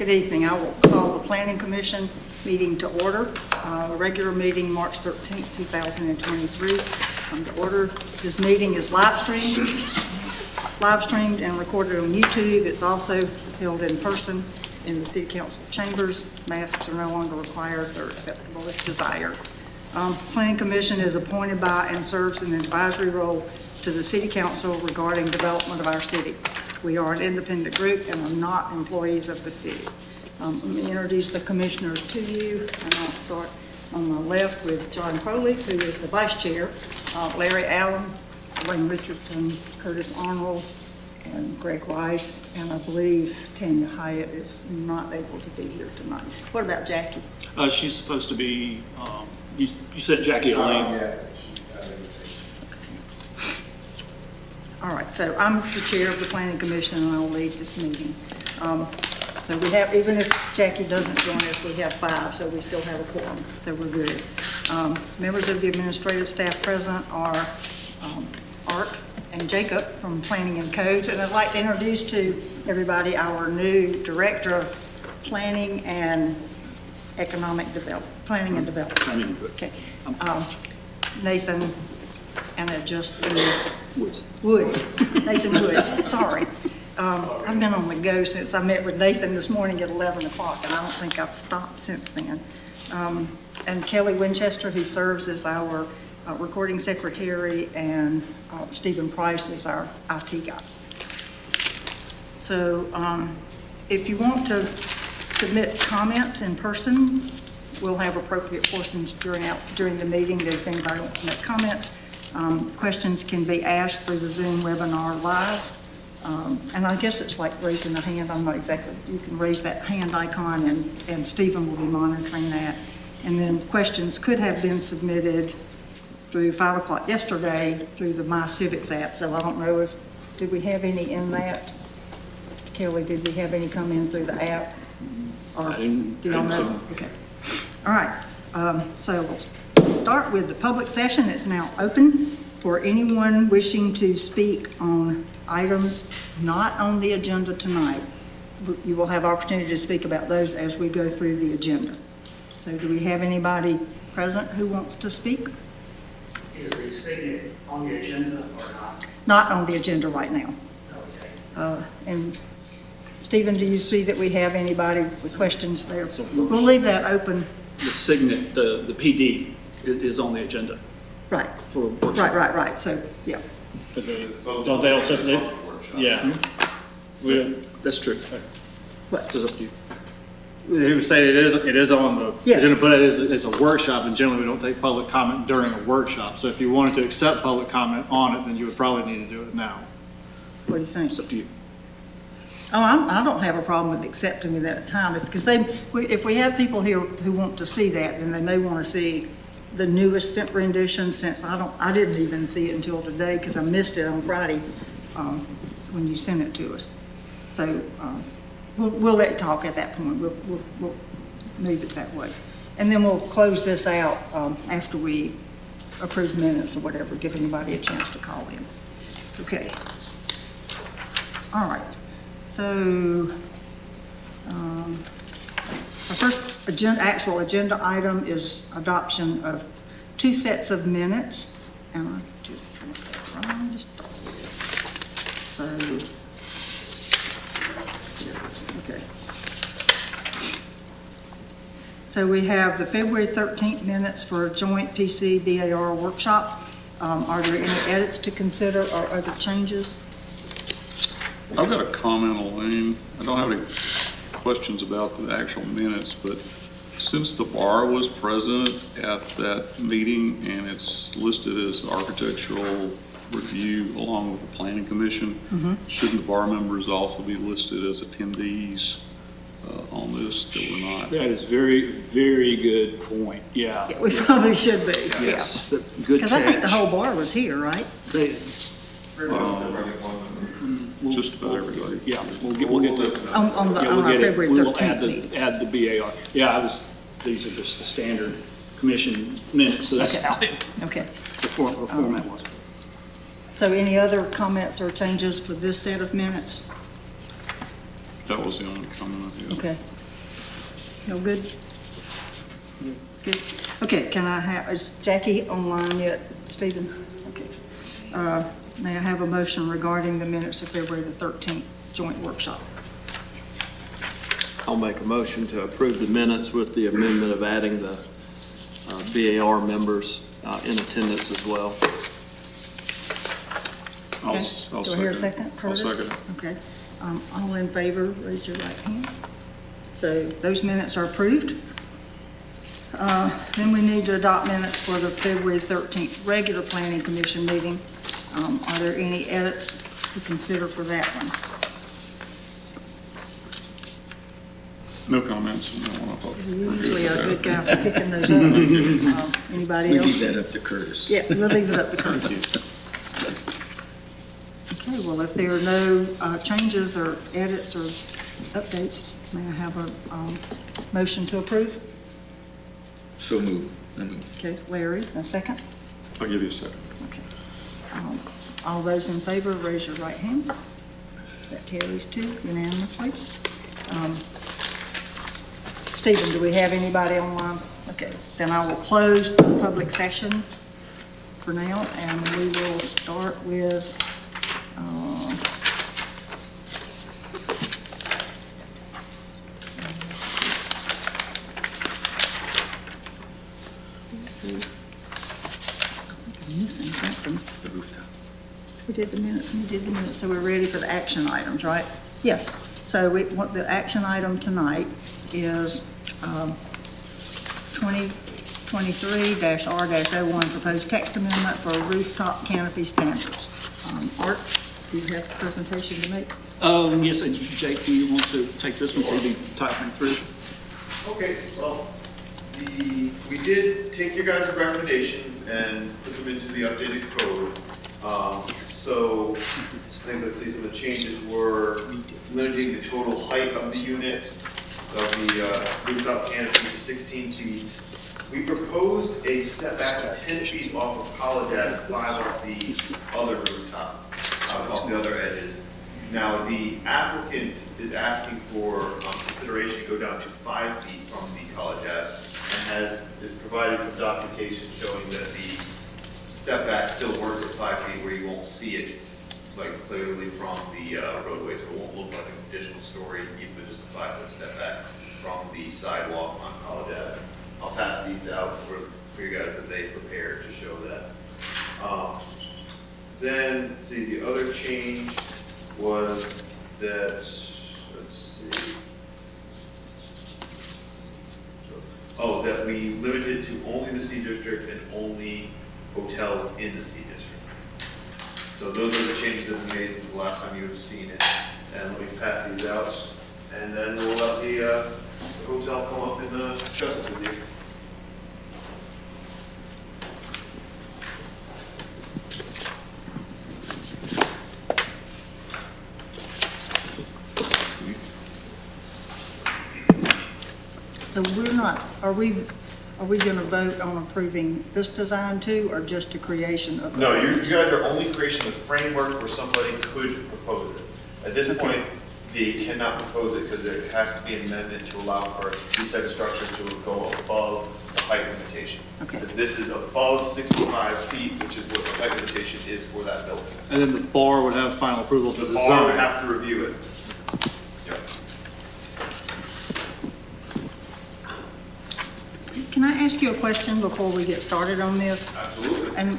Good evening. I will call the Planning Commission meeting to order. Regular meeting, March 13th, 2023. To order. This meeting is live streamed and recorded on YouTube. It's also held in person in the City Council chambers. Masks are no longer required. They're acceptable if desired. Planning Commission is appointed by and serves an advisory role to the City Council regarding development of our city. We are an independent group and are not employees of the city. Let me introduce the commissioners to you, and I'll start on the left with John Crowley, who is the vice chair, Larry Allen, Wayne Richardson, Curtis Arnold, and Greg Weiss, and I believe Tanya Hyatt is not able to be here tonight. What about Jackie? She's supposed to be, you said Jackie Elaine. Yeah. All right, so I'm the chair of the Planning Commission, and I'll lead this meeting. So we have, even if Jackie doesn't join us, we have 5, so we still have a quorum, so we're good. Members of the administrative staff present are Art and Jacob from Planning and Codes, and I'd like to introduce to everybody our new Director of Planning and Economic Development, Planning and Development. Okay. Nathan, and Woods. Nathan Woods, sorry. I've been on the go since I met with Nathan this morning at 11 o'clock, and I don't think I've stopped since then. And Kelly Winchester, who serves as our recording secretary, and Stephen Price is our IT guy. So if you want to submit comments in person, we'll have appropriate portions during the meeting. If anybody wants to make comments, questions can be asked through the Zoom webinar live. And I guess it's like raising a hand. I'm not exactly, you can raise that hand icon, and Stephen will be monitoring that. And then questions could have been submitted through 5 o'clock yesterday through the My Civics app. So I don't know did we have any in that? Kelly, did we have any come in through the app? Or I didn't do y'all know? so. Okay. All right. So we'll start with the public session. It's now open for anyone wishing to speak on items not on the agenda tonight. You will have opportunity to speak about those as we go through the agenda. So do we have anybody present who wants to speak? Is the city on the agenda or not? Not on the agenda right now. Okay. And Stephen, do you see that we have anybody with questions there? We'll leave that open. The signet, the PD is on the agenda Right. for workshop. Right. So, yeah. But don't they also, yeah. That's true. What? It's up to you. He was saying it is on the Yes. agenda, but it's a workshop, and generally we don't take public comment during a workshop. So if you wanted to accept public comment on it, then you would probably need to do it now. What do you think? It's up to you. Oh, I don't have a problem with accepting it at a time, because if we have people here who want to see that, then they may want to see the newest rendition, since I didn't even see it until today, because I missed it on Friday when you sent it to us. So we'll let you talk at that point. We'll move it that way, and then we'll close this out after we approve minutes or whatever, give anybody a chance to call in. Okay. All right. So, our first actual agenda item is adoption of 2 sets of minutes, and I just want that wrong to start with. So, okay. So we have the February 13th minutes for a joint PC-BAR workshop. Are there any edits to consider or other changes? I've got a comment, Elaine. I don't have any questions about the actual minutes, but since the bar was present at that meeting and it's listed as architectural review along with the planning commission, shouldn't the bar members also be listed as attendees on this that we're not? That is very, very good point. Yeah. Yeah, we probably should be. Yes. Yeah. Good Because I think the catch. whole bar was here, right? Just about everybody. Yeah, we'll get to. On we'll our get it. February We will 13th meeting. add the BAR. Yeah, these are just the standard commission minutes, so that's Okay. how Okay. the format was. So any other comments or changes for this set of minutes? That was the only comment I had. Okay. No good? Good. Okay, can I have, is Jackie online yet? Stephen? Okay. May I have a motion regarding the minutes of February the 13th joint workshop? I'll make a motion to approve the minutes with the amendment of adding the BAR members in attendance as well. I'll Okay. second. Do I hear a second? Curtis? I'll second. Okay. All in favor, raise your right hand. So those minutes are approved. Then we need to adopt minutes for the February 13th regular planning commission meeting. Are there any edits to consider for that one? No comments. You're usually a good guy for picking those up. Anybody We else? leave that up to Curtis. Yeah, we'll leave it up to Curtis. Okay, well, if there are no changes or edits or updates, may I have a motion to approve? So move. I move. Okay, Larry, a second? I'll give you a second. Okay. All those in favor, raise your right hand. That carries two unanimously. Stephen, do we have anybody online? Okay, then I will close the public session for now, and we will start with, I'm missing something. The rooftop. We did the minutes and we did the minutes, so we're ready for the action items, right? Yes, so what the action item tonight is 2023-R-01, proposed text amendment for rooftop canopy standards. Art, do you have a presentation to make? Yes, and Jake, do you want to take this one so you can talk me through? Okay, well, we did take your guys' recommendations and put them into the updated code. So I think, let's see, some of the changes were limiting the total height of the unit of the rooftop canopy to 16 feet. We proposed a setback of 10 feet off of College Ave, 5 off the other rooftop, off the other edges. Now, the applicant is asking for consideration to go down to 5 feet from the College Ave and has provided some documentation showing that the step back still works at 5 feet where you won't see it like clearly from the roadway, so it won't look like an additional story, even with just a 5-foot step back from the sidewalk on College Ave. I'll pass these out for you guys as they prepare to show that. Then, see, the other change was that, let's see. Oh, that we limited to only the C district and only hotels in the C district. So those are the changes that we made since the last time you've seen it. And let me pass these out, and then we'll let the hotel come up and discuss it with you. So we're not, are we gonna vote on approving this design too, or just a creation of? No, you guys are only creating the framework where somebody could propose it. At this point, they cannot propose it because there has to be an amendment to allow for these type of structures to go above the height limitation. Okay. Because this is above 65 feet, which is what the height limitation is for that building. And then the bar would have final approval to The the bar would design. have to review it. Yep. Can I ask you a question before we get started on this? Absolutely. And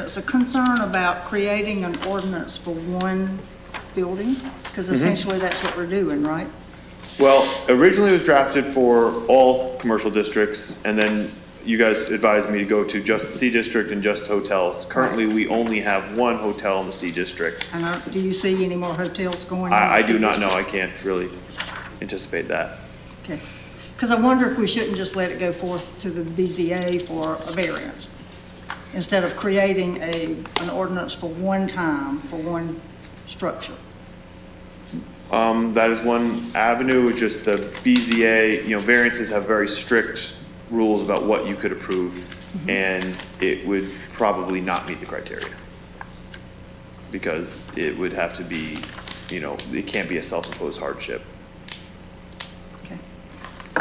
it's a concern about creating an ordinance for one building, because essentially that's what we're doing, right? Well, originally it was drafted for all commercial districts, and then you guys advised me to go to just the C district and just hotels. Currently, we only have one hotel in the C district. And do you see any more hotels going? in the I do C not know, district? I can't really anticipate that. Okay, because I wonder if we shouldn't just let it go forth to the BZA for a variance, instead of creating an ordinance for one time, for one structure. That is one avenue, just the BZA, variances have very strict rules about what you could approve, and it would probably not meet the criteria. Because it would have to be it can't be a self-imposed hardship. Okay.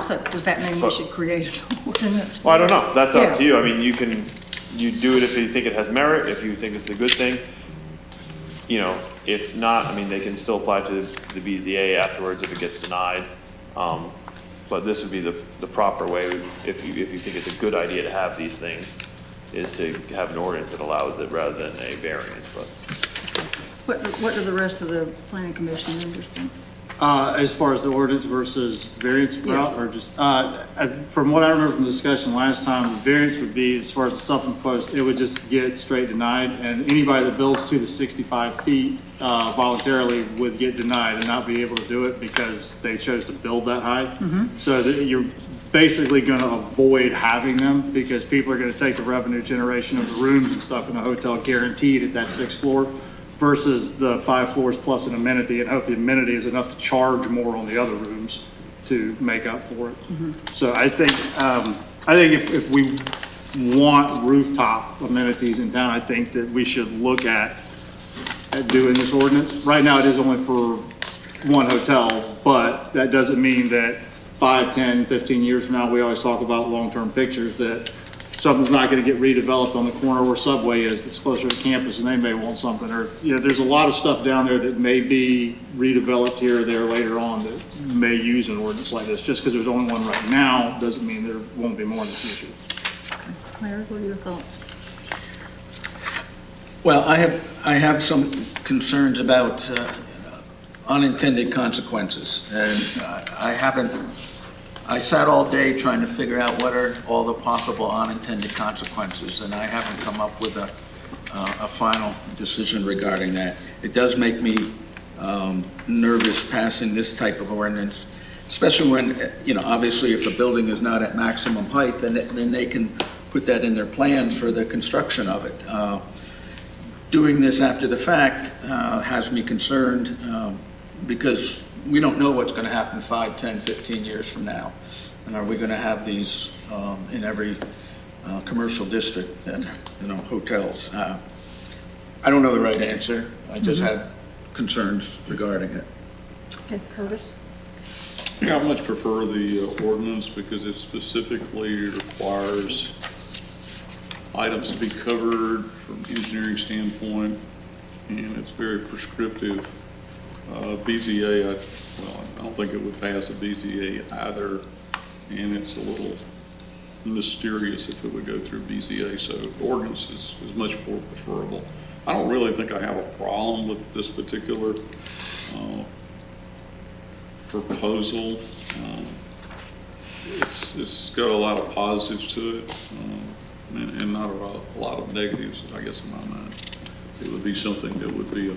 So does that mean we should create an ordinance? Well, I don't know. That's up to Yeah. you. I mean, you do it if you think it has merit, if you think it's a good thing. If not, I mean, they can still apply to the BZA afterwards if it gets denied. But this would be the proper way, if you think it's a good idea to have these things, is to have an ordinance that allows it rather than a variance, but. What do the rest of the planning commission members think? As far as the ordinance versus variance route, Yes. or just, from what I remember from the discussion last time, the variance would be, as far as the self-imposed, it would just get straight denied, and anybody that builds to the 65 feet voluntarily would get denied and not be able to do it because they chose to build that high. So that you're basically gonna avoid having them, because people are gonna take the revenue generation of the rooms and stuff in a hotel guaranteed at that 6th floor, versus the 5 floors plus an amenity, and hope the amenity is enough to charge more on the other rooms to make up for it. So I think if we want rooftop amenities in town, I think that we should look at doing this ordinance. Right now, it is only for one hotel, but that doesn't mean that 5, 10, 15 years from now, we always talk about long-term pictures, that something's not gonna get redeveloped on the corner where Subway is, that's closer to campus, and they may want something, or, there's a lot of stuff down there that may be redeveloped here or there later on that may use an ordinance like this. Just because there's only one right now, doesn't mean there won't be more in the future. Larry, what are your thoughts? Well, I have some concerns about unintended consequences, and I sat all day trying to figure out what are all the possible unintended consequences, and I haven't come up with a final decision regarding that. It does make me nervous passing this type of ordinance, especially when, obviously if a building is not at maximum height, then they can put that in their plans for the construction of it. Doing this after the fact has me concerned because we don't know what's going to happen 5, 10, 15 years from now. And are we going to have these in every commercial district and, hotels? I don't know the right answer. I just have concerns regarding it. Okay, Curtis? Yeah, I much prefer the ordinance because it specifically requires items to be covered from engineering standpoint, and it's very prescriptive. BZA, I don't think it would pass a BZA either, and it's a little mysterious if it would go through BZA, so ordinance is much more preferable. I don't really think I have a problem with this particular proposal. It's got a lot of positives to it, and not a lot of negatives, I guess, in my mind. It would be something that would be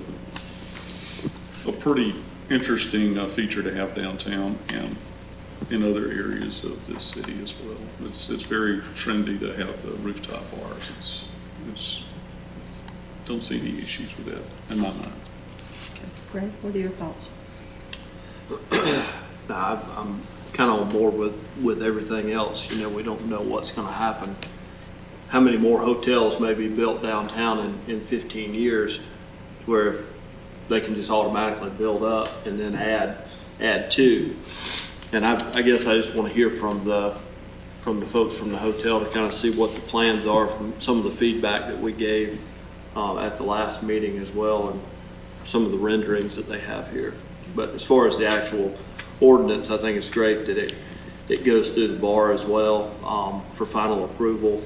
a pretty interesting feature to have downtown and in other areas of this city as well. It's very trendy to have the rooftop bars. Don't see any issues with that in my mind. Greg, what are your thoughts? I'm kind of on board with everything else. We don't know what's going to happen. How many more hotels may be built downtown in 15 years where they can just automatically build up and then add to. And I guess I just want to hear from the folks from the hotel to kind of see what the plans are from some of the feedback that we gave at the last meeting as well, and some of the renderings that they have here. But as far as the actual ordinance, I think it's great that it goes through the bar as well for final approval.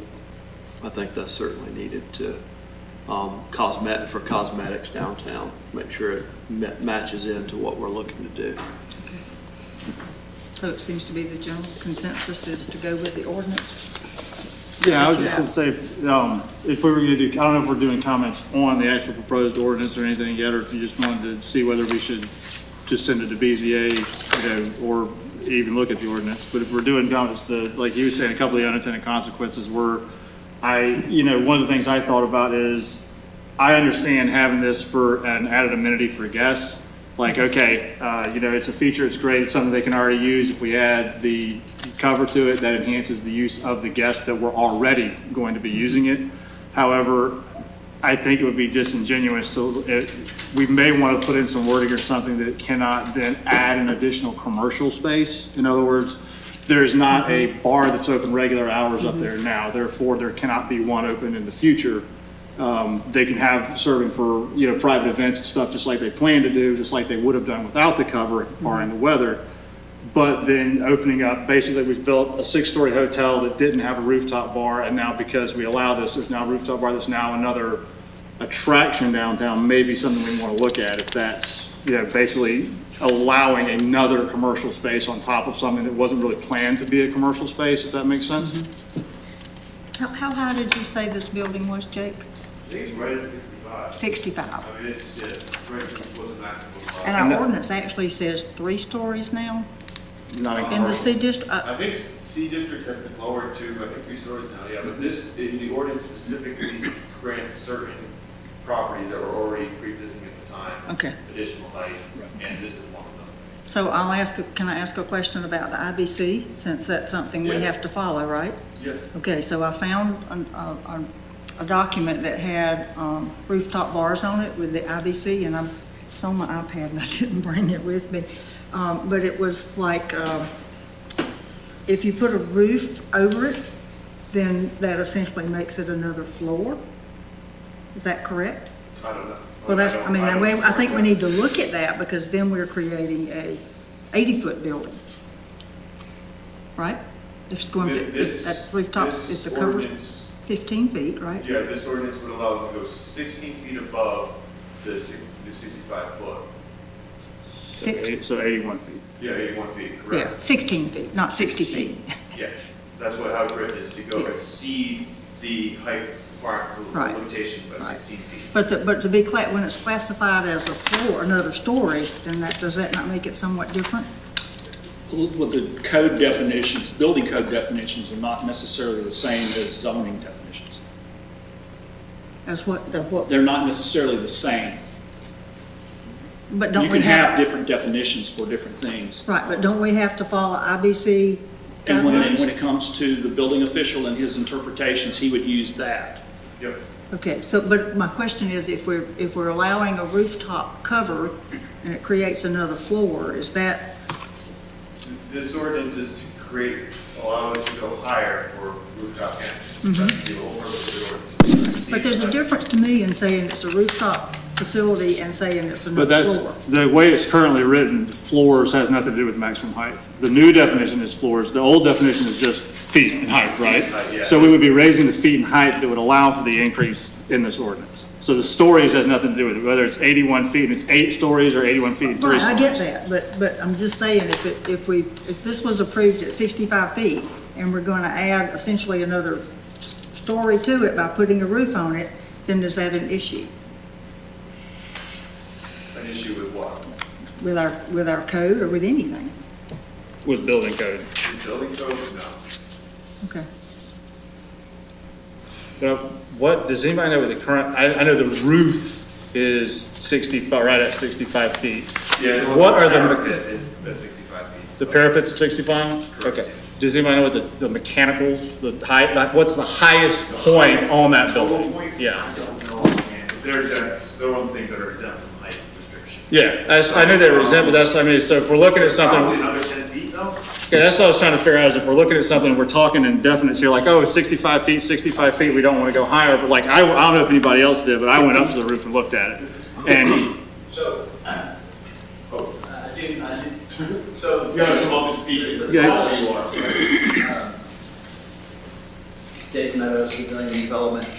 I think that's certainly needed to for cosmetics downtown, make sure it matches into what we're looking to do. So it seems to be the general consensus is to go with the ordinance? Yeah, I was just gonna say, if we were gonna do, I don't know if we're doing comments on the actual proposed ordinance or anything yet, or if you just wanted to see whether we should just send it to BZA, or even look at the ordinance. But if we're doing comments, like you were saying, a couple of the unintended consequences were, one of the things I thought about is, I understand having this for an added amenity for guests. Like, okay, it's a feature, it's great, it's something they can already use. If we add the cover to it, that enhances the use of the guests that were already going to be using it. However, I think it would be disingenuous to, we may want to put in some wording or something that it cannot then add an additional commercial space. In other words, there's not a bar that's open regular hours up there now, therefore there cannot be one open in the future. They can have serving for, private events and stuff, just like they plan to do, just like they would have done without the cover, barring the weather. But then opening up, basically, we've built a 6-story hotel that didn't have a rooftop bar, and now because we allow this, there's now a rooftop bar, there's now another attraction downtown, maybe something we want to look at, if that's, basically allowing another commercial space on top of something that wasn't really planned to be a commercial space, if that makes sense. How high did you say this building was, Jake? I think it's right at 65. 65. I mean, it's right what's the maximum. And our ordinance actually says 3 stories now Not in in the commercial. C district. I think C district has been lowered to, I think 3 stories now, yeah, but this, in the ordinance specifically grants certain properties that were already pre-existing at the time. Okay. Additional height, and this is one of them. So can I ask a question about the IBC, since that's something we Yeah. have to follow, right? Yes. Okay, so I found a document that had rooftop bars on it with the IBC, and it's on my iPad and I didn't bring it with me. But it was like, if you put a roof over it, then that essentially makes it another floor. Is that correct? I don't know. Well, that's, I mean, I think we need. need to look at that, because then we're creating a 80-foot building. Right? If it's going, if that rooftop, if the cover, 15 feet, right? Yeah, this ordinance would allow them to go 16 feet above the 65 foot. So 81 feet. Yeah, 81 feet, Yeah, correct. 16 feet, not 60 feet. Yeah, that's how it's written, is to go Yeah. exceed the height requirement, Right. limitation by Right. 16 feet. But to be clear, when it's classified as a floor, another story, then does that not make it somewhat different? Well, the code definitions, building code definitions are not necessarily the same as zoning definitions. As what, They're not necessarily the same. but don't You we can have have, different definitions for different things. right, but don't we have to follow IBC And when guidelines? it comes to the building official and his interpretations, he would use that. Yep. Okay, so, but my question is, if we're allowing a rooftop cover and it creates another floor, is that, This ordinance is to allow us to go higher for rooftop camping. That's the whole purpose of the ordinance. but there's a difference to me in saying it's a rooftop facility and saying it's But another that's, floor. the way it's currently written, floors has nothing to do with maximum height. The new definition is floors, the old definition is just feet in height, right? Yeah. So we would be raising the feet in height that would allow for the increase in this ordinance. So the stories has nothing to do with it, whether it's 81 feet and it's 8 stories or 81 feet and 3 Right, stories. I get that, but I'm just saying, if this was approved at 65 feet and we're gonna add essentially another story to it by putting a roof on it, then is that an issue An issue with what? with our code or with anything? With building code. The building code, no. Okay. What, does anybody know what the current, I know the roof is 65, right at 65 feet. Yeah. What are the, parapet is at 65 feet. the parapet's at 65? Okay. Does anybody know what the mechanicals, the height, like what's the highest point on that Total building? point? Yeah. I don't know offhand, 'cause they're one of the things that are exempt from height restriction. Yeah, I knew they were exempt, but that's, I mean, so if we're looking at Probably something, another 10 feet though. okay, that's what I was trying to figure out, is if we're looking at something, we're talking in definites here, like, oh, 65 feet, we don't want to go higher, but like, I don't know if anybody else did, but I went up to the roof and looked at it. And, So, So, you gotta come up and speak. Yeah. You are. Dave Meadows, Civilian Development.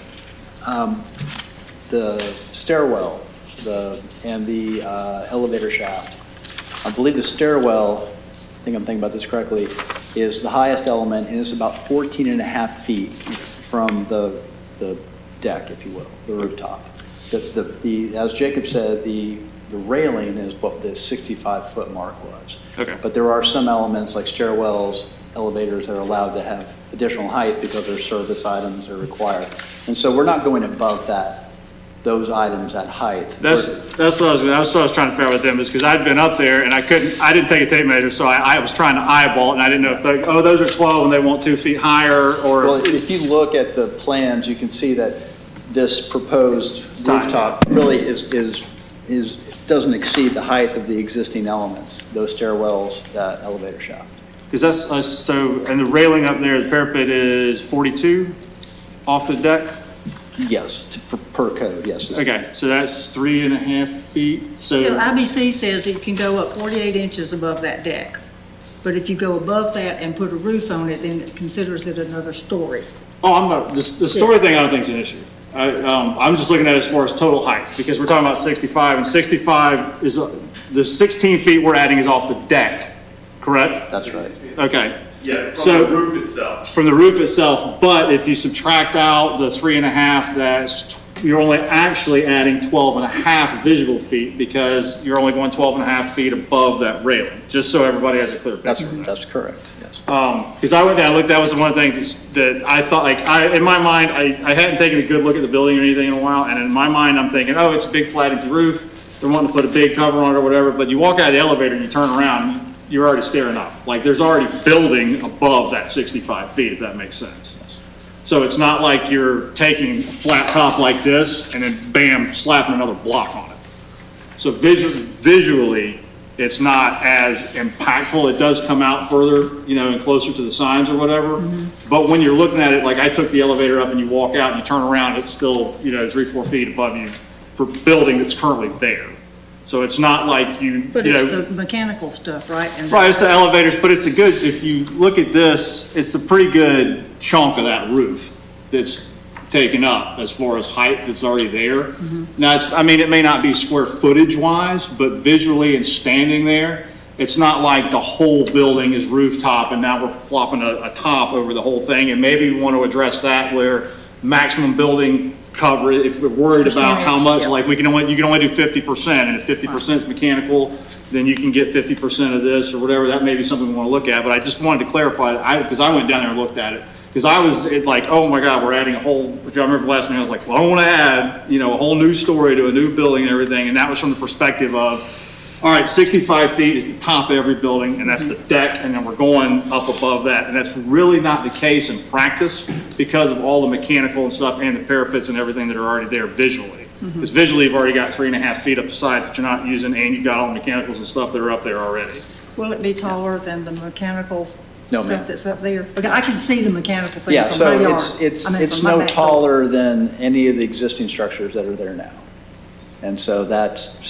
The stairwell, and the elevator shaft. I believe the stairwell, I think I'm thinking about this correctly, is the highest element, and it's about 14 and a half feet from the deck, if you will, the rooftop. As Jacob said, the railing is what the 65-foot mark was. Okay. But there are some elements like stairwells, elevators that are allowed to have additional height because their service items are required. And so we're not going above those items at height. that's what I was trying to figure out with them, is because I'd been up there and I didn't take a tape measure, so I was trying to eyeball it, and I didn't know if those are 12 and they want 2 feet higher, or. Well, if you look at the plans, you can see that this proposed rooftop really doesn't exceed the height of the existing elements, those stairwells, that elevator shaft. Because that's, so, and the railing up there, the parapet is 42 off the deck? Yes, per code, yes. Okay, so that's 3.5 feet, so. IBC says it can go up 48 inches above that deck. But if you go above that and put a roof on it, then it considers it another story. Oh, I'm not, the story thing I don't think is an issue. I'm just looking at it as far as total height, because we're talking about 65, and 65 is, the 16 feet we're adding is off the deck, correct? That's right. Okay. Yeah, from So- the roof itself. From the roof itself, but if you subtract out the 3.5, you're only actually adding 12.5 visual feet, because you're only going 12.5 feet above that railing, just so everybody has a clear picture. That's correct, yes. Because I went down and looked, that was one of the things that I thought, like, in my mind, I hadn't taken a good look at the building or anything in a while, and in my mind, I'm thinking, oh, it's a big flat empty roof, they're wanting to put a big cover on it or whatever, but you walk out of the elevator and you turn around, you're already staring up. Like, there's already building above that 65 feet, if that makes sense. So it's not like you're taking a flat top like this and then bam, slapping another block on it. So visually, it's not as impactful. It does come out further, and closer to the signs or whatever. But when you're looking at it, like I took the elevator up and you walk out and you turn around, it's still, 3-4 feet above you for building that's currently there. So it's not like But it's the mechanical stuff, right? And right, it's the elevators, but it's if you look at this, it's a pretty good chunk of that roof that's taken up as far as height that's already there. Now, it may not be square footage wise, but visually and standing there, it's not like the whole building is rooftop and now we're flopping a top over the whole thing. And maybe we want to address that where maximum building cover, if we're worried about how much, Yeah. like you can only do 50%, and if 50% is mechanical, then you can get 50% of this or whatever. That may be something we want to look at, but I just wanted to clarify, because I went down there and looked at it, because I was like, oh my God, we're adding a whole, if y'all remember last meeting, I was like, well, I don't want to add, a whole new story to a new building and everything, and that was from the perspective of, all right, 65 feet is the top of every building, and that's the deck, and then we're going up above that. And that's really not the case in practice because of all the mechanical and stuff and the parapets and everything that are already there visually. Because visually, you've already got 3.5 feet up the sides that you're not using, and you've got all the mechanicals and stuff that are up there already. Will it be taller than the mechanical No, ma'am. stuff that's up there? Okay, I can see the mechanical thing Yeah, from so my yard. it's from my no back door. taller than any of the existing structures that are there now. And so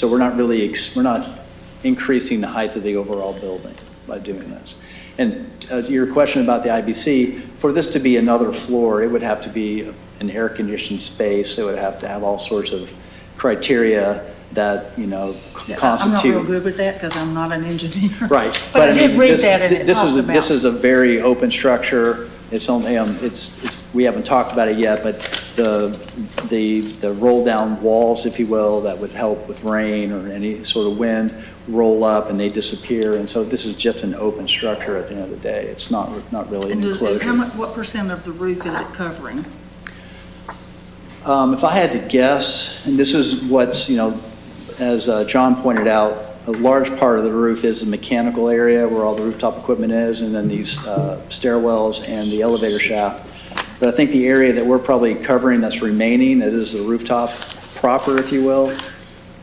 we're not really, we're not increasing the height of the overall building by doing this. And your question about the IBC, for this to be another floor, it would have to be an air-conditioned space. It would have to have all sorts of criteria that, Yeah, constitute. I'm not real good with that because I'm not an engineer. Right. But I did mean, read that and it this talked is about. This is a very open structure. It's only, we haven't talked about it yet, but the roll-down walls, if you will, that would help with rain or any sort of wind, roll up and they disappear. And so this is just an open structure at the end of the day. It's not really an And enclosure. what percent of the roof is it covering? If I had to guess, and this is what's, as John pointed out, a large part of the roof is the mechanical area where all the rooftop equipment is, and then these stairwells and the elevator shaft. But I think the area that we're probably covering that's remaining, that is the rooftop proper, if you will,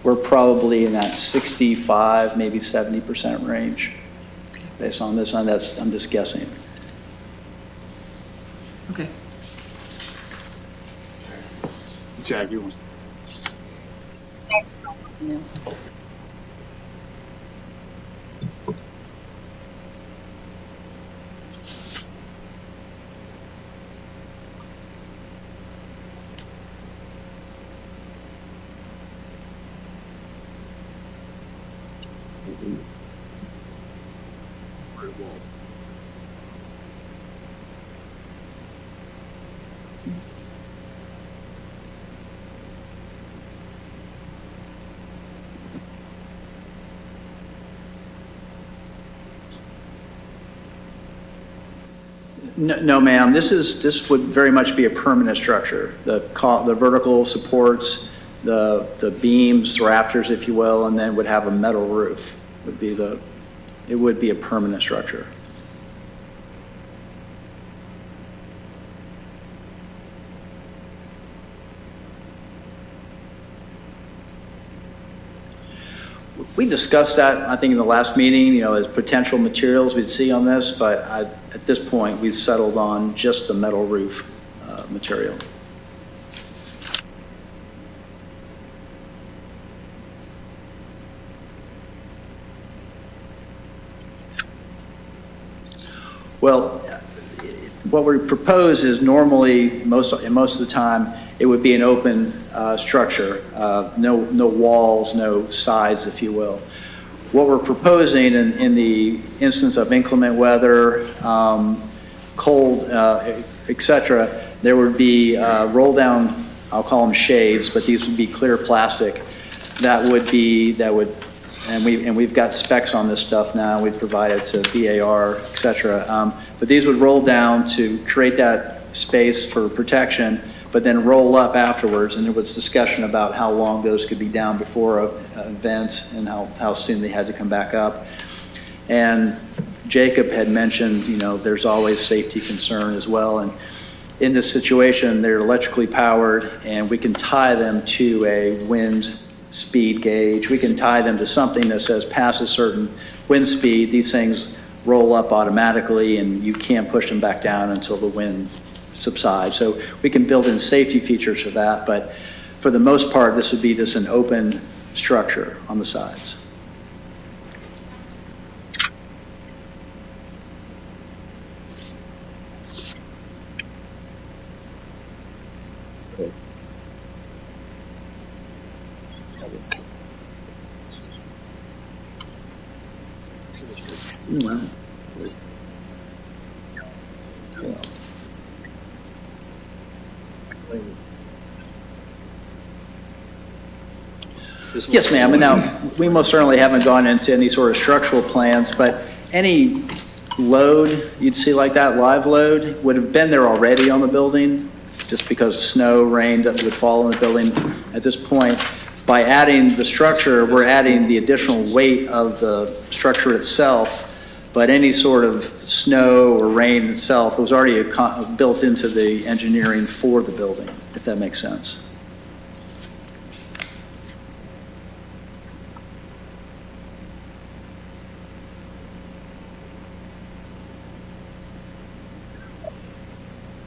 we're probably in that 65, maybe 70% range. Based on this, I'm just guessing. Okay. Jack, you want? Yeah. No, ma'am, this would very much be a permanent structure. The vertical supports, the beams, rafters, if you will, and then would have a metal roof. It would be a permanent structure. We discussed that, I think, in the last meeting, as potential materials we'd see on this, but at this point, we've settled on just the metal roof material. Well, what we propose is normally, most of the time, it would be an open structure, no walls, no sides, if you will. What we're proposing in the instance of inclement weather, cold, et cetera, there would be roll down, I'll call them shades, but these would be clear plastic and we've got specs on this stuff now. We've provided to BAR, et cetera. But these would roll down to create that space for protection, but then roll up afterwards. And there was discussion about how long those could be down before an event and how soon they had to come back up. And Jacob had mentioned, there's always safety concern as well. And in this situation, they're electrically powered, and we can tie them to a wind speed gauge. We can tie them to something that says past a certain wind speed, these things roll up automatically, and you can't push them back down until the wind subsides. So we can build in safety features for that, but for the most part, this would be just an open structure on the sides. Well, yes, ma'am. And now, we most certainly haven't gone into any sort of structural plans, but any load you'd see like that, live load, would have been there already on the building, just because snow, rain that would fall on the building at this point. By adding the structure, we're adding the additional weight of the structure itself, but any sort of snow or rain itself was already built into the engineering for the building, if that makes sense.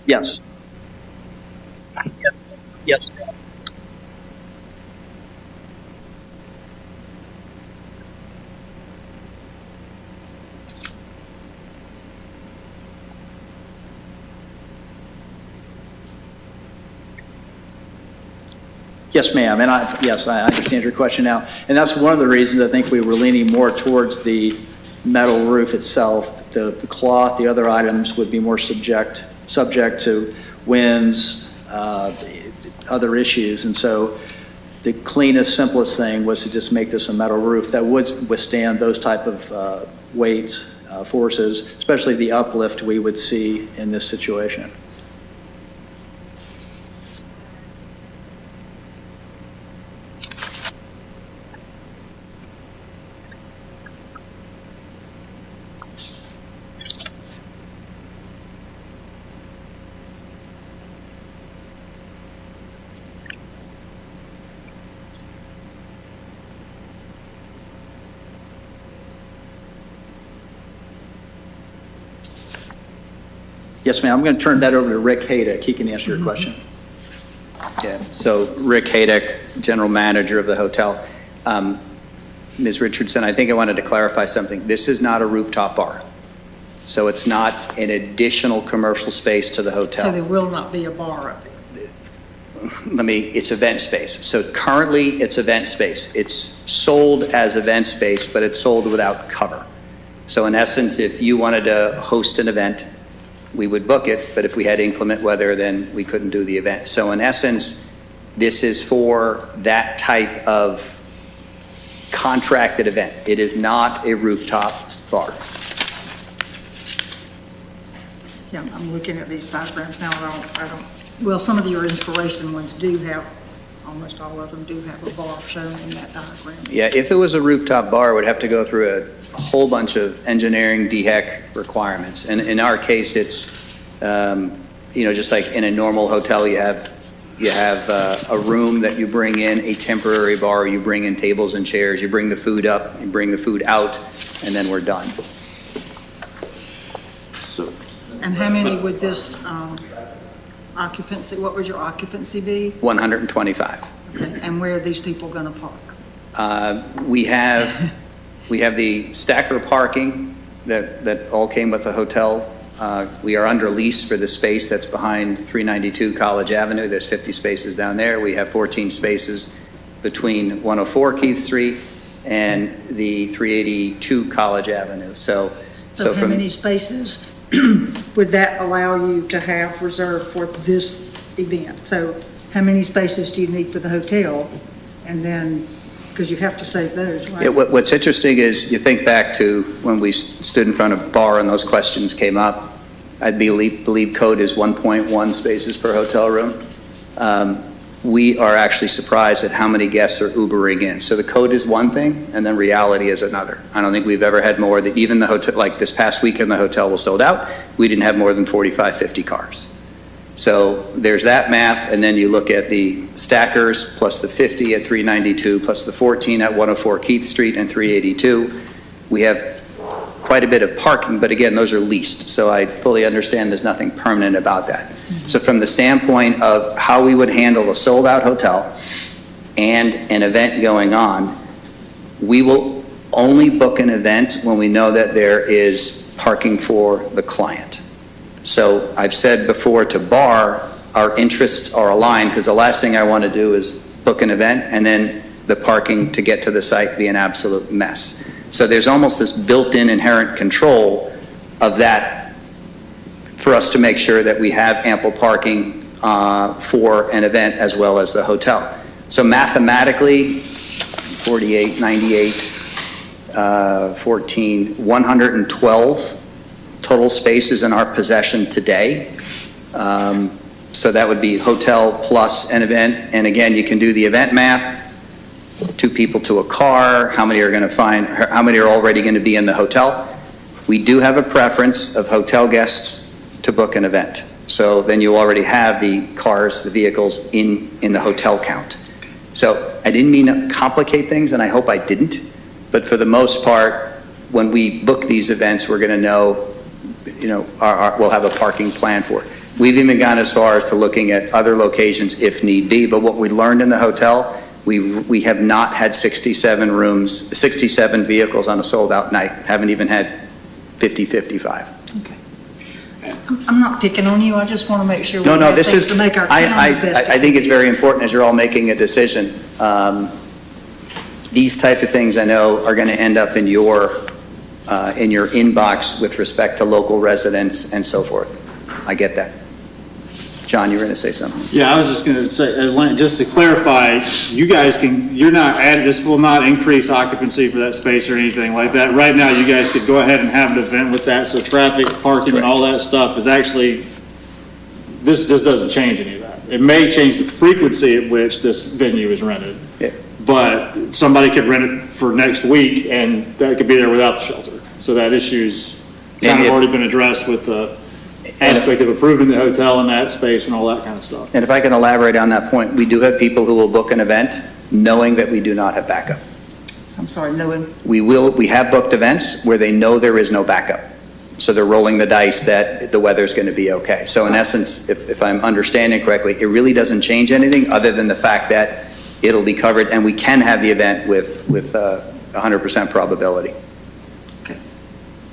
Yes. Yes. Yes, ma'am, and I understand your question now, and that's one of the reasons I think we were leaning more towards the metal roof itself. The cloth, the other items would be more subject to winds, other issues, and so the cleanest, simplest thing was to just make this a metal roof that would withstand those type of weights, forces, especially the uplift we would see in this situation. Yes, ma'am. I'm going to turn that over to Rick Haydick. He can answer your question. Yeah, so Rick Haydick, General Manager of the hotel. Ms. Richardson, I think I wanted to clarify something. This is not a rooftop bar. So it's not an additional commercial space to the So hotel. there will not be a bar up there. It's event space. So currently it's event space. It's sold as event space, but it's sold without cover. So in essence, if you wanted to host an event, we would book it, but if we had inclement weather, then we couldn't do the event. So in essence, this is for that type of contracted event. It is not a rooftop bar. Yeah, I'm looking at these diagrams now, well, some of your inspiration ones do have, almost all of them do have a bar shown in that diagram. Yeah, if it was a rooftop bar, it would have to go through a whole bunch of engineering DHEC requirements. And in our case, it's, just like in a normal hotel, you have You have a room that you bring in, a temporary bar, you bring in tables and chairs, you bring the food up, you bring the food out, and then we're done. So, And how many would this occupancy, what would your occupancy be? 125. Okay, and where are these people going to park? We have the stacker parking that all came with the hotel. We are under lease for the space that's behind 392 College Avenue. There's 50 spaces down there. We have 14 spaces between 104 Keith Street and the 382 College Avenue. So So how from many spaces would that allow you to have reserved for this event? So how many spaces do you need for the hotel? And then, because you have to save those, right? What's interesting is you think back to when we stood in front of bar and those questions came up. I believe code is 1.1 spaces per hotel room. We are actually surprised at how many guests are Ubering in. So the code is one thing, and then reality is another. I don't think we've ever had more than, even the hotel, like this past weekend, the hotel was sold out. We didn't have more than 45, 50 cars. So there's that math, and then you look at the stackers plus the 50 at 392 plus the 14 at 104 Keith Street and 382. We have quite a bit of parking, but again, those are leased. So I fully understand there's nothing permanent about that. So from the standpoint of how we would handle a sold-out hotel and an event going on, we will only book an event when we know that there is parking for the client. So I've said before to bar, our interests are aligned, because the last thing I want to do is book an event and then the parking to get to the site be an absolute mess. So there's almost this built-in inherent control of that for us to make sure that we have ample parking for an event as well as the hotel. So mathematically, 48, 98, 14, 112 total spaces in our possession today. So that would be hotel plus an event. And again, you can do the event math. 2 people to a car, how many are already going to be in the hotel. We do have a preference of hotel guests to book an event. So then you already have the cars, the vehicles in the hotel count. So I didn't mean to complicate things, and I hope I didn't. But for the most part, when we book these events, we're going to know, we'll have a parking plan for it. We've even gone as far as to looking at other locations if need be. But what we learned in the hotel, we have not had 67 vehicles on a sold-out night. Haven't even had 50, 55. Okay. I'm not picking on you, I just want to make sure we No, have this things is, to make our county best. I think it's very important as you're all making a decision. These type of things I know are going to end up in your inbox with respect to local residents and so forth. I get that. John, you were going to say something. yeah, I was just going to say, just to clarify, this will not increase occupancy for that space or anything like that. Right now, you guys could go ahead and have an event with that, so traffic, parking, and all that stuff is actually, this doesn't change any of that. It may change the frequency at which this venue is rented. Yeah. But somebody could rent it for next week, and that could be there without the shelter. So that issue's kind of already been addressed with the aspect of approving the hotel in that space and all that kind of stuff. And if I can elaborate on that point, we do have people who will book an event knowing that we do not have backup. I'm sorry, no one. We have booked events where they know there is no backup. So they're rolling the dice that the weather's going to be okay. So in essence, if I'm understanding correctly, it really doesn't change anything other than the fact that it'll be covered and we can have the event with 100% probability.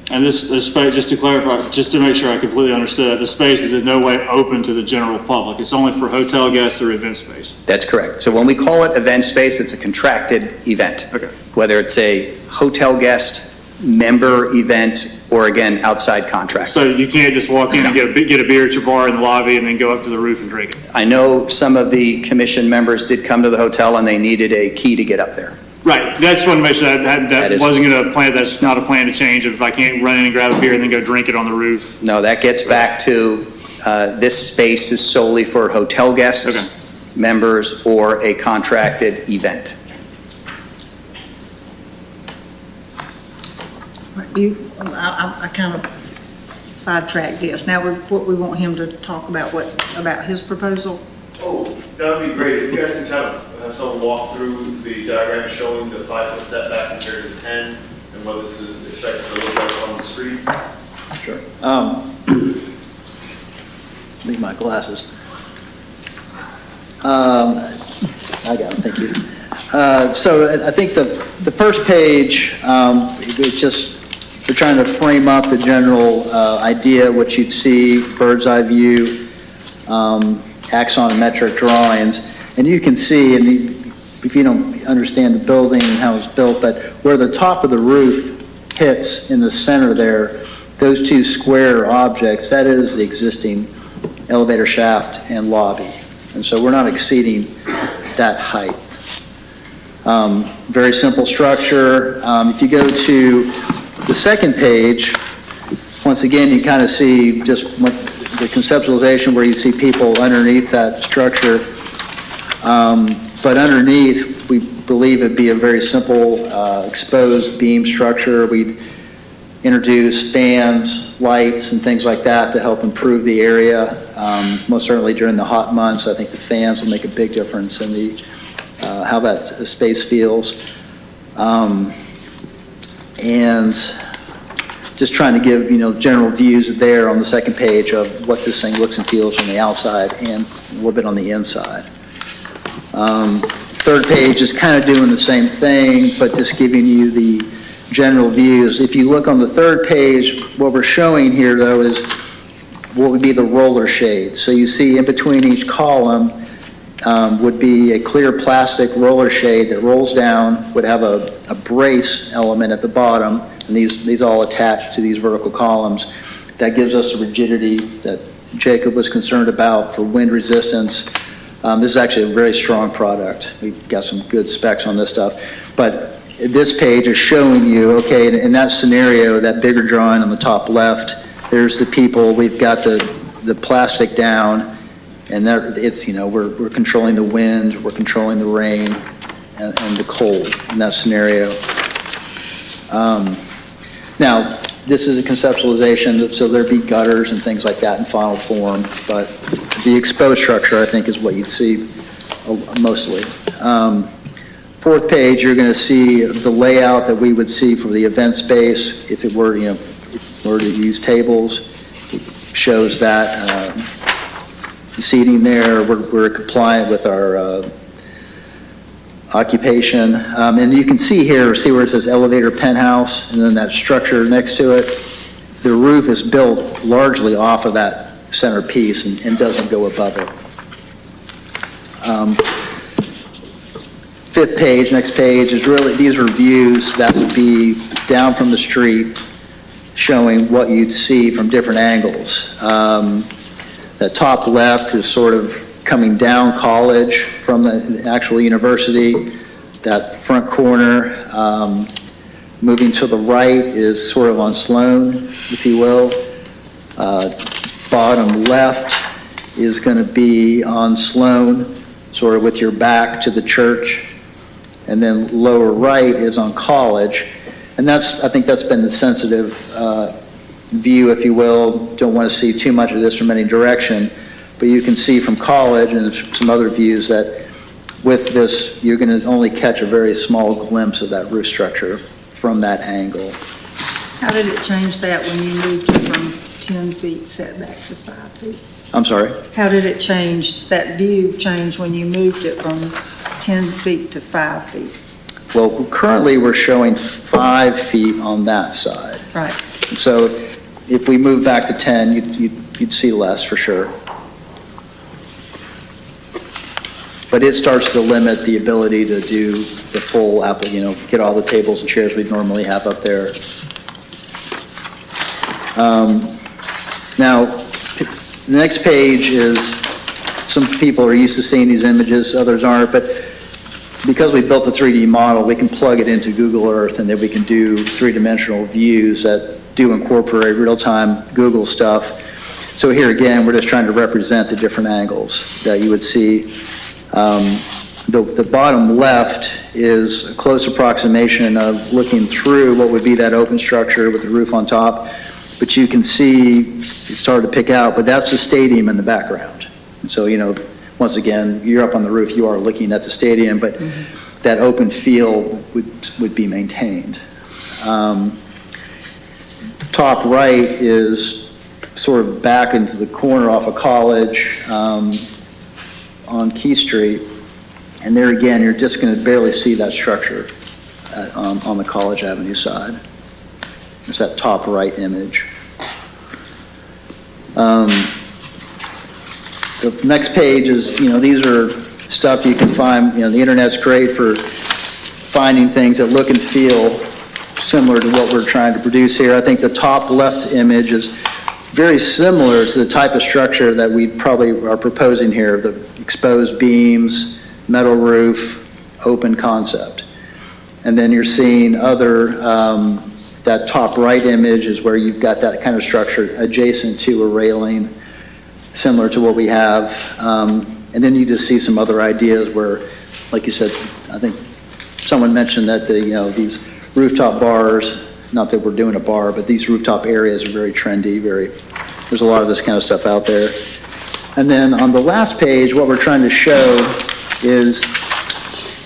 And this space, just to clarify, just to make sure I completely understood, the space is in no way open to the general public. It's only for hotel guests or event space. That's correct. So when we call it event space, it's a contracted event. Okay. Whether it's a hotel guest, member event, or again, outside contract. So you can't just walk in and get a beer at your bar in the lobby and then go up to the roof and drink it. I know some of the commission members did come to the hotel and they needed a key to get up there. Right, that's one to make sure that is- wasn't going to plan, that's not a plan to change if I can't run in and grab a beer and then go drink it on the roof. No, that gets back to, this space is solely for hotel guests, members, or a contracted event. I kind of sidetracked this. Now, what we want him to talk about, about his proposal? Oh, that would be great. If you guys can kind of have someone walk through the diagram showing the 5-foot setback compared to the 10 and what this is expected to look like on the street. Sure. Need my glasses. I got them, thank you. So I think the first page, it's just, we're trying to frame up the general idea, what you'd see, bird's eye view, axonometric drawings. And you can see, and if you don't understand the building and how it's built, but where the top of the roof hits in the center there, those two square objects, that is the existing elevator shaft and lobby. And so we're not exceeding that height. Very simple structure. If you go to the second page, once again, you kind of see just what the conceptualization where you see people underneath that structure. But underneath, we believe it'd be a very simple exposed beam structure. We'd introduce fans, lights, and things like that to help improve the area. Most certainly during the hot months, I think the fans will make a big difference in the how that space feels. And just trying to give, general views there on the second page of what this thing looks and feels from the outside and a little bit on the inside. Third page is kind of doing the same thing, but just giving you the general views. If you look on the third page, what we're showing here, though, is what would be the roller shade. So you see in between each column would be a clear plastic roller shade that rolls down, would have a brace element at the bottom, and these all attach to these vertical columns. That gives us the rigidity that Jacob was concerned about for wind resistance. This is actually a very strong product. We've got some good specs on this stuff. But this page is showing you, okay, in that scenario, that bigger drawing on the top left, there's the people, we've got the plastic down, and there it's, we're controlling the wind, we're controlling the rain, and the cold in that scenario. Now, this is a conceptualization, so there'd be gutters and things like that in final form, but the exposed structure, I think, is what you'd see mostly. Fourth page, you're going to see the layout that we would see for the event space if it were, if we were to use tables. It shows that the seating there, we're compliant with our occupation. And you can see here, see where it says elevator penthouse, and then that structure next to it. The roof is built largely off of that center piece and doesn't go above it. Fifth page, next page, is really, these are views that would be down from the street showing what you'd see from different angles. The top left is sort of coming down College from the actual university. That front corner, moving to the right, is sort of on Sloan, if you will. Bottom left is going to be on Sloan, sort of with your back to the church. And then lower right is on College. And I think that's been the sensitive view, if you will. Don't want to see too much of this from any direction. But you can see from College and some other views that with this, you're going to only catch a very small glimpse of that roof structure from that angle. How did it change that when you moved it from 10 feet setback to 5 feet? I'm sorry? How did it change, that view change when you moved it from 10 feet to 5 feet? Well, currently we're showing 5 feet on that side. Right. So if we move back to 10, you'd see less for sure. But it starts to limit the ability to do the full get all the tables and chairs we'd normally have up there. Now, the next page is, some people are used to seeing these images, others aren't, but because we built a 3D model, we can plug it into Google Earth and then we can do three-dimensional views that do incorporate real-time Google stuff. So here again, we're just trying to represent the different angles that you would see. The bottom left is a close approximation of looking through what would be that open structure with the roof on top. But you can see, it's hard to pick out, but that's the stadium in the background. So, once again, you're up on the roof, you are looking at the stadium, but that open feel would be maintained. Top right is sort of back into the corner off of College on Key Street. And there again, you're just going to barely see that structure on the College Avenue side. There's that top right image. The next page is, these are stuff you can find, the internet's great for finding things that look and feel similar to what we're trying to produce here. I think the top left image is very similar to the type of structure that we probably are proposing here, the exposed beams, metal roof, open concept. And then you're seeing that top right image is where you've got that kind of structure adjacent to a railing, similar to what we have. And then you just see some other ideas where, like you said, I think someone mentioned that these rooftop bars, not that we're doing a bar, but these rooftop areas are very trendy, there's a lot of this kind of stuff out there. And then on the last page, what we're trying to show is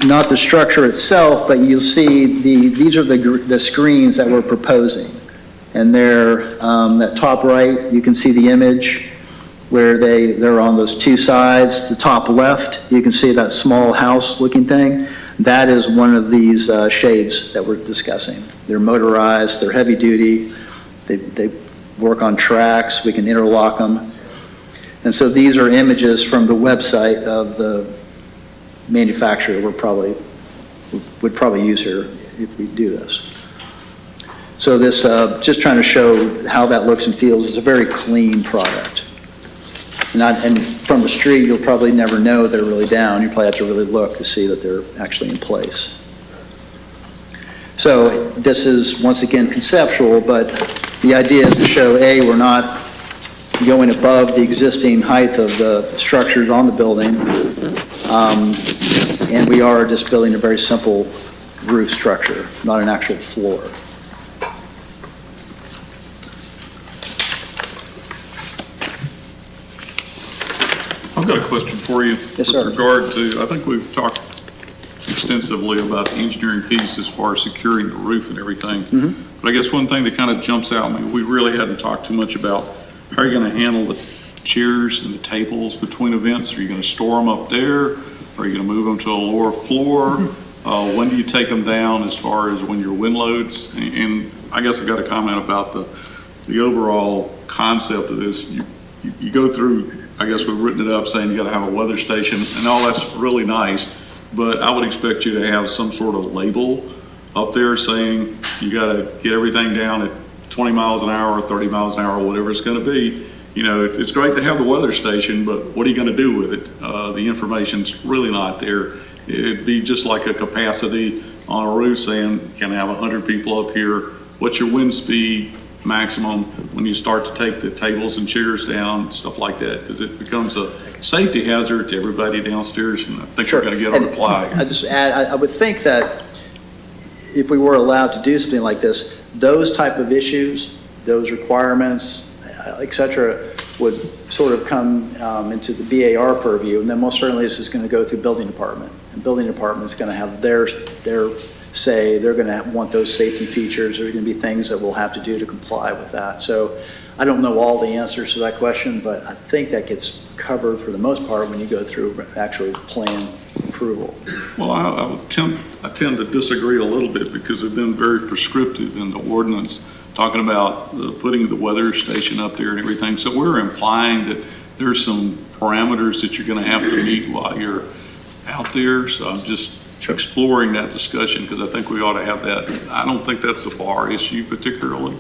not the structure itself, but you'll see these are the screens that we're proposing. And they're, that top right, you can see the image where they're on those two sides. The top left, you can see that small house looking thing. That is one of these shades that we're discussing. They're motorized, they're heavy duty, they work on tracks, we can interlock them. And so these are images from the website of the manufacturer would probably use here if we do this. So this, just trying to show how that looks and feels. It's a very clean product. And from the street, you'll probably never know they're really down. You probably have to really look to see that they're actually in place. So this is, once again, conceptual, but the idea is to show, A, we're not going above the existing height of the structures on the building, and we are just building a very simple roof structure, not an actual floor. I've got a question for you. Yes, sir. With regard to, I think we've talked extensively about the engineering piece as far as securing the roof and everything. But I guess one thing that kind of jumps out at me, we really hadn't talked too much about, how are you going to handle the chairs and the tables between events? Are you going to store them up there? Are you going to move them to a lower floor? When do you take them down as far as when your wind loads? And I guess I got a comment about the overall concept of this. You go through, I guess we've written it up saying you got to have a weather station and all that's really nice, but I would expect you to have some sort of label up there saying you got to get everything down at 20 miles an hour, 30 miles an hour, whatever it's going to be. It's great to have the weather station, but what are you going to do with it? The information's really not there. It'd be just like a capacity on a roof saying, can I have 100 people up here? What's your wind speed maximum when you start to take the tables and chairs down, stuff like that, because it becomes a safety hazard to everybody downstairs, and I think we're going to get on the fly. I just add, I would think that if we were allowed to do something like this, those type of issues, those requirements, et cetera, would sort of come into the BAR purview, and then most certainly this is going to go through building department, and building department is going to have their say. They're going to want those safety features. There are going to be things that we'll have to do to comply with that. So I don't know all the answers to that question, but I think that gets covered for the most part when you go through actual plan approval. Well, I tend to disagree a little bit because we've been very prescriptive in the ordinance, talking about putting the weather station up there and everything. So we're implying that there's some parameters that you're going to have to meet while you're out there. So I'm just exploring that discussion because I think we ought to have that. I don't think that's the bar issue particularly.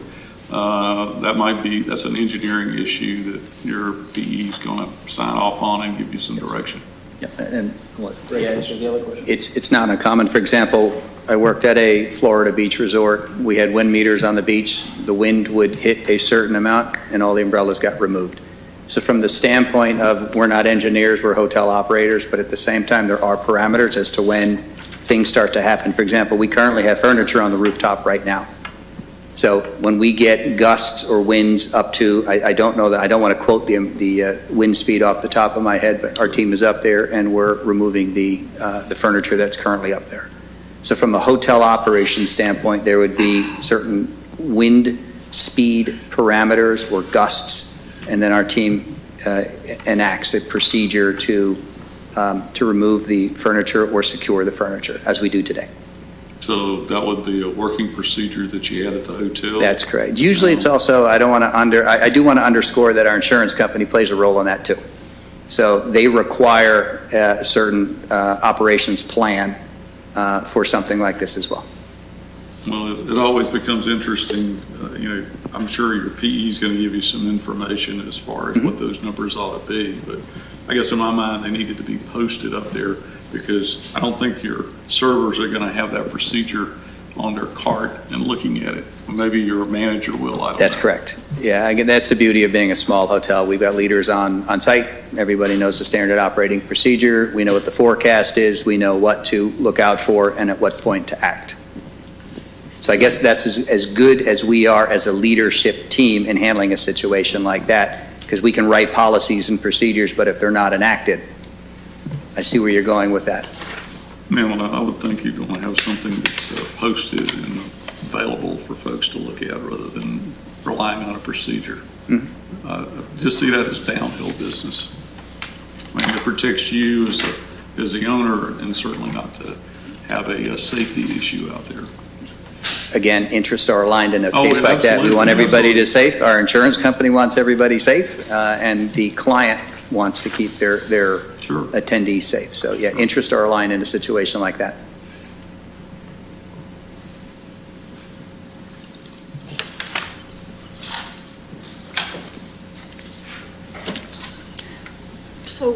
That's an engineering issue that your PE is going to sign off on and give you some direction. Yeah, and what, Ray, answer the other question? It's not uncommon. For example, I worked at a Florida beach resort. We had wind meters on the beach. The wind would hit a certain amount and all the umbrellas got removed. So from the standpoint of, we're not engineers, we're hotel operators, but at the same time, there are parameters as to when things start to happen. For example, we currently have furniture on the rooftop right now. So when we get gusts or winds up to, I don't know that, I don't want to quote the wind speed off the top of my head, but our team is up there and we're removing the furniture that's currently up there. So from a hotel operation standpoint, there would be certain wind speed parameters or gusts, and then our team enacts a procedure to remove the furniture or secure the furniture, as we do today. So that would be a working procedure that you had at the hotel? That's correct. Usually it's also, I do want to underscore that our insurance company plays a role in that too. So they require a certain operations plan for something like this as well. Well, it always becomes interesting, I'm sure your PE is going to give you some information as far as what those numbers ought to be, but I guess in my mind, they needed to be posted up there because I don't think your servers are going to have that procedure on their cart and looking at it. Maybe your manager will, I don't know. That's correct. Yeah, again, that's the beauty of being a small hotel. We've got leaders on site. Everybody knows the standard operating procedure. We know what the forecast is. We know what to look out for and at what point to act. So I guess that's as good as we are as a leadership team in handling a situation like that, because we can write policies and procedures, but if they're not enacted, I see where you're going with that. Yeah, well, I would think you'd want to have something that's posted and available for folks to look at rather than relying on a procedure. Just see that as downhill business. I mean, it protects you as the owner and certainly not to have a safety issue out there. Again, interests are aligned in a Oh, case like that. We absolutely, want everybody to absolutely. safe. Our insurance company wants everybody safe, and the client wants to keep their Sure. attendees safe. So yeah, interests are aligned in a situation like that. So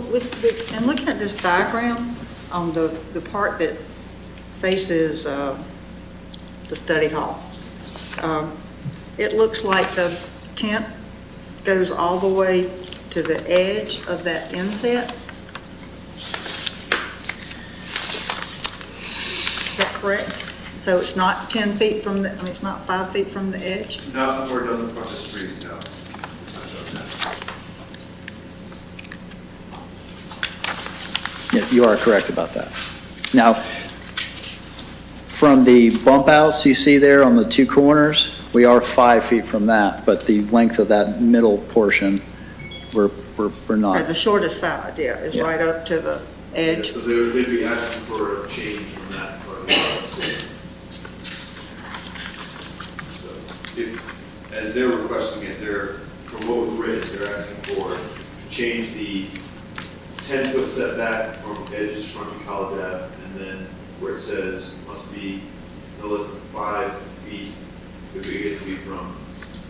and looking at this diagram, on the part that faces the study hall, it looks like the tent goes all the way to the edge of that inset. Is that correct? So it's not 10 feet from the, it's not 5 feet from the edge? Not where it doesn't front the street, no. Not showing that. Yeah, you are correct about that. Now, from the bump outs you see there on the two corners, we are 5 feet from that, but the length of that middle portion, we're Or not. the shortest side, yeah, is Yeah. right up to the edge. So they'd be asking for a change from that part of the policy. So if, as they're requesting it, from what was written, they're asking for change the 10-foot setback from edges fronting College Ave, and then where it says must be no less than 5 feet, if it gets to be from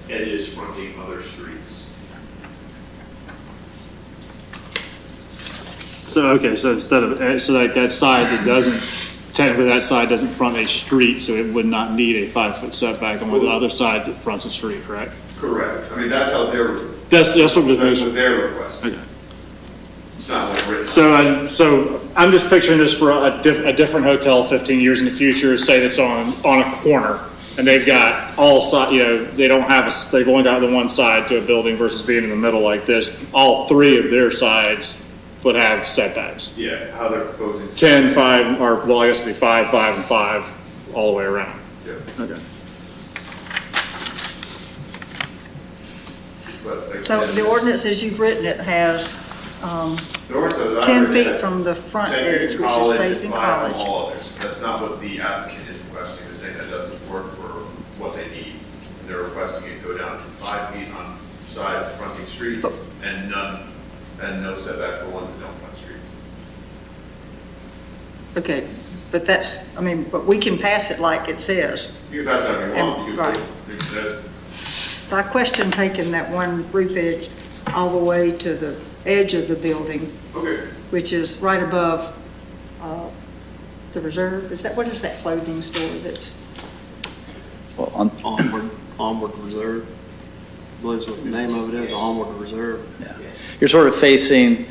edges fronting other streets. So, okay, so instead of, so like that side that doesn't, technically that side doesn't front a street, so it would not need a 5-foot setback, and with the other sides it fronts a street, correct? Correct. I mean, that's how That's what that's what they're requesting. Okay. It's not like written. So I'm just picturing this for a different hotel 15 years in the future, say that's on a corner, and they've got all side, they don't have they've only got the one side to a building versus being in the middle like this. All three of their sides would have setbacks. Yeah, how they're proposing. 10, 5, or, well, I guess it'd be 5, 5, and 5, all the way around. Yeah. Okay. But like, So the ordinance as you've written it has the ordinance as I 10 read it feet has from the front 10 feet edge, from which is college and facing 5 college. from all others. That's not what the applicant is requesting. They're saying that doesn't work for what they need. They're requesting it go down to 5 feet on sides fronting streets and no setback for ones that don't front streets. Okay, but but we can pass it like it says. You can pass it however you want. You can Right. that's- I question taking that one roof edge all the way to the edge of the building, Okay. which is right above the reserve. What is that clothing store that's, Well, on, Onward Reserve. I believe that's what the name of it is, Onward Reserve. you're sort of facing,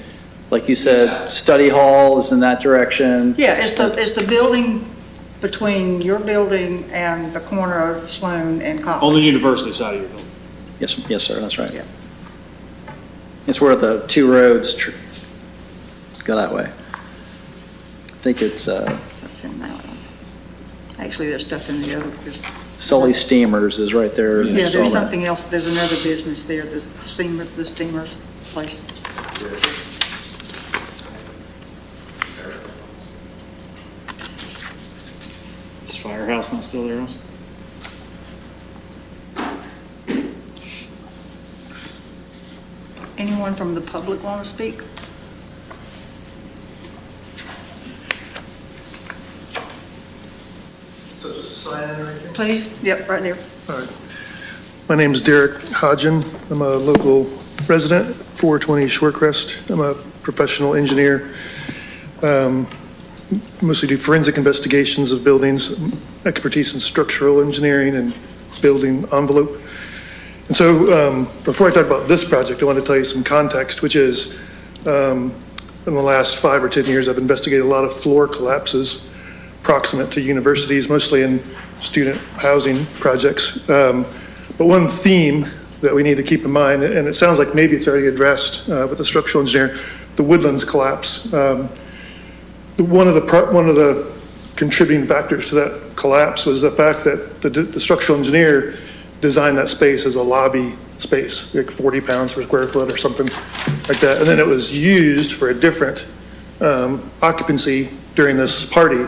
like you said, study hall is in that direction. yeah, is the building between your building and the corner of Sloan and On the College. university side of your building. Yes, sir, that's right. Yeah. It's where the two roads go that way. I think it's That's in that one. Actually, there's stuff in the other, Sully Steamers is right there. yeah, next to all there's that. something else, there's another business there, the steamer's place. Is Firehouse not still there also? Anyone from the public want to speak? So just a sign in or anything? Please, yep, right there. My name's Derek Hodgen. I'm a local resident, 420 Shorecrest. I'm a professional engineer. Mostly do forensic investigations of buildings, expertise in structural engineering and building envelope. And so before I talk about this project, I want to tell you some context, which is in the last 5 or 10 years, I've investigated a lot of floor collapses proximate to universities, mostly in student housing projects. But one theme that we need to keep in mind, and it sounds like maybe it's already addressed with the structural engineer, the Woodlands collapse. One of the contributing factors to that collapse was the fact that the structural engineer designed that space as a lobby space, like 40 pounds per square foot or something like that. And then it was used for a different occupancy during this party.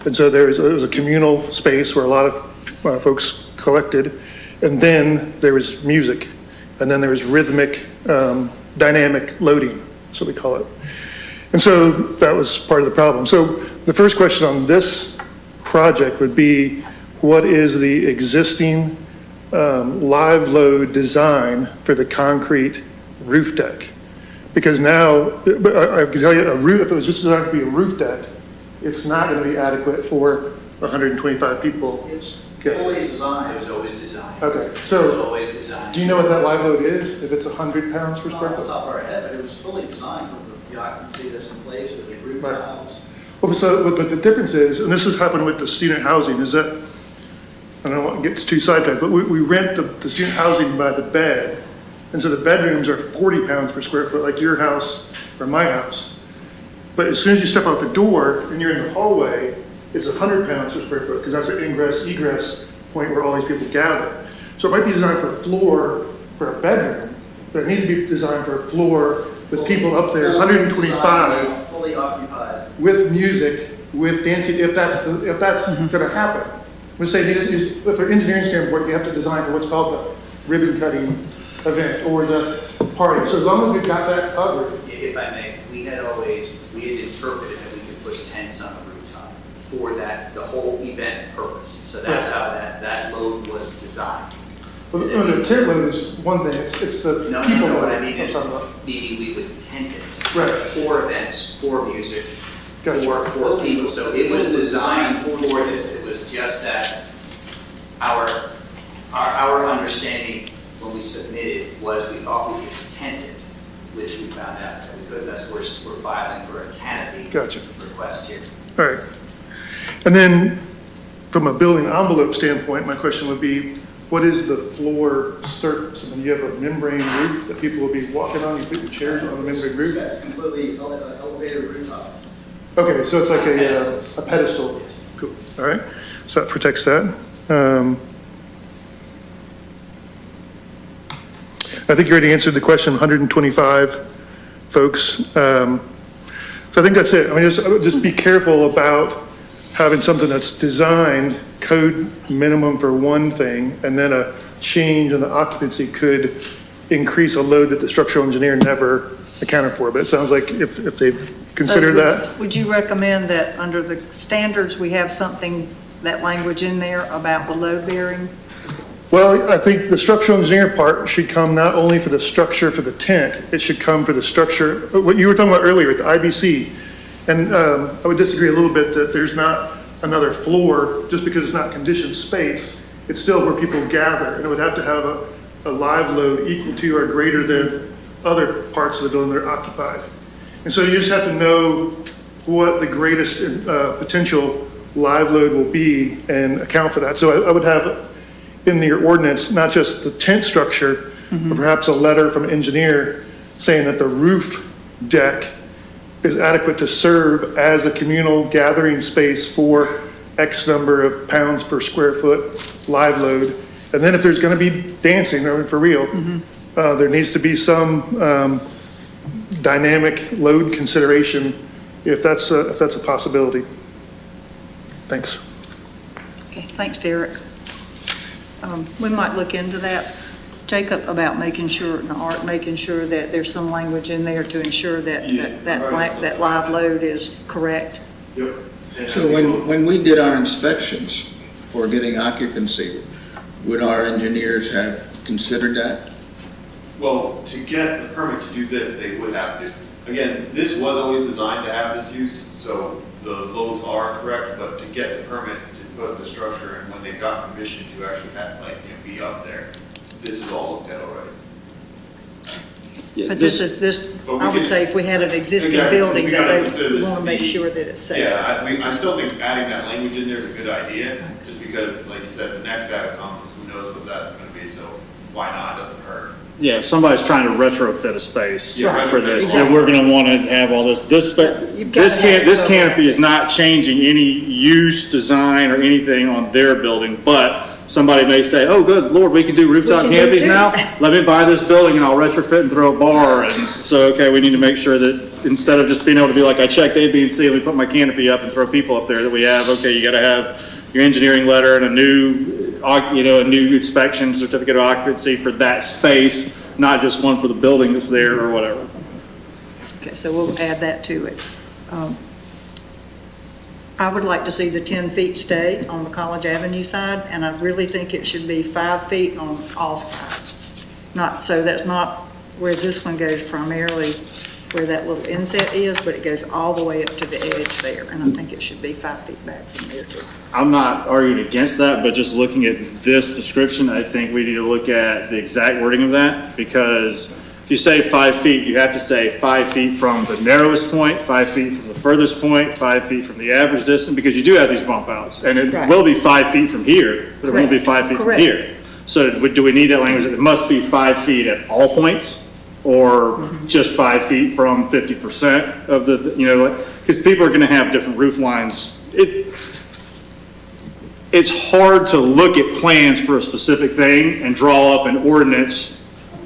And so it was a communal space where a lot of folks collected. And then there was music. And then there was rhythmic, dynamic loading, so we call it. And so that was part of the problem. So the first question on this project would be, what is the existing live load design for the concrete roof deck? Because now, I can tell you, if it was just designed to be a roof deck, it's not going to be adequate for 125 people. It's Okay. fully designed. It was always designed. Okay, so always designed. do you know what that live load is? If it's 100 pounds per square Off the foot? top of our head, but it was fully designed for the occupancy that's in place, it was roof Right. tiles. Well, but the difference is, and this has happened with the student housing, is that, I don't want to get too sidetracked, but we rent the student housing by the bed. And so the bedrooms are 40 pounds per square foot, like your house or my house. But as soon as you step out the door and you're in the hallway, it's 100 pounds per square foot, because that's an ingress, egress point where all these people gather. So it might be designed for a floor for a bedroom, but it needs to be designed for a floor with people up there, 125, Fully occupied. with music, with dancing, if that's gonna happen. We say, if an engineering standpoint, you have to design for what's called the ribbon cutting event or the party. So as long as we've got that covered, If I may, we had interpreted that we could put tents on the rooftop for the whole event purpose. So that's how that load was designed. well, the tent load is one thing, it's the people. What I that mean I'm is, talking about. meaning we would tent it Right. for events, for music, Gotcha. for people. So it was designed for this. It was just that our understanding when we submitted was we thought we could tent it, which we found out that we could. That's where we're filing for a canopy Gotcha. request here. All right. And then, from a building envelope standpoint, my question would be, what is the floor surface? I mean, you have a membrane roof that people will be walking on, you put your chairs on the membrane roof? It's got completely elevated rooftops. Okay, so it's like a pedestal. Yes. Cool, all right. So that protects that. I think you already answered the question, 125 folks. So I think that's it. I mean, just be careful about having something that's designed code minimum for one thing, and then a change in the occupancy could increase a load that the structural engineer never accounted for. But it sounds like if they've considered that. Would you recommend that under the standards, we have something, that language in there about the load bearing? Well, I think the structural engineer part should come not only for the structure for the tent, it should come for the structure, what you were talking about earlier at the IBC. And I would disagree a little bit that there's not another floor, just because it's not conditioned space, it's still where people gather. And it would have to have a live load equal to or greater than other parts of the building that are occupied. And so you just have to know what the greatest potential live load will be and account for that. So I would have in your ordinance, not just the tent structure, but perhaps a letter from an engineer saying that the roof deck is adequate to serve as a communal gathering space for X number of pounds per square foot live load. And then if there's gonna be dancing, I mean, for real, there needs to be some dynamic load consideration if that's a possibility. Thanks. Okay, thanks, Derek. We might look into that, Jacob, about making sure, and Art, making sure that there's some language in there to ensure that live load is correct. Yep. So when we did our inspections for getting occupancy, would our engineers have considered that? Well, to get the permit to do this, they would have to. Again, this was always designed to have this use, so the loads are correct, but to get the permit to put the structure and when they got permission to actually have, be up there, this is all looked at already. Yeah, But this, But we I would can- say if we had an existing Exactly, so building, we that gotta they consider this want to to make be- sure that it's safe. Yeah, I still think adding that language in there is a good idea, just because, like you said, the next guy that comes, who knows what that's gonna be, so why not, it doesn't hurt. Yeah, if somebody's trying to retrofit a space Yeah, for retrofit. this, Exactly. then we're gonna wanna have all this, You've gotta have this it canopy is not changing any use, design, or anything on their building, but somebody may say, oh, good Lord, we can do rooftop We can do canopies too. now? Let me buy this building and I'll retrofit and throw a bar, and so, okay, we need to make sure that instead of just being able to be like, I checked A, B, and C, let me put my canopy up and throw people up there, that we have, okay, you gotta have your engineering letter and a new inspection certificate of occupancy for that space, not just one for the building that's there or whatever. Okay, so we'll add that to it. I would like to see the 10 feet stay on the College Avenue side, and I really think it should be 5 feet on all sides. So that's not where this one goes primarily, where that little inset is, but it goes all the way up to the edge there, and I think it should be 5 feet back from there too. I'm not arguing against that, but just looking at this description, I think we need to look at the exact wording of that, because if you say 5 feet, you have to say 5 feet from the narrowest point, 5 feet from the furthest point, 5 feet from the average distance, because you do have these bump outs, and it Right. will be 5 feet from here, but it won't be 5 feet from Correct. here. So do we need that language that it must be 5 feet at all points? Or just 5 feet from 50% of the, because people are gonna have different roof lines. It's hard to look at plans for a specific thing and draw up an ordinance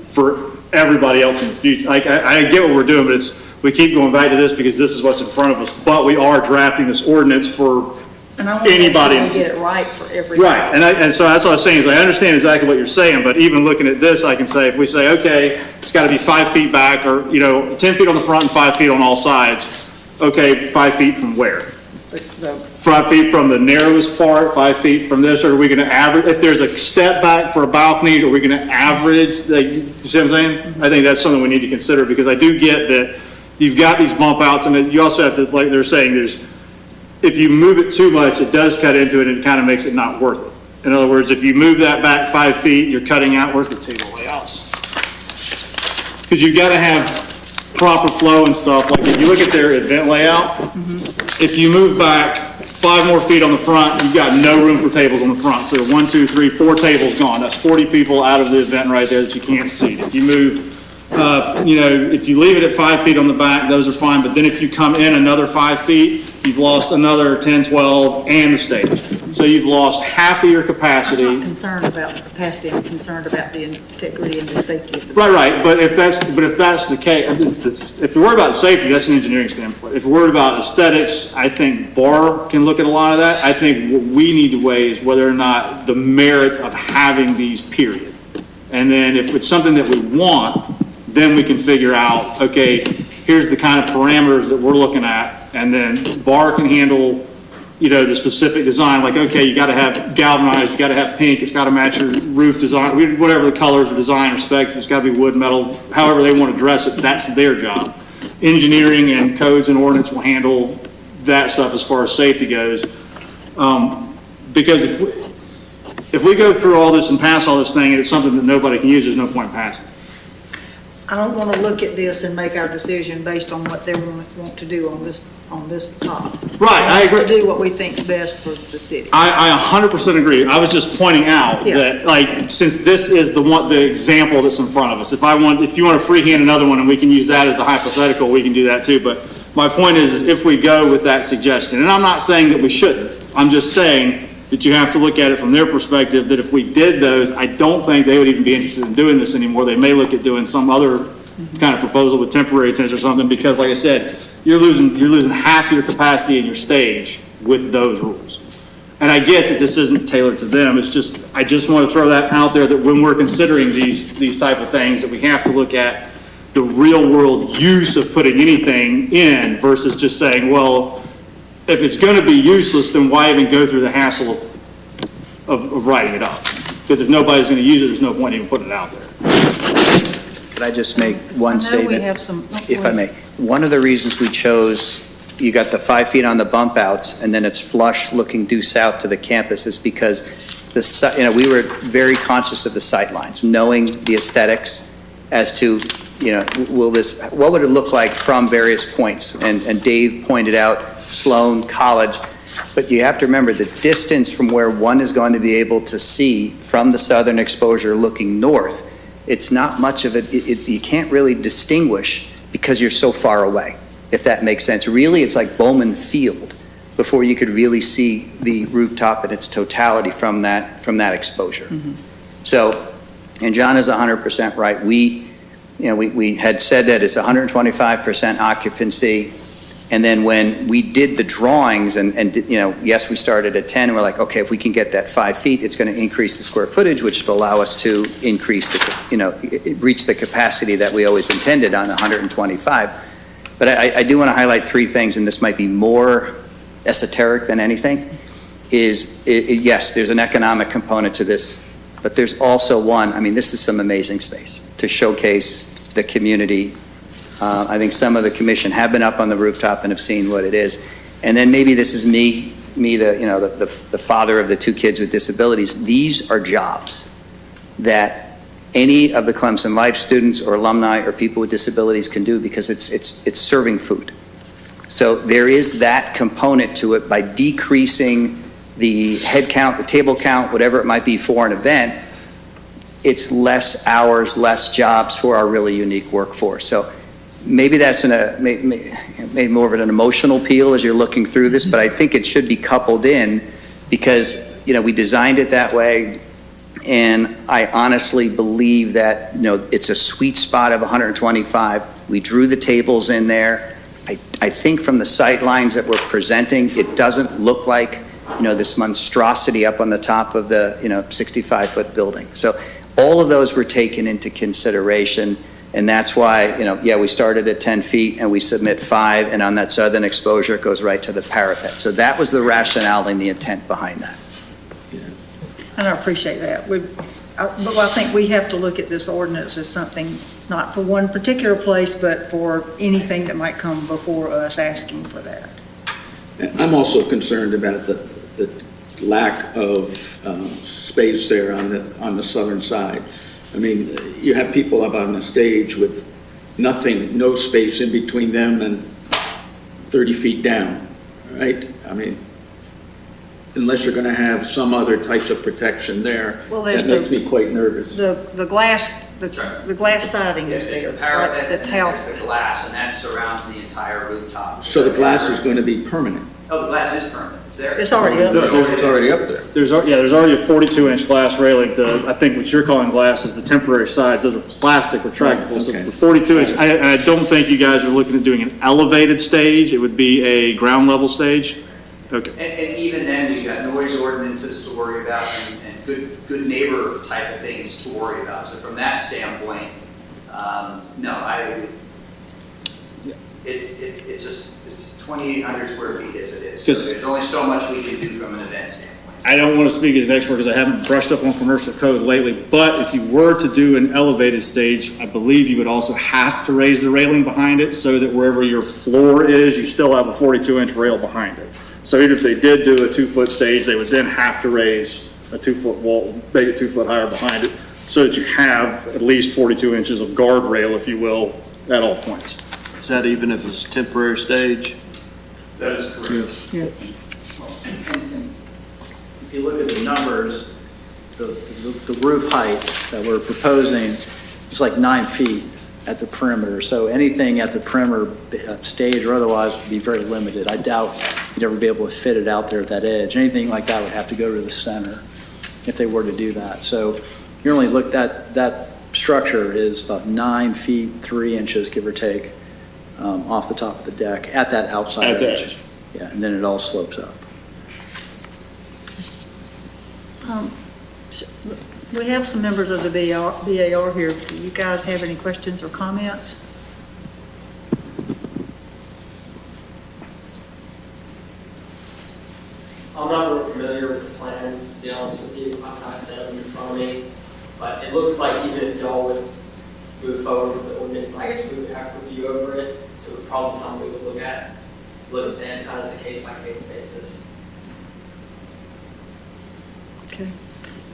for everybody else in the future. Like, I get what we're doing, but we keep going back to this because this is what's in front of us, but we are drafting this ordinance for And I want to make anybody. sure we get it right for everybody. Right, and so that's what I was saying, is I understand exactly what you're saying, but even looking at this, I can say, if we say, okay, it's gotta be 5 feet back, or, 10 feet on the front and 5 feet on all sides, okay, 5 feet from where? The 5 feet from the narrowest part, 5 feet from this, or are we gonna average, if there's a step back for a balcony, are we gonna average, you see what I'm saying? I think that's something we need to consider, because I do get that you've got these bump outs, and then you also have to, like they're saying, if you move it too much, it does cut into it and it kind of makes it not worth it. In other words, if you move that back 5 feet, you're cutting out, where's the table layouts? Because you've got to have proper flow and stuff. Like if you look at their event layout, if you move back 5 more feet on the front, you've got no room for tables on the front. So 1, 2, 3, 4 tables gone. That's 40 people out of the event right there that you can't seat. If you move, if you leave it at 5 feet on the back, those are fine. But then if you come in another 5 feet, you've lost another 10, 12, and the stage. So you've lost half of your I'm capacity. not concerned about the capacity, I'm concerned about the integrity and the safety of the. Right, but if that's the case, if you're worried about safety, that's an engineering standpoint. If we're worried about aesthetics, I think BAR can look at a lot of that. I think what we need to weigh is whether or not the merit of having these, period. And then if it's something that we want, then we can figure out, okay, here's the kind of parameters that we're looking at, and then BAR can handle, the specific design, like, okay, you gotta have galvanized, you gotta have pink, it's gotta match your roof design, whatever the colors or design or specs, it's gotta be wood, metal, however they want to dress it, that's their job. Engineering and codes and ordinance will handle that stuff as far as safety goes. Because if we go through all this and pass all this thing and it's something that nobody can use, there's no point in passing. I don't want to look at this and make our decision based on what they want to do on this top. Right, I agree. To do what we think's best for the city. I 100% agree. I was just pointing out Yeah. that, like, since this is the example that's in front of us, if you want to freehand another one and we can use that as a hypothetical, we can do that too. But my point is, if we go with that suggestion, and I'm not saying that we shouldn't, I'm just saying that you have to look at it from their perspective, that if we did those, I don't think they would even be interested in doing this anymore. They may look at doing some other kind of proposal with temporary tents or something, because like I said, you're losing half your capacity in your stage with those rules. And I get that this isn't tailored to them, it's just, I just want to throw that out there, that when we're considering these type of things, that we have to look at the real world use of putting anything in versus just saying, well, if it's going to be useless, then why even go through the hassle of writing it up? Because if nobody's going to use it, there's no point even putting it out there. Could I just make one I know statement? we have some. If I may. One of the reasons we chose, you got the 5 feet on the bump outs, and then it's flush looking due south to the campus, is because we were very conscious of the sight lines, knowing the aesthetics as to, what would it look like from various points? And Dave pointed out Sloan College, but you have to remember the distance from where one is going to be able to see from the southern exposure looking north. It's not much of it. You can't really distinguish because you're so far away, if that makes sense. Really, it's like Bowman Field before you could really see the rooftop in its totality from that exposure. Mm-hmm. So, and John is 100% right. We had said that it's 125% occupancy. And then when we did the drawings yes, we started at 10 and we're like, okay, if we can get that 5 feet, it's going to increase the square footage, which will allow us to increase reach the capacity that we always intended on 125. But I do want to highlight 3 things, and this might be more esoteric than anything, yes, there's an economic component to this, but there's also this is some amazing space to showcase the community. I think some of the commission have been up on the rooftop and have seen what it is. And then maybe this is me, the father of the 2 kids with disabilities. These are jobs that any of the Clemson Life students or alumni or people with disabilities can do, because it's serving food. So there is that component to it. By decreasing the head count, the table count, whatever it might be for an event, it's less hours, less jobs for our really unique workforce. So maybe that's maybe more of an emotional appeal as you're looking through this, but I think it should be coupled in, because we designed it that way, and I honestly believe that it's a sweet spot of 125. We drew the tables in there. I think from the sight lines that we're presenting, it doesn't look like this monstrosity up on the top of the 65-foot building. So all of those were taken into consideration. And that's why, we started at 10 feet and we submit 5, and on that southern exposure, it goes right to the parapet. So that was the rationale and the intent behind that. And I appreciate that. But I think we have to look at this ordinance as something not for one particular place, but for anything that might come before us asking for that. I'm also concerned about the lack of space there on the southern side. I mean, you have people up on the stage with nothing, no space in between them and 30 feet down, right? I mean, unless you're going to have some other types of protection there, that makes me quite nervous. The glass siding is there. The parapet, That's and then how. there's the glass, and that surrounds the entire rooftop. So the glass is going to be permanent. Oh, the glass is permanent. It's there. It's already up there. It's already up there. There's already a 42-inch glass railing. I think what you're calling glass is the temporary sides. Those are plastic retractable. So Okay. the 42-inch, I don't think you guys are looking at doing an elevated stage. It would be a ground level stage. Okay. And even then, we've got noise ordinances to worry about, and good neighbor type of things to worry about. So from that standpoint, it's 2,800 square feet as it is. So there's only so much we can do from an event standpoint. I don't want to speak as an expert because I haven't brushed up on commercial code lately, but if you were to do an elevated stage, I believe you would also have to raise the railing behind it so that wherever your floor is, you still have a 42-inch rail behind it. So even if they did do a 2-foot stage, they would then have to raise a 2-foot wall, make it 2 foot higher behind it. so that you have at least 42 inches of guardrail, if you will, at all points. Is that even if it's temporary stage? That is correct. Yeah. If you look at the numbers, the roof height that we're proposing is like 9 feet at the perimeter. So anything at the perimeter, stage or otherwise, would be very limited. I doubt you'd ever be able to fit it out there at that edge. Anything like that would have to go to the center if they were to do that. So you only look at that structure is about 9 feet, 3 inches, give or take, off the top of the deck at that outside At the edge. edge. Yeah, and then it all slopes up. We have some members of the BAR here. Do you guys have any questions or comments? I'm not real familiar with the plans, to be honest with you. I kind of set them in front of me. But it looks like even if y'all would move forward with the ordinance, I guess we would have to review over it. So it's probably something we would look at then kind of as a case-by-case basis. Okay.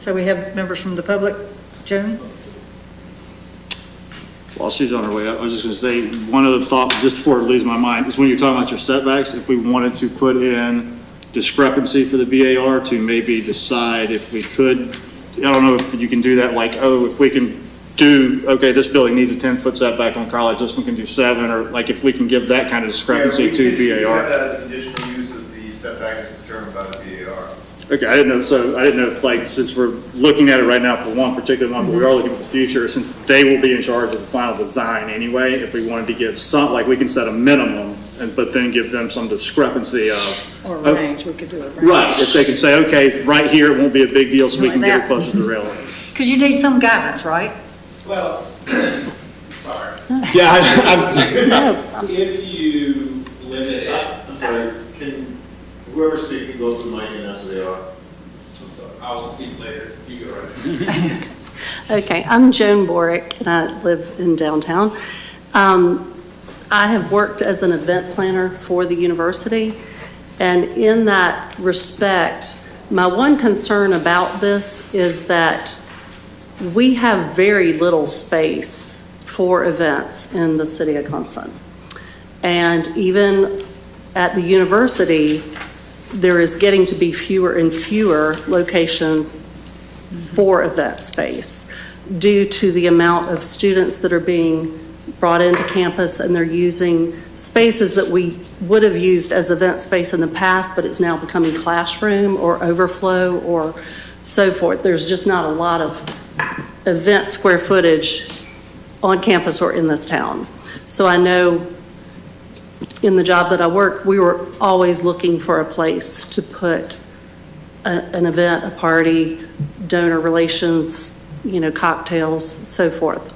So we have members from the public. Joan? While she's on her way up, I was just going to say, one other thought, just before it leaves my mind, is when you're talking about your setbacks, if we wanted to put in discrepancy for the BAR to maybe decide if we could, I don't know if you can do that, like, oh, if we can do, okay, this building needs a 10-foot setback on college, this one can do 7, or like if we can give that kind of discrepancy to We have BAR. that as a conditional use of the setback is determined by the BAR. Okay, I didn't know if, like, since we're looking at it right now for one particular one, but we are looking at the future, since they will be in charge of the final design anyway, if we wanted to give some, like, we can set a minimum, but then give them some discrepancy of. Or a range, we could do a range. Right, if they can say, okay, right here, it won't be a big deal, so we can get it closer to the railing. Because you need some guidance, right? Well, sorry. Yeah, If you limit it, I'm sorry, can whoever's speaking go to the mic and answer they are? I'm sorry. I will speak later. You go right. Okay, I'm Joan Borick, and I live in downtown. I have worked as an event planner for the university, and in that respect, my one concern about this is that we have very little space for events in the city of Clemson. And even at the university, there is getting to be fewer and fewer locations for event space due to the amount of students that are being brought into campus, and they're using spaces that we would have used as event space in the past, but it's now becoming classroom or overflow or so forth. There's just not a lot of event square footage on campus or in this town. So I know in the job that I work, we were always looking for a place to put an event, a party, donor relations, cocktails, so forth.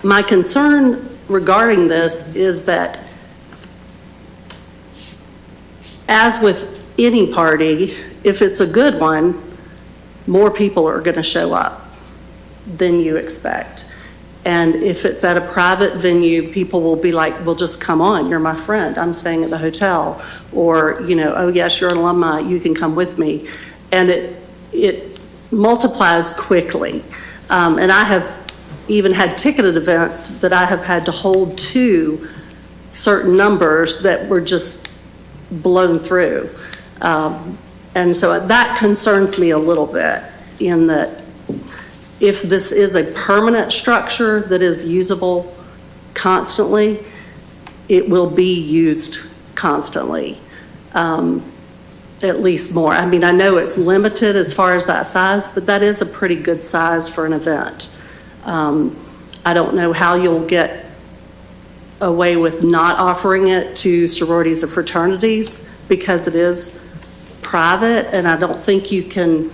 My concern regarding this is that, as with any party, if it's a good one, more people are going to show up than you expect. And if it's at a private venue, people will be like, well, just come on, you're my friend, I'm staying at the hotel. Or, oh yes, you're an alumni, you can come with me. And it multiplies quickly. And I have even had ticketed events that I have had to hold to certain numbers that were just blown through. And so that concerns me a little bit, in that if this is a permanent structure that is usable constantly, it will be used constantly, at least more. I mean, I know it's limited as far as that size, but that is a pretty good size for an event. I don't know how you'll get away with not offering it to sororities or fraternities, because it is private, and I don't think you can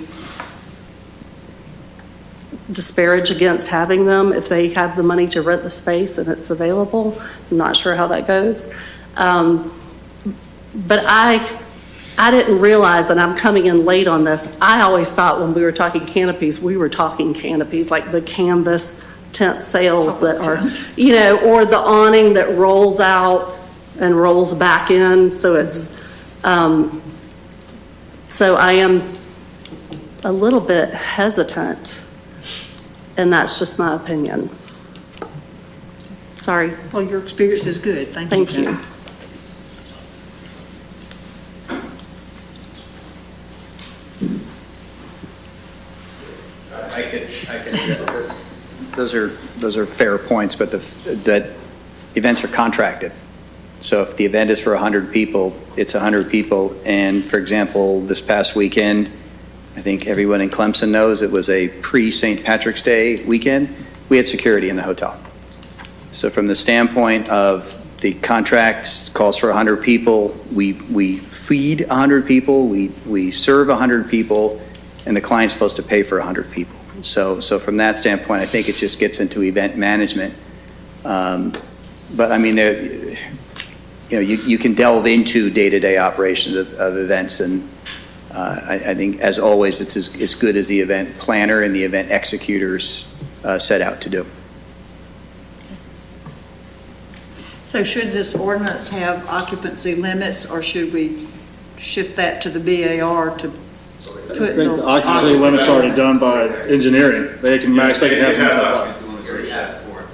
disparage against having them if they have the money to rent the space and it's available. I'm not sure how that goes. But I didn't realize, and I'm coming in late on this, I always thought when we were talking canopies, we were talking canopies, like the canvas tent sails that are, or the awning that rolls out and rolls back in. So it's, so I am a little bit hesitant and that's just my opinion. Sorry. Well, your experience is good. Thank you. Thank you. Those are fair points, but that events are contracted. So if the event is for 100 people, it's 100 people. And for example, this past weekend, I think everyone in Clemson knows it was a pre-St. Patrick's Day weekend. We had security in the hotel. So from the standpoint of the contract calls for 100 people, we feed 100 people, we serve 100 people, and the client's supposed to pay for 100 people. So from that standpoint, I think it just gets into event management. But I mean, you can delve into day-to-day operations of events, and I think, as always, it's as good as the event planner and the event executors set out to do. So should this ordinance have occupancy limits, or should we shift that to the BAR to I put think the the occupancy limit's already done by engineering. They can max, they can have. It has occupancy limits already set for it.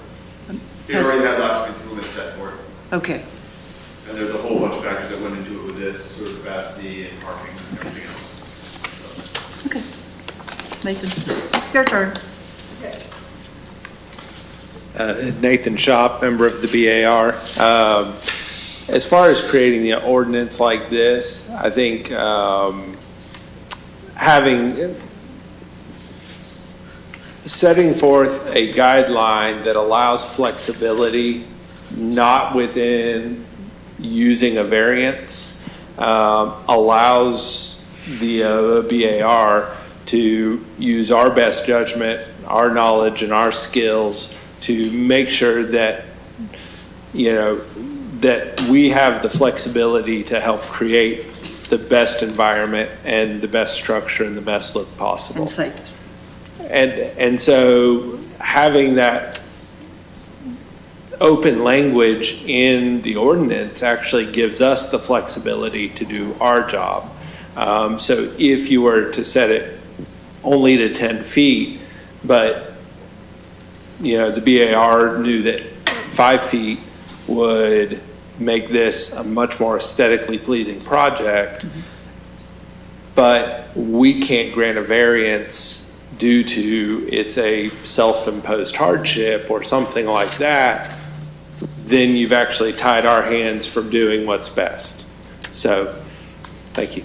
It already has occupancy limits set for it. Okay. And there's a whole bunch of factors that went into it with this, sort of capacity and parking and everything else. Okay. Nathan, your turn. Nathan Shop, member of the BAR. As far as creating the ordinance like this, I think setting forth a guideline that allows flexibility, not within using a variance, allows the BAR to use our best judgment, our knowledge, and our skills to make sure that, that we have the flexibility to help create the best environment and the best structure and the best look possible. And safest. And so having that open language in the ordinance actually gives us the flexibility to do our job. So if you were to set it only to 10 feet, but the BAR knew that 5 feet would make this a much more aesthetically pleasing project, but we can't grant a variance due to it's a self-imposed hardship or something like that, then you've actually tied our hands from doing what's best. So, thank you.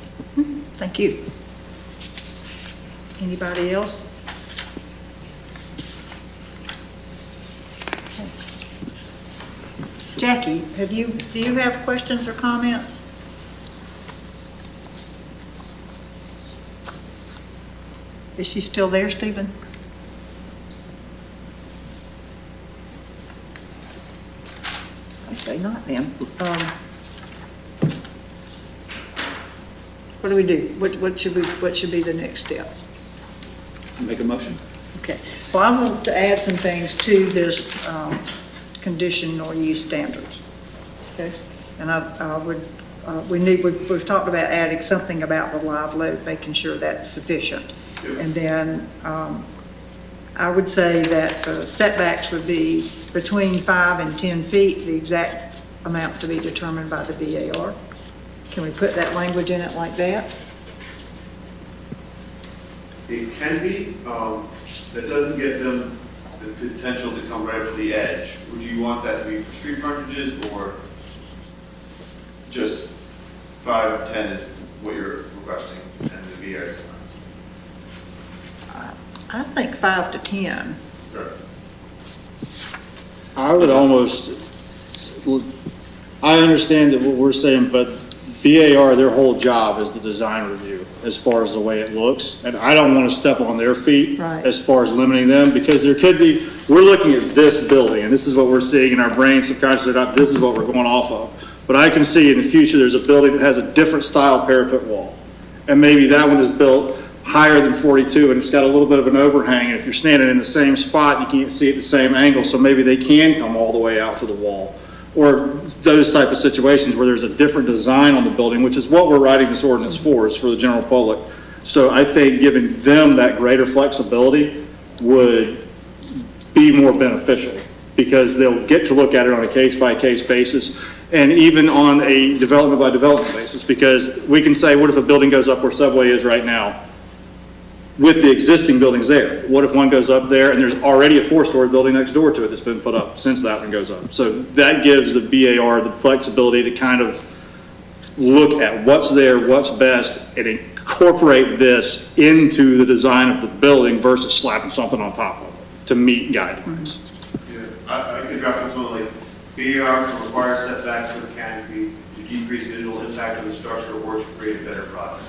Thank you. Anybody else? Jackie, do you have questions or comments? Is she still there, Stephen? I say not then. What do we do? What should be the next step? Make a motion. Okay. Well, I want to add some things to this conditional use standards. Okay. And we've talked about adding something about the live load, making sure that's sufficient. And then I would say that the setbacks would be between 5 and 10 feet, the exact amount to be determined by the BAR. Can we put that language in it like that? It can be. That doesn't get them the potential to come right up to the edge. Would you want that to be for street frontages, or just 5 and 10 is what you're requesting and the VR designs? I think 5 to 10. Sure. I would almost, I understand that what we're saying, but BAR, their whole job is the design review as far as the way it looks. And I don't want to step on their feet as far as limiting them, because there could be, we're looking at this building and this is what we're seeing in our brain subconsciously, this is what we're going off of. But I can see in the future, there's a building that has a different style parapet wall. And maybe that one is built higher than 42 and it's got a little bit of an overhang. And if you're standing in the same spot, you can't see at the same angle. So maybe they can come all the way out to the wall. Or those type of situations where there's a different design on the building, which is what we're writing this ordinance for, is for the general public. So I think giving them that greater flexibility would be more beneficial because they'll get to look at it on a case-by-case basis and even on a development-by-development basis, because we can say, what if a building goes up where Subway is right now with the existing buildings there? What if one goes up there and there's already a 4-story building next door to it that's been put up since that one goes up? So that gives the BAR the flexibility to kind of look at what's there, what's best, and incorporate this into the design of the building versus slapping something on top of it to meet guidelines. Yeah, I could reference one like BAR can require setbacks for the canopy to decrease visual impact of the structure or to create a better product.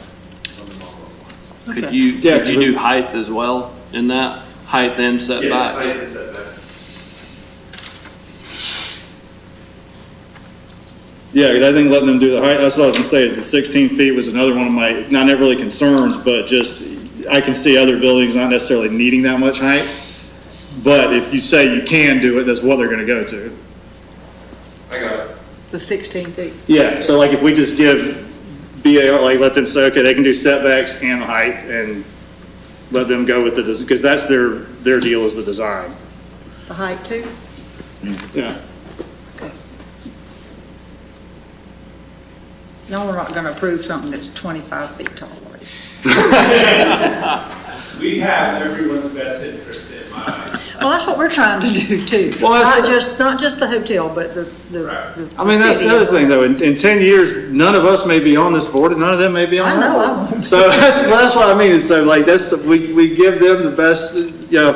Something along those lines. Could you do height as well in that? Height and setback? Yes, height and setback. Yeah, I think letting them do the height, that's what I was gonna say, is the 16 feet was another one of my, not really concerns, but just, I can see other buildings not necessarily needing that much height. But if you say you can do it, that's what they're gonna go to. I got it. The 16 feet. Yeah, so like if we just give BAR, like let them say, okay, they can do setbacks and height and let them go with the, because that's their deal is the design. The height too? Yeah. Okay. No, we're not gonna approve something that's 25 feet tall. We have everyone's best interest in mind. Well, that's what we're trying to do too. Well, Not just the hotel, but the I mean, that's the other thing though, in 10 years, none of us may be on this board and none of them may be on I know, I that board. won't. So that's what I mean, so like we give them the best,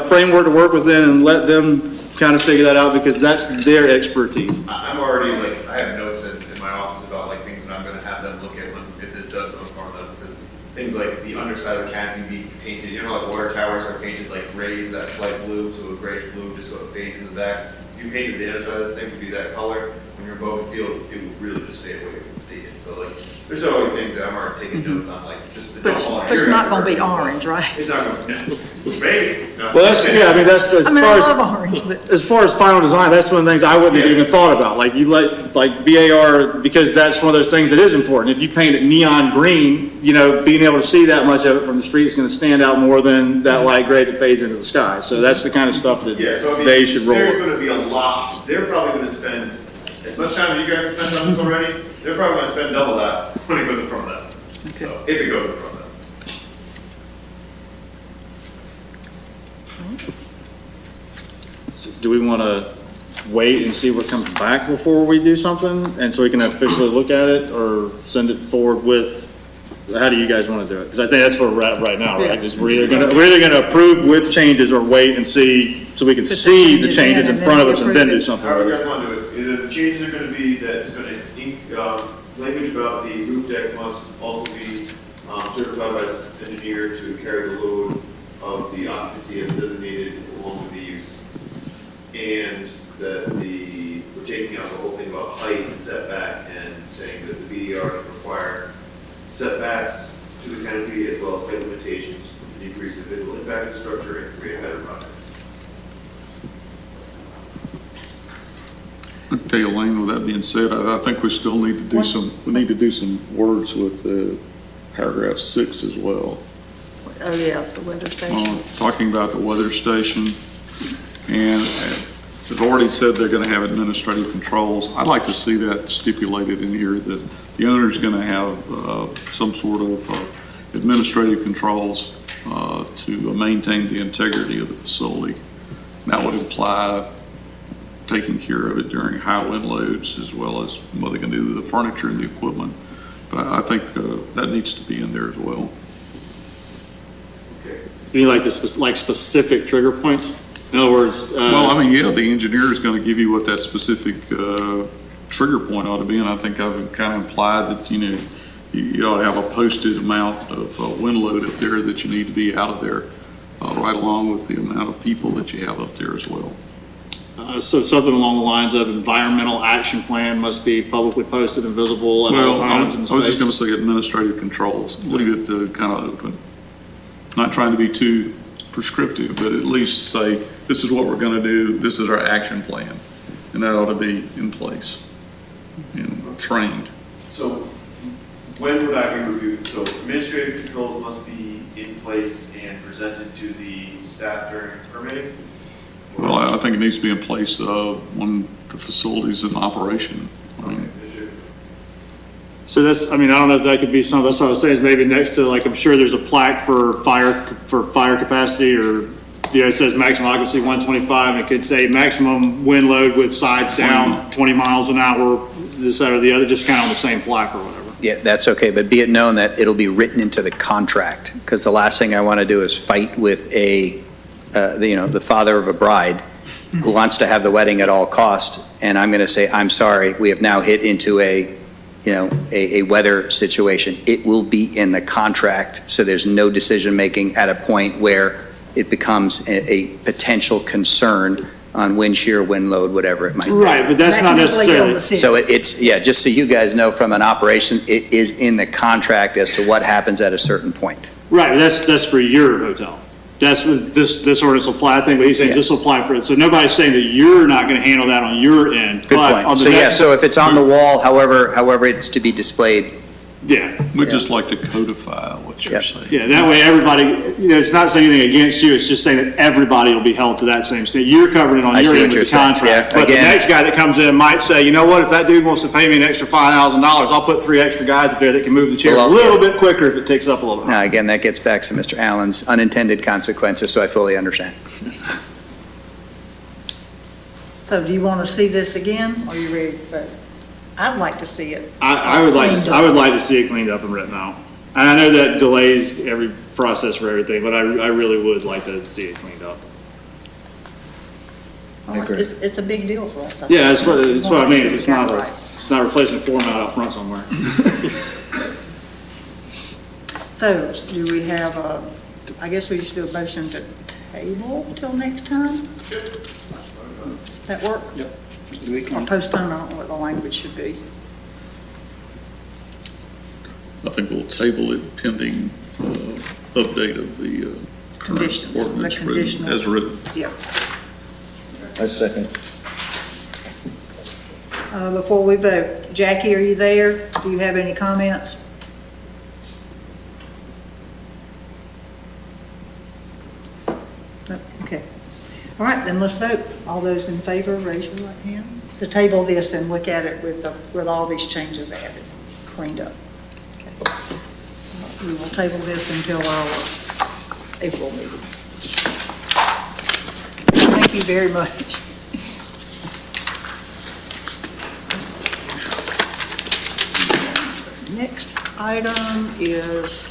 framework to work within and let them kind of figure that out because that's their expertise. I'm already like, I have notes in my office about like things that I'm gonna have them look at if this does go in front of them. Because things like the underside of the canopy be painted, like water towers are painted like grays with that slight blue, so a grayish blue just so it fades in the back. If you painted the inside of this thing to be that color, when you're above the field, it would really just fade away, you can see it. So like, there's always things that I'm already taking notes on, like just the. But it's not gonna be orange, right? It's not gonna, maybe. No, Well, that's, I mean, that's as I mean, far I as. love orange, but. As far as final design, that's one of the things I wouldn't have even thought about. Like like BAR, because that's one of those things that is important. If you paint it neon green, being able to see that much of it from the street is going to stand out more than that light gray that fades into the sky. So that's the kind of stuff that Yeah, so I mean, they should roll there's with. gonna be a lot, they're probably gonna spend, as much time as you guys spent on this already, they're probably gonna spend double that when it goes in front of them. Okay. So, if it goes in front of them. Do we want to wait and see what comes back before we do something? And so we can officially look at it or send it forward with, how do you guys want to do it? Because I think that's where we're at right now, right? Is we're either gonna approve with changes or wait and see, so we can see the changes in front of us and then do something However with you it. guys wanna do it, either the changes are gonna be that it's gonna, language about the roof deck must also be certified by the engineer to carry the load of the occupancy as designated along with the use. And that we're taking out the whole thing about height and setback and saying that the BDR can require setbacks to the canopy as well as height limitations to decrease the visual impact of the structure and create a better product. Okay, Elaine, with that being said, I think we still need to do some words with paragraph 6 as well. Oh, yeah, the weather station. Talking about the weather station, and they've already said they're gonna have administrative controls. I'd like to see that stipulated in here, that the owner's gonna have some sort of administrative controls to maintain the integrity of the facility. That would imply taking care of it during high wind loads, as well as what they can do with the furniture and the equipment. But I think that needs to be in there as well. You mean like specific trigger points? In other words. Well, I mean, yeah, the engineer is going to give you what that specific trigger point ought to be, and I think I've kind of implied that, you ought to have a posted amount of wind load up there that you need to be out of there, right along with the amount of people that you have up there as well. So something along the lines of environmental action plan must be publicly posted and visible at all Well, times I in was space. just going to say administrative controls, leave it kind of open. Not trying to be too prescriptive, but at least say, this is what we're going to do, this is our action plan, and that ought to be in place and trained. So when would I be reviewed? So administrative controls must be in place and presented to the staff during permitting? Well, I think it needs to be in place when the facility's in operation. I mean, So that's, I mean, I don't know if that could be some, that's what I was saying, is maybe next to, like, I'm sure there's a plaque for fire capacity, or, it says maximum occupancy 125, and it could say maximum wind load with sides down 20 miles an hour, this, that, or the other, just kind of on the same plaque or whatever. Yeah, that's okay, but be it known that it'll be written into the contract, because the last thing I want to do is fight with the father of a bride who wants to have the wedding at all cost, and I'm going to say, I'm sorry, we have now hit into a weather situation. It will be in the contract, so there's no decision-making at a point where it becomes a potential concern on wind shear, wind load, whatever it might be. Right, but that's not necessarily. So it's, just so you guys know from an operation, it is in the contract as to what happens at a certain point. Right, but that's for your hotel. That's what this ordinance will apply, I think, but he's saying this will apply for it. So nobody's saying that you're not going to handle that on your end. Good point. So if it's on the wall, however it's to be displayed. Yeah. we'd just like to codify what you're saying. Yeah, that way everybody, it's not saying anything against you, it's just saying that everybody will be held to that same standard. You're covering it on your end with the contract. But the next guy that comes in might say, you know what, if that dude wants to pay me an extra $5,000, I'll put 3 extra guys up there that can move the chair a little bit quicker if it takes up a little bit. Now, again, that gets back to Mr. Allen's unintended consequences, so I fully understand. So do you want to see this again? Are you ready to vote? I'd like to see it. I would like to see it cleaned up and written out. And I know that delays every process for everything, but I really would like to see it cleaned up. It's a big deal for us. Yeah, that's what I mean, it's not replacing a format out front somewhere. So do we have I guess we should do a motion to table till next time? That work? Yep. Or postpone, I don't know what the language should be. I think we'll table it pending update of the current Conditions, the ordinance conditional. as written. Yeah. I second. Before we vote, Jackie, are you there? Do you have any comments? No? Okay. All right, then let's vote. All those in favor, raise your right hand. To table this and look at it with all these changes added, cleaned up. Okay. We will table this until our April meeting. Thank you very much. Next item is,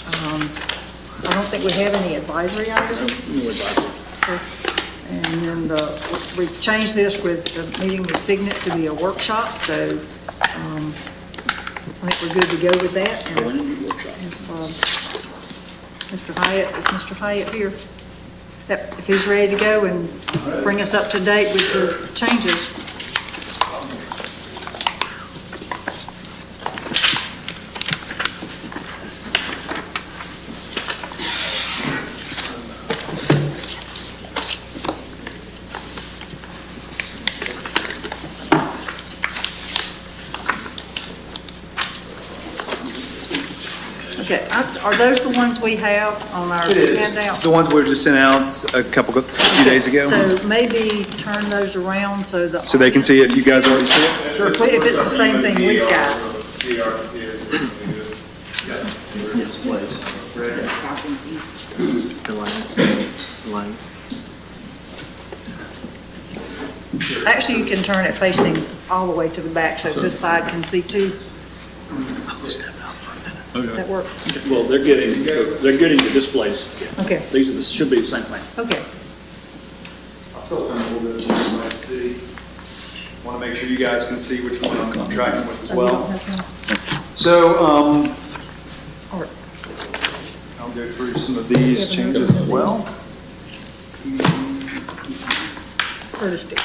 I don't think we have any advisory items. And then we changed this with the meeting with Signet to be a workshop, so I think we're good to go with that. And Mr. Hyatt, is Mr. Hyatt here? If he's ready to go and bring us up to date with the changes. Okay, are those the ones we have on our handout? The ones we were just sent out a few days ago. So maybe turn those around so They can see if you guys already see it? Sure. If it's the same thing we've got. Yes, please. Elaine. Actually, you can turn it facing all the way to the back so this side can see too. That works. Well, they're getting the displays. Okay. These should be the same thing. Okay. I'll still turn a little bit of the see. Want to make sure you guys can see which one I'm tracking with as well. So, All right. I'll go through some of these changes as well. Curtis did.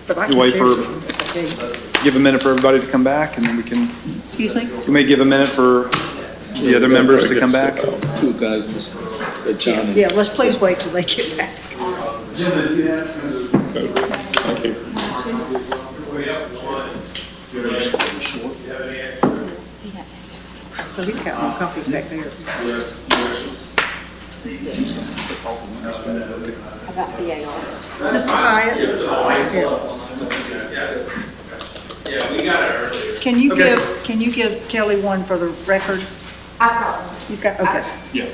But I You can wait share for- some if I can. Give a minute for everybody to come back, and then we can, Excuse me? we may give a minute for the other members to come back. Two guys, John and Yeah, let's please wait till they get back. Thank you. So he's got more copies back there. About BAR. Mr. Hyatt? Yeah, we got it earlier. Can you give Kelly one for the record? I've got one. You've got, okay. Yeah.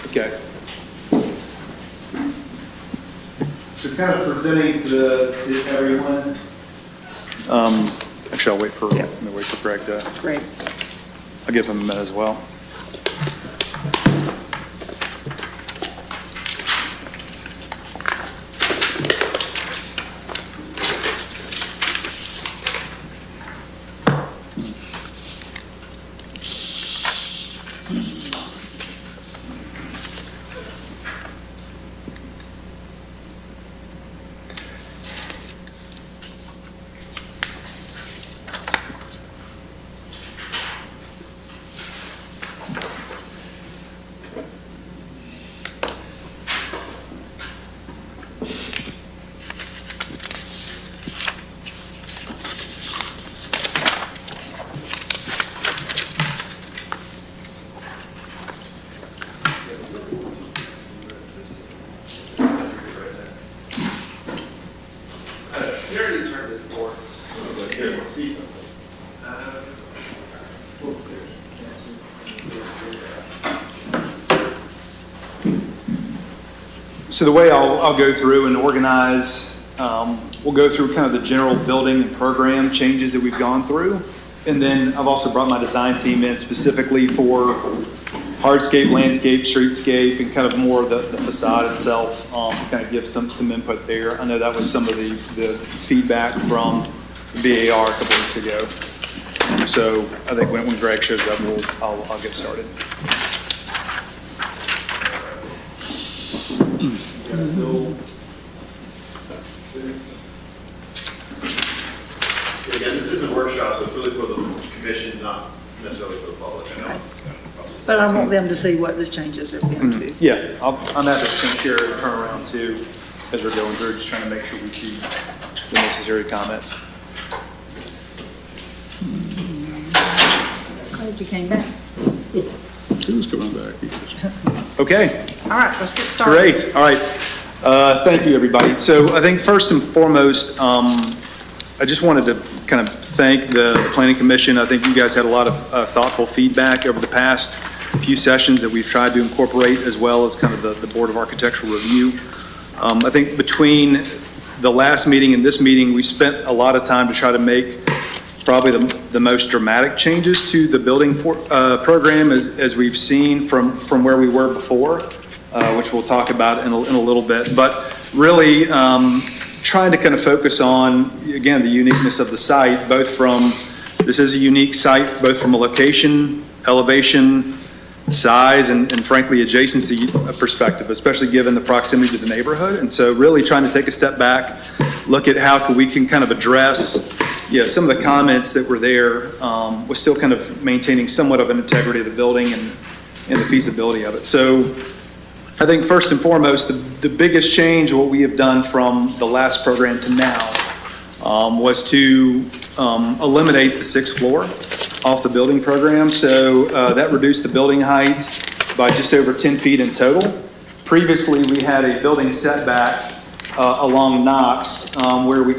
Okay. So kind of presenting to everyone. Actually, I'll wait for, let me wait for Greg to, Great. I'll give him a minute as well. So the way I'll go through and organize, we'll go through kind of the general building and program changes that we've gone through. And then I've also brought my design team in specifically for hardscape, landscape, streetscape, and kind of more of the facade itself, kind of give some input there. I know that was some of the feedback from BAR a couple weeks ago. So I think when Greg shows up, I'll get started. Again, this is a workshop, so it's really for the commission, not necessarily for the public. I know. But I want them to see what the changes have been too. Yeah, I'm happy to share the turnaround too as we're going through, just trying to make sure we see the necessary comments. Glad you came back. Who's coming back? Okay. All right, let's get started. Great, all right. Thank you, everybody. So I think first and foremost, I just wanted to kind of thank the Planning Commission. I think you guys had a lot of thoughtful feedback over the past few sessions that we've tried to incorporate, as well as kind of the Board of Architectural Review. I think between the last meeting and this meeting, we spent a lot of time to try to make probably the most dramatic changes to the building program as we've seen from where we were before, which we'll talk about in a little bit. But really trying to kind of focus on, again, the uniqueness of the site, both from, this is a unique site, both from a location, elevation, size, and frankly, adjacency perspective, especially given the proximity to the neighborhood. And so really trying to take a step back, look at how we can kind of address some of the comments that were there, was still kind of maintaining somewhat of an integrity of the building and the feasibility of it. So I think first and foremost, the biggest change, what we have done from the last program to now, was to eliminate the sixth floor off the building program. So that reduced the building height by just over 10 feet in total. Previously, we had a building setback along Knox where we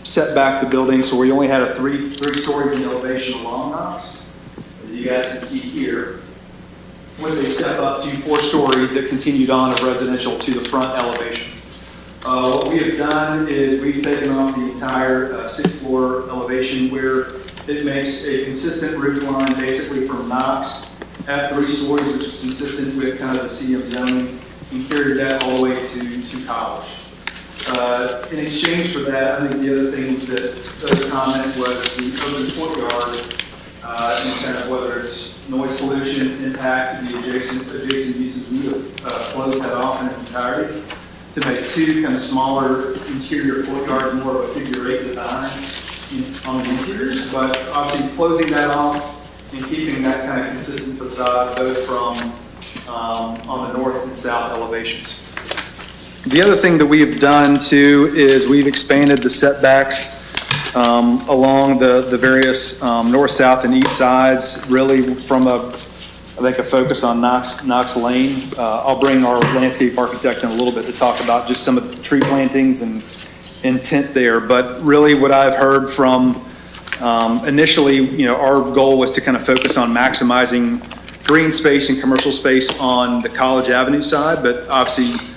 set back the building, so we only had a three stories in elevation along Knox, as you guys can see here, with a step up to 4 stories that continued on of residential to the front elevation. What we have done is we've taken off the entire 6th floor elevation, where it makes a consistent roof line basically from Knox at 3 stories, which is consistent with kind of the CM zoning, and carried that all the way to College. In exchange for that, I think the other thing that the comment was the open courtyard, and kind of whether it's noise pollution impact to the adjacent uses. We have closed that off in its entirety to make 2 kind of smaller interior courtyards, more of a figure-8 design on the interiors, but obviously closing that off and keeping that kind of consistent facade both from on the north and south elevations. The other thing that we have done too is we've expanded the setbacks along the various north, south, and east sides, really from a I think, a focus on Knox Lane. I'll bring our landscape architect in a little bit to talk about just some of the tree plantings and intent there. But really what I've heard from initially, our goal was to kind of focus on maximizing green space and commercial space on the College Avenue side, but obviously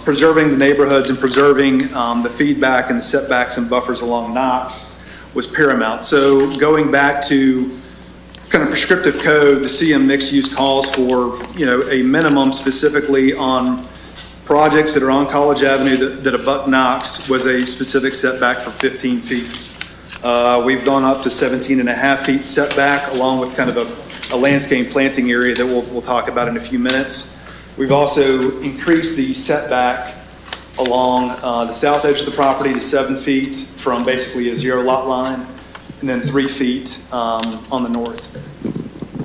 preserving the neighborhoods and preserving the feedback and the setbacks and buffers along Knox was paramount. So going back to kind of prescriptive code, the CM mixed use calls for, a minimum specifically on projects that are on College Avenue that abut Knox was a specific setback for 15 feet. We've gone up to 17 and a half feet setback along with kind of a landscape planting area that we'll talk about in a few minutes. We've also increased the setback along the south edge of the property to 7 feet from basically a 0 lot line, and then 3 feet on the north.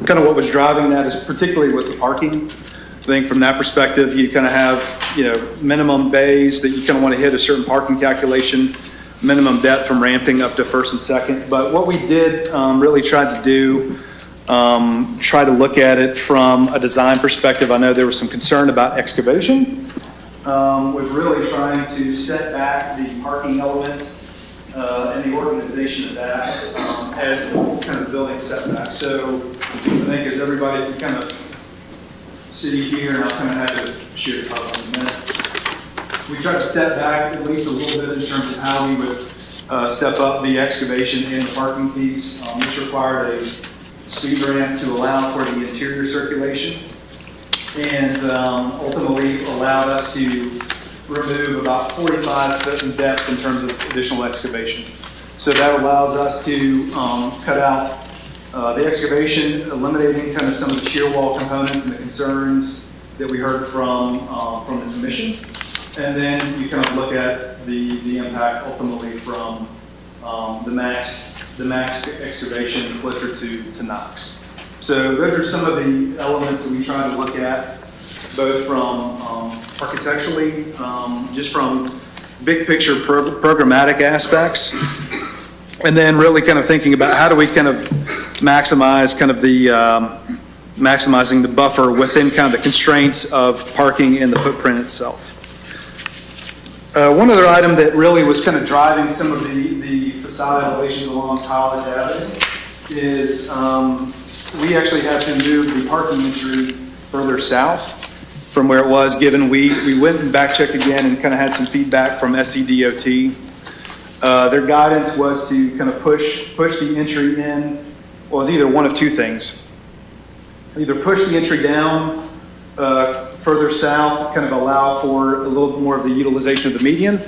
Kind of what was driving that is particularly with the parking. I think from that perspective, you kind of have, minimum bays that you kind of want to hit a certain parking calculation, minimum depth from ramping up to first and second. But what we did really tried to do, try to look at it from a design perspective. I know there was some concern about excavation, was really trying to set back the parking element and the organization of that as the kind of building setback. So I think as everybody can kind of see here, and I'll kind of have to share it up in a minute. We try to step back at least a little bit in terms of how we would step up the excavation in the parking piece. This required a speed ramp to allow for the interior circulation, and ultimately allowed us to remove about 45 foot in depth in terms of additional excavation. So that allows us to cut out the excavation, eliminating kind of some of the shear wall components and the concerns that we heard from the commission. And then you kind of look at the impact ultimately from the max excavation closer to Knox. So those are some of the elements that we try to look at, both from architecturally, just from big picture programmatic aspects, and then really kind of thinking about how do we kind of maximize kind of the maximizing the buffer within kind of the constraints of parking in the footprint itself. One other item that really was kind of driving some of the facade elevations along College Avenue is we actually had to move the parking entry further south from where it was, given we went and back checked again and kind of had some feedback from SCDOT. Their guidance was to kind of push the entry in. Well, it was either one of two things. Either push the entry down further south, kind of allow for a little bit more of the utilization of the median,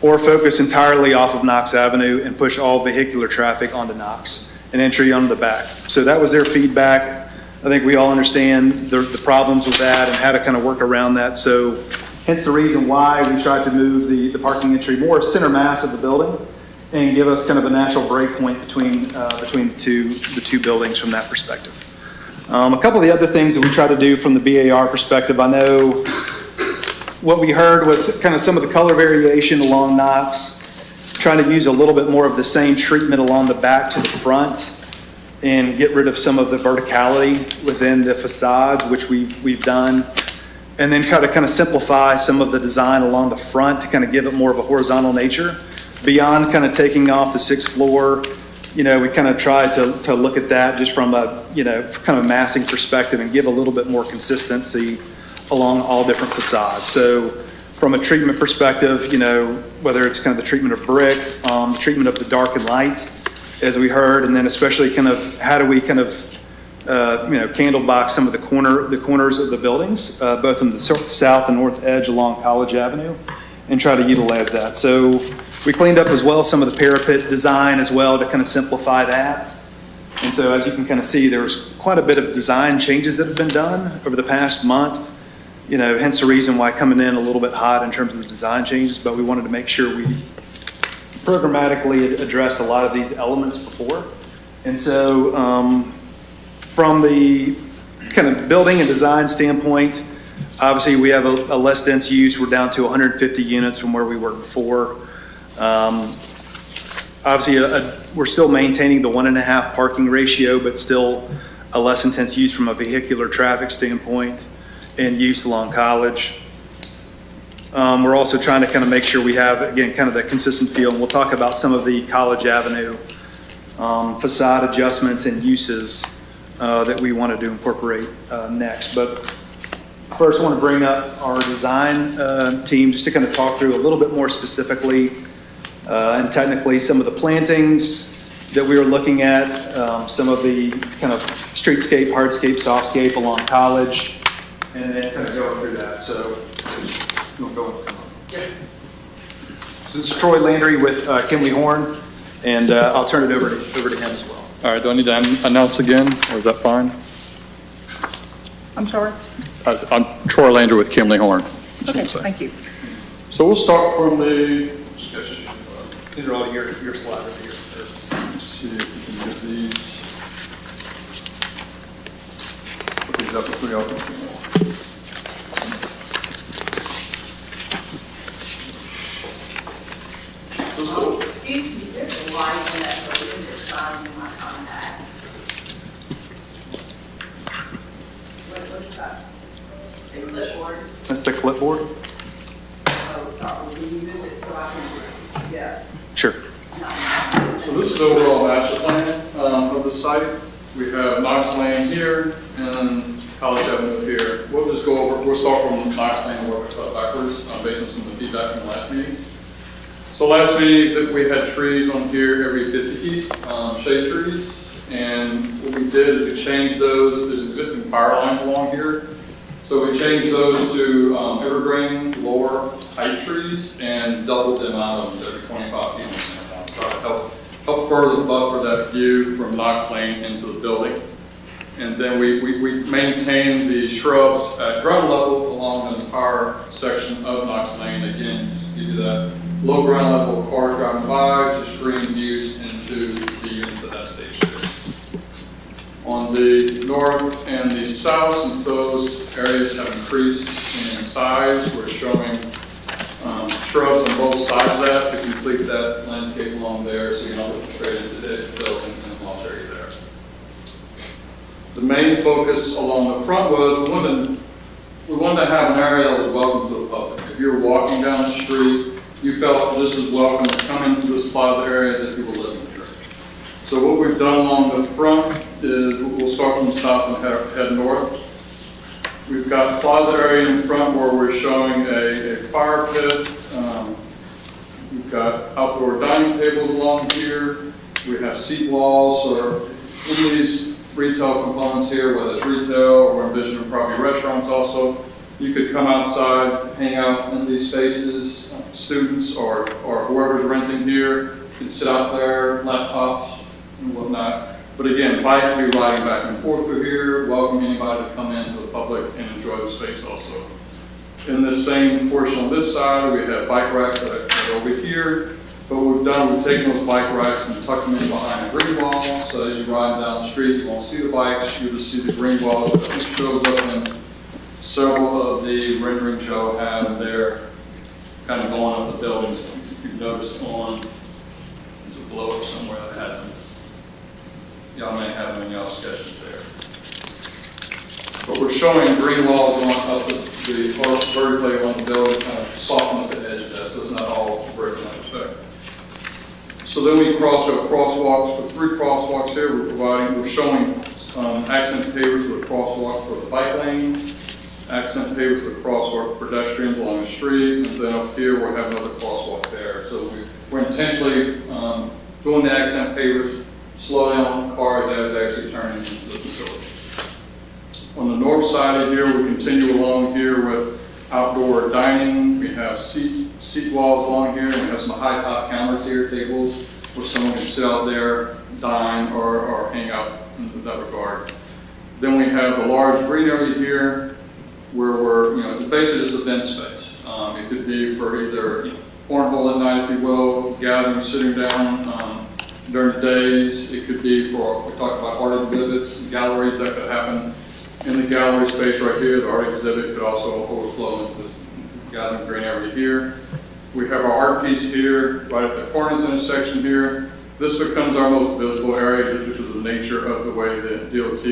or focus entirely off of Knox Avenue and push all vehicular traffic onto Knox and entry on the back. So that was their feedback. I think we all understand the problems with that and how to kind of work around that. So hence the reason why we tried to move the parking entry more center mass of the building and give us kind of a natural break point between the two buildings from that perspective. A couple of the other things that we try to do from the BAR perspective, I know what we heard was kind of some of the color variation along Knox, trying to use a little bit more of the same treatment along the back to the front and get rid of some of the verticality within the facades, which we've done, and then kind of simplify some of the design along the front to kind of give it more of a horizontal nature. Beyond kind of taking off the 6th floor, we kind of tried to look at that just from a, kind of massing perspective and give a little bit more consistency along all different facades. So from a treatment perspective, whether it's kind of the treatment of brick, the treatment of the dark and light, as we heard, and then especially kind of how do we kind of, candle box some of the corners of the buildings, both in the south and north edge along College Avenue, and try to utilize that. So we cleaned up as well some of the parapet design as well to kind of simplify that. And so as you can kind of see, there was quite a bit of design changes that have been done over the past month, hence the reason why coming in a little bit hot in terms of the design changes, but we wanted to make sure we programmatically addressed a lot of these elements before. And so from the kind of building and design standpoint, obviously we have a less dense use. We're down to 150 units from where we were before. Obviously, we're still maintaining the 1.5 parking ratio, but still a less intense use from a vehicular traffic standpoint and use along College. We're also trying to kind of make sure we have, again, kind of that consistent feel, and we'll talk about some of the College Avenue facade adjustments and uses that we wanted to incorporate next. But first, I want to bring up our design team just to kind of talk through a little bit more specifically and technically some of the plantings that we were looking at, some of the kind of streetscape, hardscape, softscape along College, and then kind of go through that. So you'll go. So this is Troy Landry with Kimley Horn, and I'll turn it over to him as well. All right, do I need to announce again, or is that fine? I'm sorry? I'm Troy Landry with Kimley Horn. Okay, thank you. So we'll start from the, These are all your slides over here. let's see if we can get these. Put these up before y'all can see more. Oh, excuse me, there's a light in that building that's shining my contacts. What's that? A clipboard? That's the clipboard? Oh, sorry, will you move it so I can, yeah. Sure. So this is the overall master plan of the site. We have Knox Lane here and College Avenue here. We'll just go over, we'll start from Knox Lane and work backwards based on some of the feedback from the last meeting. So last meeting that we had trees on here every 50 feet, shade trees. And what we did is we changed those. There's existing power lines along here. So we changed those to evergreen, lower height trees and doubled the amount of them every 25 feet. Try to help further buffer that view from Knox Lane into the building. And then we maintain the shrubs at ground level along the entire section of Knox Lane. Again, just give you that low ground level of cars driving by to screen views into the units at that station. On the north and the south, since those areas have increased in size, we're showing shrubs on both sides of that to complete that landscape along there, so you're not looking straight into the building and the lawn area there. The main focus along the front was we wanted to have an area that was welcome to the public. If you're walking down the street, you felt this is welcome to come into this plaza area as if you were living here. So what we've done along the front is we'll start from the south and head north. We've got a plaza area in front where we're showing a fire pit. We've got outdoor dining tables along here. We have seat walls or any of these retail components here, whether it's retail or we're envisioning probably restaurants also. You could come outside, hang out in these spaces, students or whoever's renting here can sit out there, laptops and whatnot. But again, bikes will be riding back and forth through here, welcome anybody to come into the public and enjoy the space also. In this same portion on this side, we have bike racks that are over here. But what we've done, we've taken those bike racks and tucked them in behind a green wall. So as you're riding down the street, you won't see the bikes, you'll just see the green wall that shows up in several of the renderings y'all have there, kind of going up the buildings. If you've noticed on, there's a blow up somewhere that hasn't. Y'all may have them in y'all sketches there. But we're showing green walls going up the vertically on the building, kind of soften up the edge of that, so it's not all brick in that respect. So then we show crosswalks, with 3 crosswalks here we're showing accent pavers with crosswalk for the bike lane, accent pavers with crosswalk for pedestrians along the street, and then up here we'll have another crosswalk there. So we're intentionally doing the accent pavers, slow down cars as they actually turn into the facility. On the north side of here, we continue along here with outdoor dining. We have seat walls along here, and we have some high top counters here, tables, where someone can sit out there, dine, or hang out in that regard. Then we have the large green area here, where we're, basically just event space. It could be for either cornhole at night, if you will, gathering, sitting down during the days. It could be for, we talked about art exhibits, galleries that could happen in the gallery space right here. The art exhibit could also overflow into this gathering green area here. We have our art piece here, right at the corners intersection here. This becomes our most visible area due to the nature of the way the DOT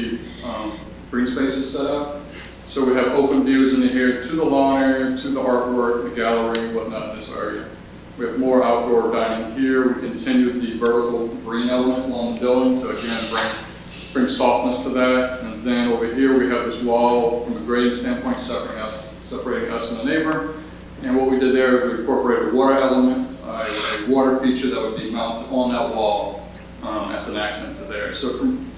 green space is set up. So we have open views in here to the lawn area, to the artwork, the gallery, whatnot in this area. We have more outdoor dining here. We continued the vertical green elements along the building to again bring softness to that. And then over here we have this wall from a grading standpoint separating us and the neighbor. And what we did there, we incorporated a water element, a water feature that would be mounted on that wall as an accent to there. So from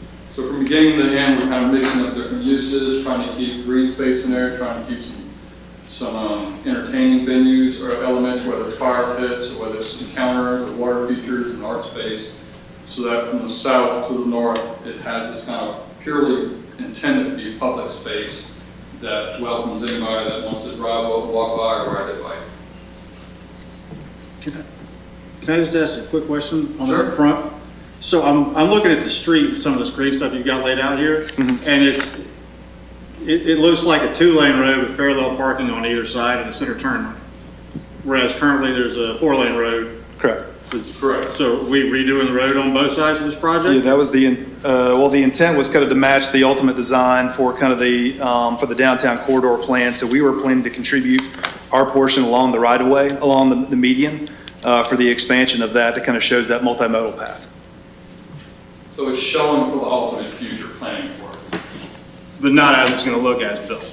beginning to end, we're kind of mixing up different uses, trying to keep green space in there, trying to keep some entertaining venues or elements, whether it's fire pits or whether it's counters or water features and art space, so that from the south to the north, it has this kind of purely intended to be public space that welcomes anybody that wants to drive over, walk by, or ride their bike. Can I just ask a quick question on Sure. the front? So I'm looking at the street and some of this great stuff you've got laid out here, and it looks like a 2-lane road with parallel parking on either side and a center turn lane. Whereas currently there's a 4-lane road. Correct. Correct. So are we redoing the road on both sides of this project? Yeah, that was the intent was kind of to match the ultimate design for kind of for the downtown corridor plan. So we were planning to contribute our portion along the right of way, along the median, for the expansion of that. It kind of shows that multimodal path. So it's showing for the ultimate future planning for it. But not as it's gonna look as built.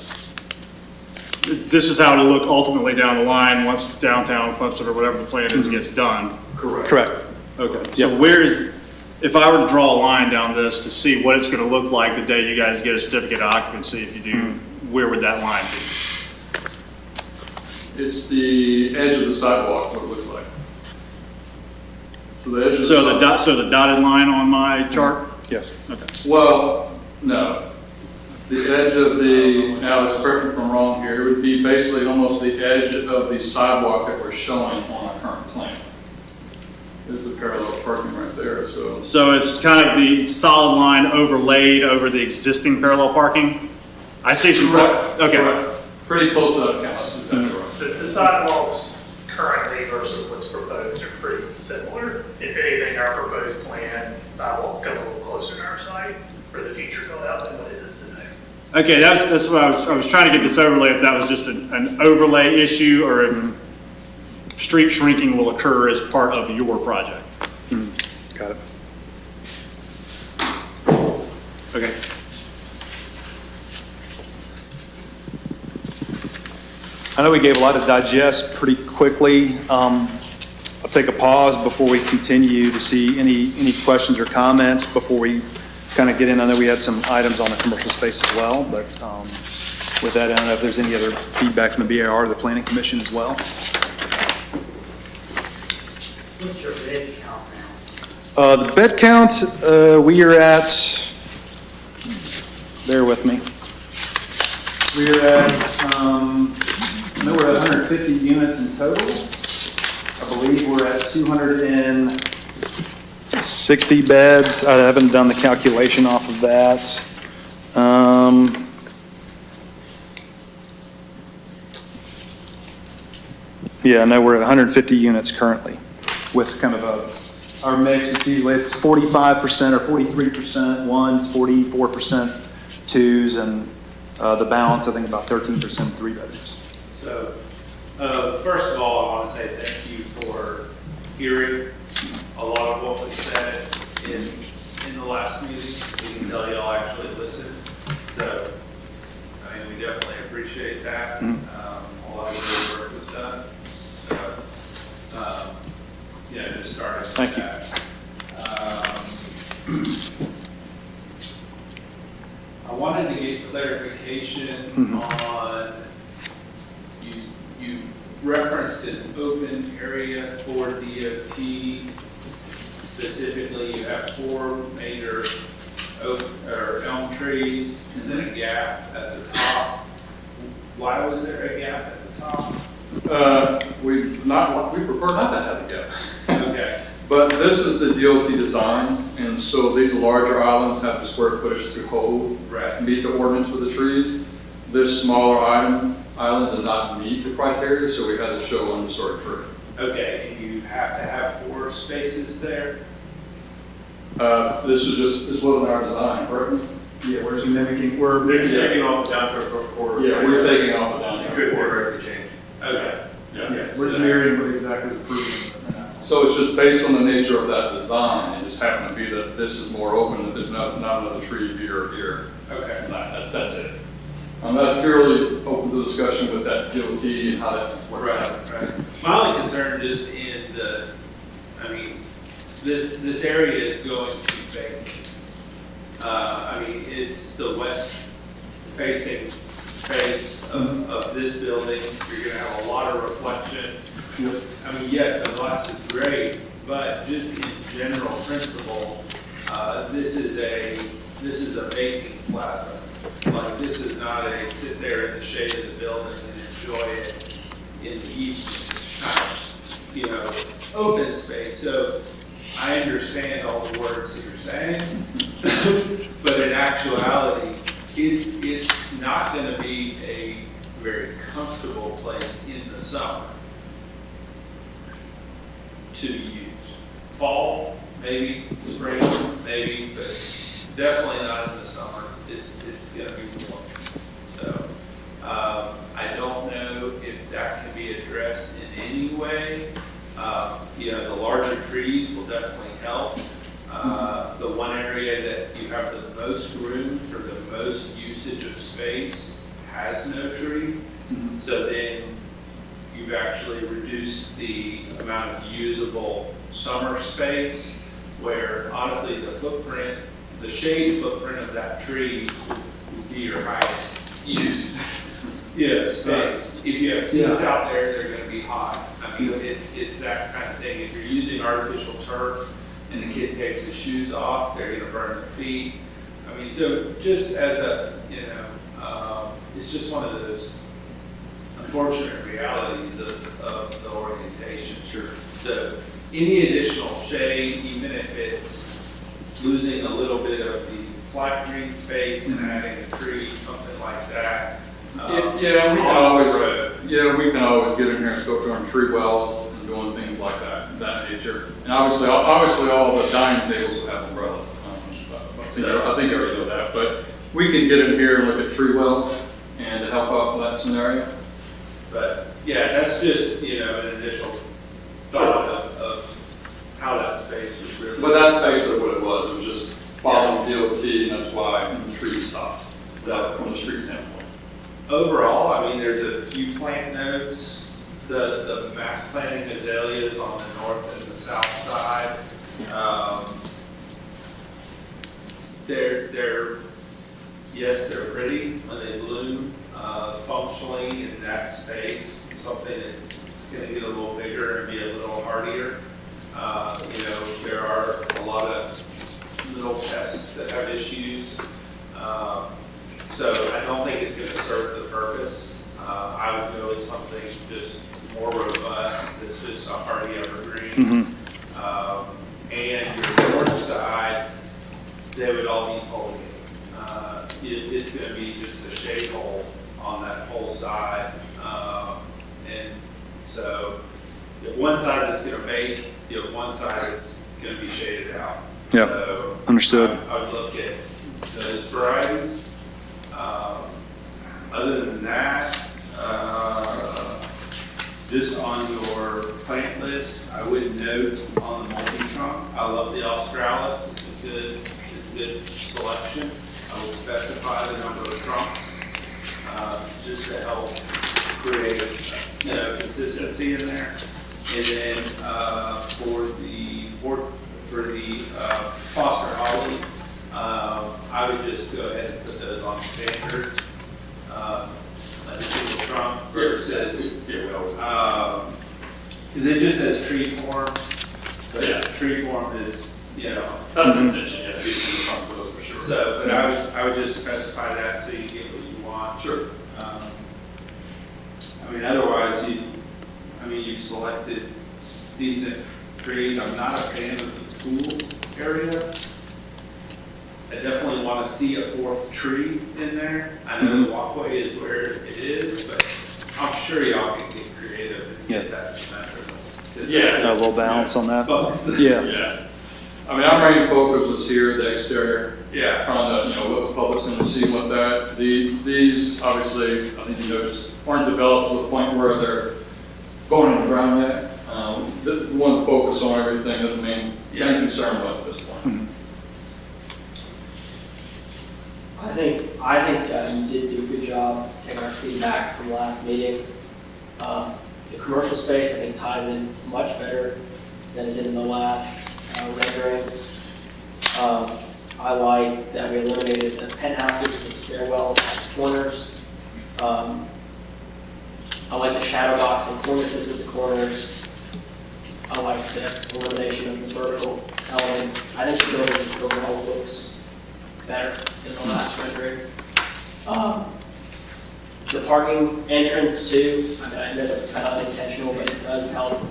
This is how it'll look ultimately down the line once downtown Clemson or whatever the plan is gets done. Correct. Okay, so if I were to draw a line down this to see what it's gonna look like the day you guys get a certificate of occupancy, if you do, where would that line be? It's the edge of the sidewalk, what it looks like. So the edge of So the dotted line on my chart? Yes. Okay. Well, no. The edge of Alex, correct me if I'm wrong here, it would be basically almost the edge of the sidewalk that we're showing on our current plan. There's the parallel parking right there, so. So it's kind of the solid line overlaid over the existing parallel parking? I see some. Correct. Okay. Correct. Pretty close to that count, that's exactly right. The sidewalks currently versus what's proposed are pretty similar. If anything, our proposed plan, sidewalks come a little closer to our site for the future build out than what it is today. Okay, that's what I was trying to get this overlay, if that was just an overlay issue or if street shrinking will occur as part of your project. Got it. Okay. I know we gave a lot to digest pretty quickly. I'll take a pause before we continue to see any questions or comments before we kind of get in. I know we had some items on the commercial space as well, but with that, I don't know if there's any other feedback from the BAR or the Planning Commission as well. What's your bed count now? The bed count, we are at, bear with me. We are at, I know we're at 150 units in total. I believe we're at 260 beds. I haven't done the calculation off of that. Yeah, I know we're at 150 units currently with kind of our mix. It's 45% or 43% ones, 44% twos, and the balance, I think about 13% 3-bedrooms. So, first of all, I want to say thank you for hearing a lot of what was said in the last meeting. We can tell y'all actually listened. So, I mean, we definitely appreciate that. A lot of good work was done. So, just starting with Thank you. that. I wanted to get clarification on, you referenced an open area for DOT. Specifically, you have 4 major oak or elm trees and then a gap at the top. Why was there a gap at the top? We prefer not to have a gap. Okay. But this is the DOT design, and so these larger islands have the square footage to hold, meet the ordinance with the trees. This smaller island did not meet the criteria, so we had to show one sort of tree. Okay, and you have to have 4 spaces there? This wasn't our design, correct? Yeah, we're just mimicking, They're just taking off the downtown corridor. Yeah, we're taking off the You downtown. could theoretically change. Okay. yeah, we're just mirroring what exactly is approved. So it's just based on the nature of that design, it just happened to be that this is more open, that there's not another tree here or here. Okay. That's it. That's purely open to discussion with that DOT and how that works out. Right. My only concern is in this area is going to be vacant. It's the west facing face of this building. You're gonna have a lot of reflection. Yes, the glass is great, but just in general principle, this is a vacant plaza. Like, this is not a sit there in the shade of the building and enjoy it in the evening kind of, open space. So I understand all the words that you're saying, but in actuality, it's not gonna be a very comfortable place in the summer to be used. Fall, maybe, spring, maybe, but definitely not in the summer. It's gonna be warm. So, I don't know if that can be addressed in any way. The larger trees will definitely help. The one area that you have the most room for the most usage of space has no tree. So then you've actually reduced the amount of usable summer space, where honestly the shade footprint of that tree would be your highest use space. If you have seats out there, they're gonna be hot. It's that kind of thing. If you're using artificial turf and the kid takes his shoes off, they're gonna burn their feet. So just as it's just one of those unfortunate realities of the orientation. Sure. So any additional shade, even if it's losing a little bit of the flat green space and adding a tree, something like that. We can always get in here and start doing tree wells and doing things like that nature. And obviously all the dining tables will have umbrellas. I think I already know that, but we can get in here and look at tree wells and to help out with that scenario. But that's just, an additional thought of how that space was really. But that's basically what it was. It was just following DOT, and that's why the trees stopped, from the street standpoint. Overall, there's a few plant notes. The mass planting azaleas on the north and the south side. They're pretty when they bloom. Functionally in that space, something that's going to get a little bigger and be a little hardier. There are a lot of little pests that have issues. So I don't think it's going to serve the purpose. I would go with something just more robust, that's just a hardy evergreen. And your north side, they would all be foliated. It's going to be just a shade hole on that whole side. And so you have one side that's going to bake, you have one side that's going to be shaded out. Yeah, So understood. I would look at those varieties. Other than that, just on your plant list, I would note on the multi-trunk, I love the Australis. It's a good selection. I would specify the number of trunks, just to help create, consistency in there. And then, for the Foster Holly, I would just go ahead and put those on standard, like a single trunk versus, because it just says tree form, but tree form is, That's the intention, to be in front of those for sure. So, but I would just specify that so you get what you want. Sure. Otherwise, you've selected decent trees. I'm not a fan of the pool area. I definitely want to see a fourth tree in there. I know the walkway is where it is, but I'm sure y'all can get creative and get that symmetrical. A little balance on that. Bugs. Yeah. I mean, our main focus was here, the exterior. Yeah. Trying to, what the public's gonna see with that. These, obviously, I think you noticed, aren't developed to the point where they're going in the ground yet. We want to focus on everything as the main concern was at this point. I think you did do a good job taking our feedback from last meeting. The commercial space, I think, ties in much better than it did in the last rendering. I like that we eliminated the penthouses with stairwells at the corners. I like the shadow box and cornices at the corners. I like the elimination of the vertical elements. I think the building just overall looks better than the last rendering. The parking entrance too, I mean, I know that's kind of unintentional, but it does help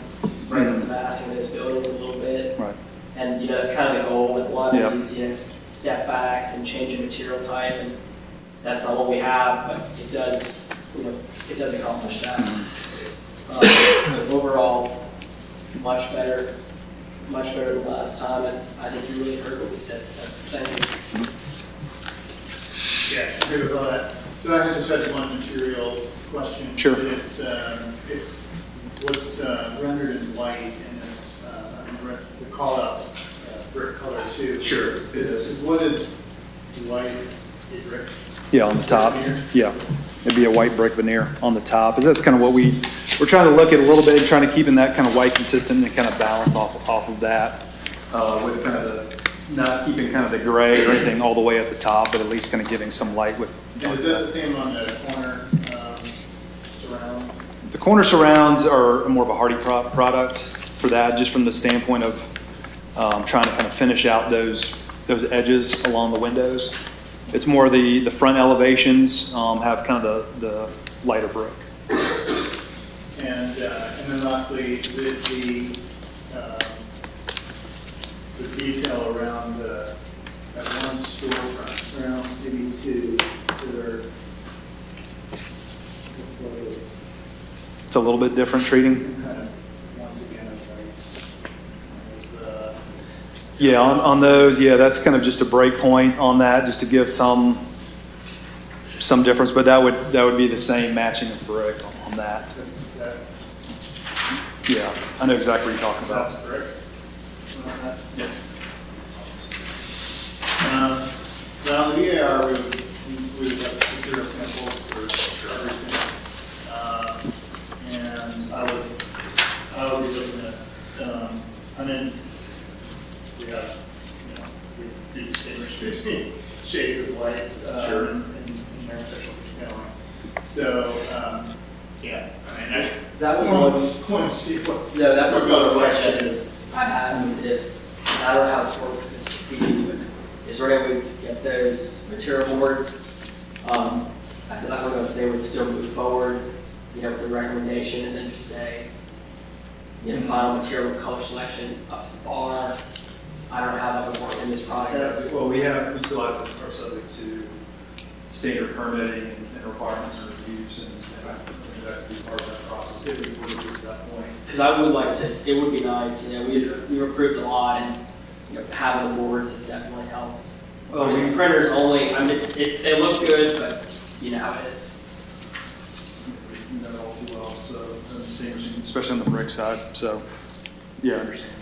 break up the massing of those buildings a little bit. Right. And, that's kind of the goal with a lot Yep. of these, step backs and changing material type, and that's not what we have, but it does, it does accomplish that. So overall, much better than last time, and I think you really heard what we said, so thank you. Yeah, I agree with all that. So I just had one material question. Sure. It's was rendered in white, and it's, the call-outs, brick color too. Sure. What is white brick? Yeah, on the top. Veneer? Yeah, it'd be a white brick veneer on the top. That's kind of what we're trying to look at a little bit, trying to keep in that kind of white consistent and kind of balance off of that. With kind of not keeping kind of the gray or anything all the way at the top, but at least kind of giving some light with. And is that the same on the corner surrounds? The corner surrounds are more of a hardy product for that, just from the standpoint of trying to kind of finish out those edges along the windows. It's more the front elevations have kind of the lighter brick. And then lastly, the detail around that one storefront, around maybe two, that are, looks like It's a little bit different treating. some kind of, once again, Yeah, on those, yeah, that's kind of just a break point on that, just to give some difference, but that would be the same matching of brick on that. Yeah, I know exactly what you're talking about. That's brick. Yeah. Now, the VAR, we would have material samples for everything. And I would be looking at, we have, we do distinguish between shades of white and artificial detailing. So, yeah, That was want to see what. No, that was what one of the color questions I had, was if, I don't know how this works, because is there any way we could get those material boards? I said, I don't know if they would still move forward, with the recommendation, and then just say, final material color selection up to the bar. I don't know how that would work in this process. Well, we still have to, are subject to standard permitting and requirements and reviews, and that would be part of that process if we were to get to that point. Because I would like to, it would be nice, we've approved a lot, and, having the boards has definitely helped. Well, The printers only, they look good, but you know how it is. You know it all too well, so distinguishing, especially on the brick side, so, yeah, I understand.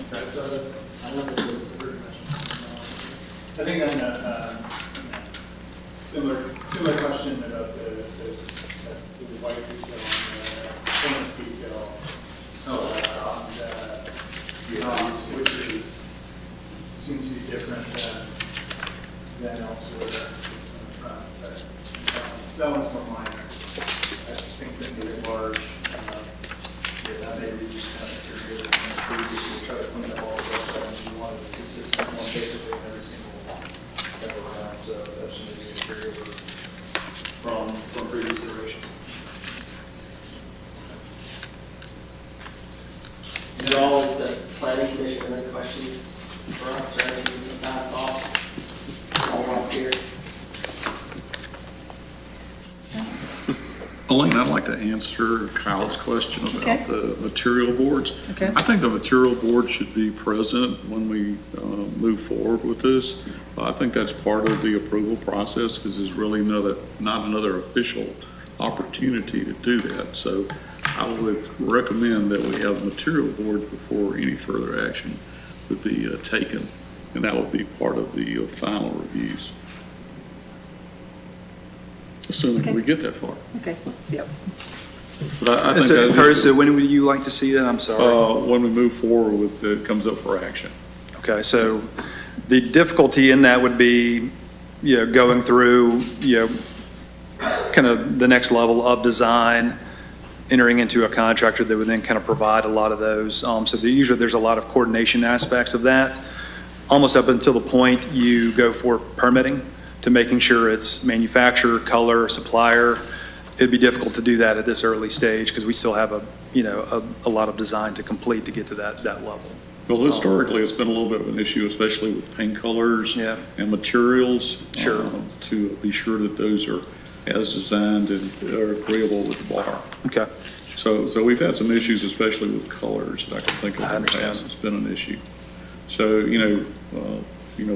That's, I love the pretty much. I think on a similar question about the white detail and the cornice detail. Which seems to be different than elsewhere in the front. But that one's more minor. I think that is large. That may be just kind of period and previously try to clean up all the rest of them. We wanted a consistent one basically in every single type of round, so that should be a carryover from previous iterations. Do y'all, as the planning commission, have any questions for us or anything we can pass off? All up here. Elaine, I'd like to answer Kyle's question Okay. about the material boards. Okay. I think the material board should be present when we move forward with this. I think that's part of the approval process because there's really not another official opportunity to do that. So I would recommend that we have a material board before any further action would be taken, and that would be part of the final reviews. Assuming Okay. we get that far. Okay, yep. But I think So, that Curtis, so when would you like to see that? I'm sorry. when we move forward with it, comes up for action. Okay, so the difficulty in that would be, going through, kind of the next level of design, entering into a contractor that would then kind of provide a lot of those. So usually there's a lot of coordination aspects of that, almost up until the point you go for permitting to making sure it's manufacturer, color, supplier. It'd be difficult to do that at this early stage because we still have a lot of design to complete to get to that level. Well, historically, it's been a little bit of an issue, especially with paint colors and materials. Sure. To be sure that those are as designed and are agreeable with the bar. Okay. So we've had some issues, especially with colors that I can think of in the past. It's been an issue. So,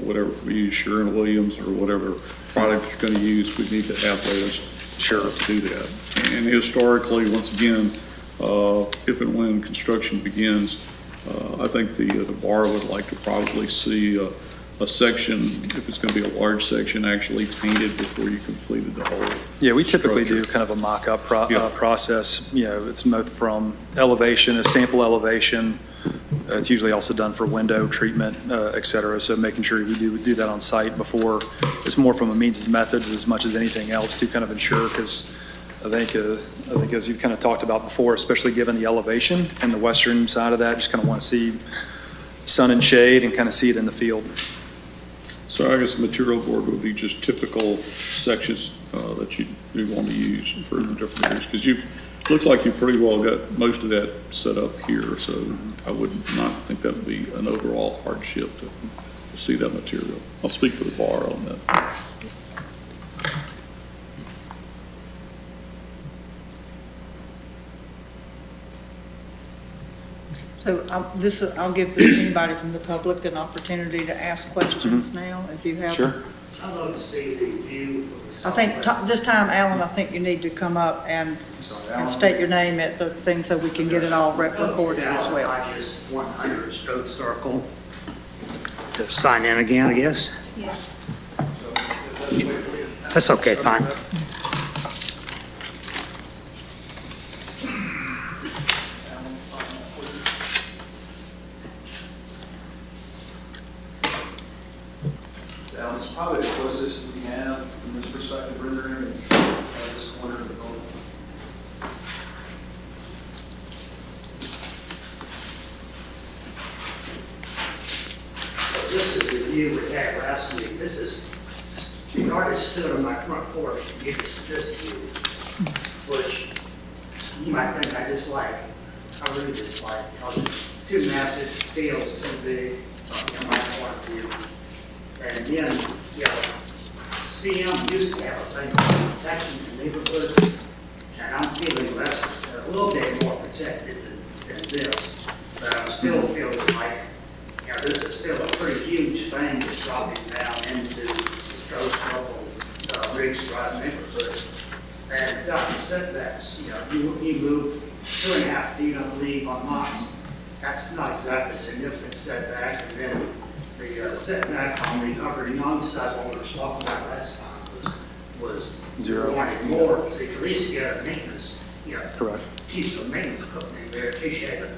whatever we use, Sherwin-Williams or whatever product you're going to use, we need to have those to do that. And historically, once again, if and when construction begins, I think the bar would like to probably see a section, if it's going to be a large section, actually painted before you completed the whole. Yeah, we typically structure. do kind of a mock-up process. It's both from elevation, a sample elevation. It's usually also done for window treatment, et cetera. So making sure we do that on site before. It's more from a means and methods as much as anything else to kind of ensure, because I think as you've kind of talked about before, especially given the elevation and the western side of that, just kind of want to see sun and shade and kind of see it in the field. So I guess the material board would be just typical sections that you want to use for the different areas, because looks like you've pretty well got most of that set up here, so I would not think that would be an overall hardship to see that material. I'll speak for the bar on that. So I'll give anybody from the public an opportunity to ask questions now, if you have. Sure. I'd love to see the view from the I think this time, Alan, I think you need to come up and state your name at the thing so we can get it all recorded as well. Just 100 Stroke Circle. To sign in again, I guess? Yes. That's okay, fine. It's probably the closest we have from this perspective rendering is this corner of the building. This is the view we had last week. This is, the artist stood on my front porch and gave us this view, which you might think I dislike. I really dislike, because it's too massive, scale's too big, from my point of view. And then, CM used to have a thing called protection in neighborhoods, and I'm feeling a little bit more protected than this. But I'm still feeling like, this is still a pretty huge thing that's dropping down into the Stroke Circle, Riggs Drive neighborhood. And without the setbacks, you move 2.5 feet, I believe, on lots. That's not exactly a significant setback. And then the setback on the Upper Young side, what we were talking about last time, was 0. wanting more, so you could at least get a maintenance, Correct. piece of maintenance equipment there, in case you had to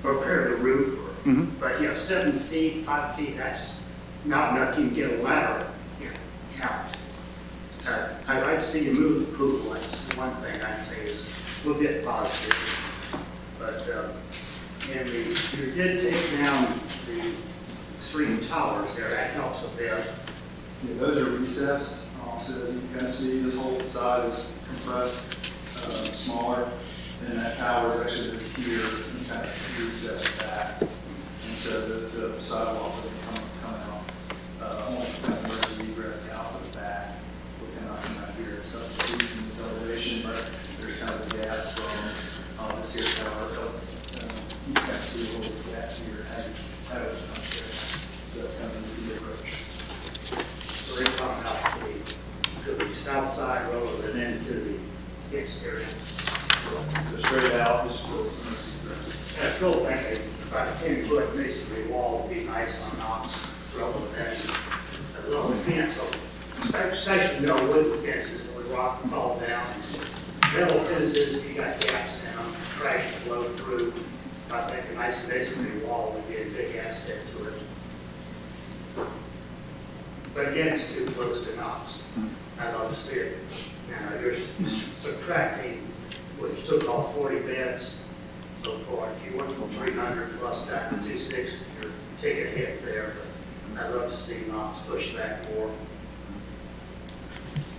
repair the roof. But 7 feet, 5 feet, that's not enough to get a ladder count. I'd like to see you move the pool. That's one thing I'd say is a little bit positive. But, and you did take down the extreme towers there, that helps a bit. Yeah, those are recessed, so as you can kind of see, this whole side is compressed, smaller, and that tower is actually here, and kind of recessed back. And so the sidewalk would come out, only kind of emergency egress out of the back, we cannot come out here, it's substitution, this elevation, but to see a little bit that here, how it comes there. So that's kind of the approach. So they're coming out to the south side rather than into the exterior. So straight out, just for egress. And I still think about a 10-foot masonry wall would be nice on Knox rather than a little fence, especially, you know, wood fences that would rock and fall down. Metal fences, you got gaps in them, trash can blow through. I think a nice masonry wall would be a big asset to it. But again, it's too close to Knox. I'd love to see it. You're subtracting, what you took off 40 beds so far. If you went from 300 plus down to 260, you're taking a hit there. But I'd love to see Knox push back more.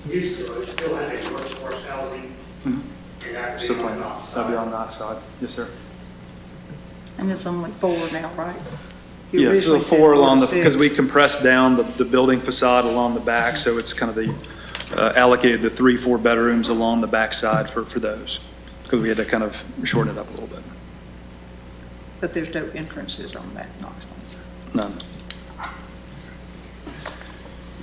Used to, it still had a workforce housing. And that would Still be on playing, Knox that'll be side. on that side, yes, sir. And it's only 4 now, right? You Yeah, so originally said 4 along to the, because 6. we compressed down the building facade along the back, so it's kind of the, allocated the 3, 4 bedrooms along the back side for those, because we had to kind of shorten it up a little bit. But there's no entrances on that Knox one side. None.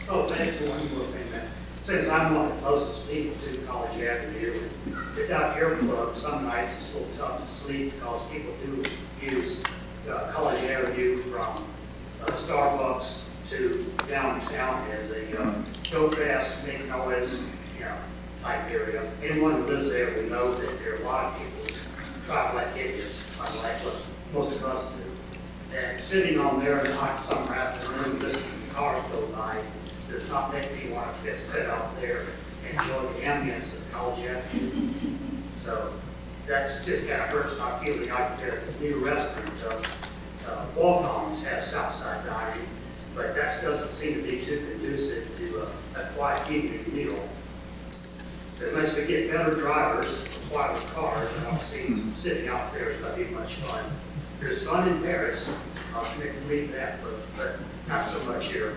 Oh, that's one more thing, that since I'm one of the closest people to College Avenue, without earplugs, some nights it's a little tough to sleep because people do use College Avenue from Starbucks to downtown as a go fast, make noise, you know, type area. Anyone who lives there will know that there are a lot of people who drive like idiots, unlike what most of us do. And sitting on there in a hot summer afternoon, listening to cars go by, does not make me want to just sit out there and enjoy the ambience of College Avenue. So that's just kind of hurts my feeling. Like the new restaurant, Walcombs has Southside dining, but that doesn't seem to be too conducive to a quiet evening meal. So unless we get better drivers, quieter cars, I don't see sitting out there is going to be much fun. There's fun in Paris, I'll believe that, but not so much here.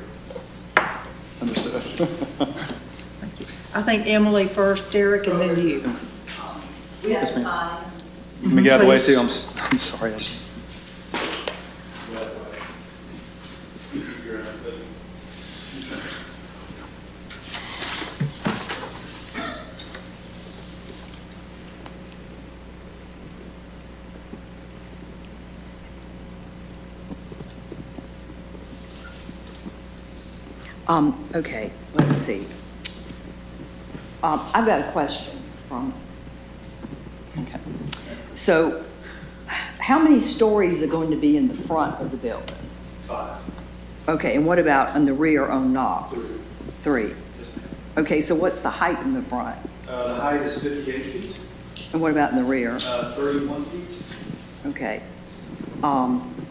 Understood. I think Emily first, Derek, and then you. We have Yes, to ma'am. sign. Let me get out of the way Please. too, I'm sorry. Okay, let's see. I've got a question from, okay. So how many stories are going to be in the front of the building? 5. Okay, and what about in the rear on Knox? 3. Yes, ma'am. Okay, so what's the height in the front? The height is 58 feet, And what about in the rear? 31 feet. Okay.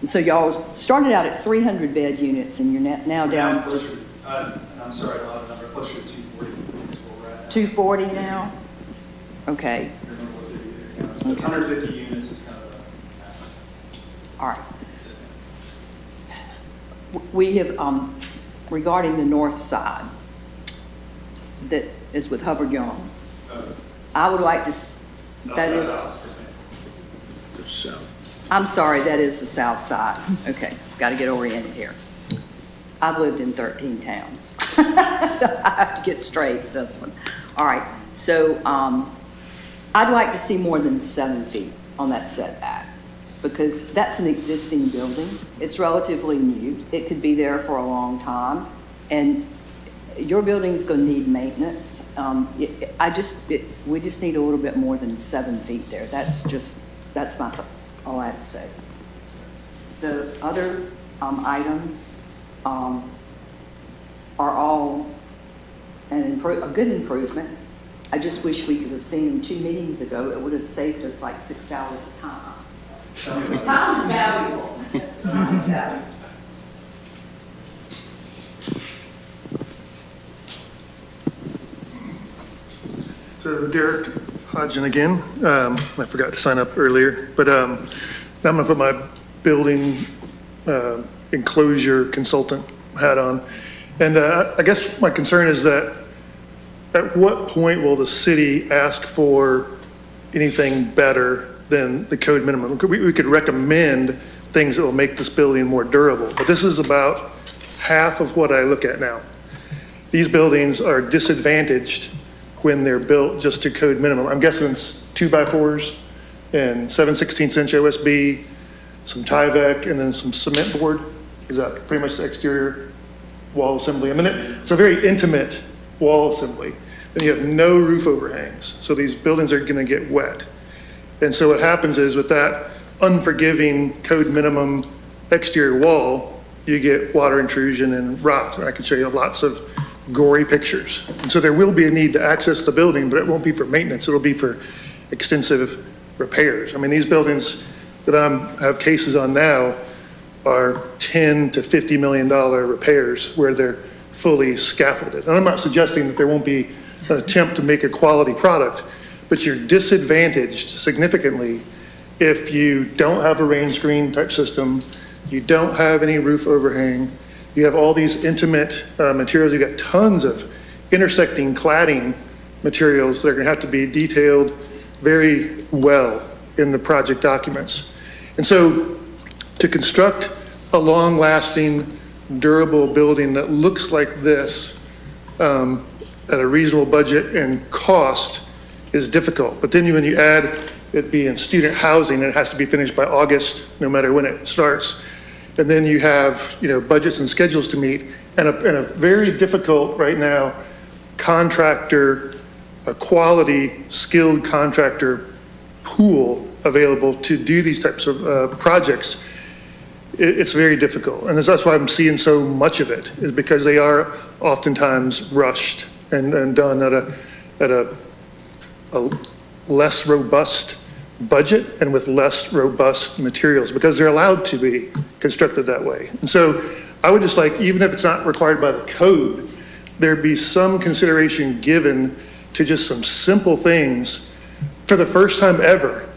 So y'all started out at 300 bed units and you're now down Closer, I'm sorry, I don't have a number, closer to 240 is what we're at now. 240 now? Okay, I don't remember what they do there. But 150 units is kind of a, all right. yes, ma'am. We have, regarding the north side, that is with Hubbard Young, I would like to, that is, South, yes, ma'am. So, I'm sorry, that is the south side. Okay, got to get oriented here. I've lived in 13 towns. I have to get straight with this one. All right, so I'd like to see more than 7 feet on that setback because that's an existing building. It's relatively new. It could be there for a long time. And your building's going to need maintenance. We just need a little bit more than 7 feet there. That's all I have to say. The other items are all a good improvement. I just wish we could have seen them 2 meetings ago. It would have saved us like 6 hours of time. Time is valuable. Time is valuable. So Derek Hodgin again. I forgot to sign up earlier, but now I'm going to put my building enclosure consultant hat on. And I guess my concern is that at what point will the city ask for anything better than the code minimum. We could recommend things that will make this building more durable, but this is about half of what I look at now. These buildings are disadvantaged when they're built just to code minimum. I'm guessing it's 2x4s and 7/16" OSB, some Tyvek, and then some cement board. Is that pretty much the exterior wall assembly? I mean, it's a very intimate wall assembly. Then you have no roof overhangs, so these buildings are going to get wet. And so what happens is with that unforgiving code minimum exterior wall, you get water intrusion and rot. And I can show you lots of gory pictures. And so there will be a need to access the building, but it won't be for maintenance. It'll be for extensive repairs. I mean, these buildings that I have cases on now are $10 to $50 million repairs where they're fully scaffolded. And I'm not suggesting that there won't be an attempt to make a quality product, but you're disadvantaged significantly if you don't have a rain screen type system, you don't have any roof overhang, you have all these intimate materials, you've got tons of intersecting cladding materials that are gonna have to be detailed very well in the project documents. And so to construct a long-lasting, durable building that looks like this at a reasonable budget and cost is difficult. But then when you add it being student housing, it has to be finished by August, no matter when it starts. And then you have, budgets and schedules to meet, and a very difficult right now contractor, a quality skilled contractor pool available to do these types of projects. It's very difficult, and that's why I'm seeing so much of it, is because they are oftentimes rushed and done at a less robust budget and with less robust materials, because they're allowed to be constructed that way. And so I would just like, even if it's not required by the code, there be some consideration given to just some simple things. For the first time ever,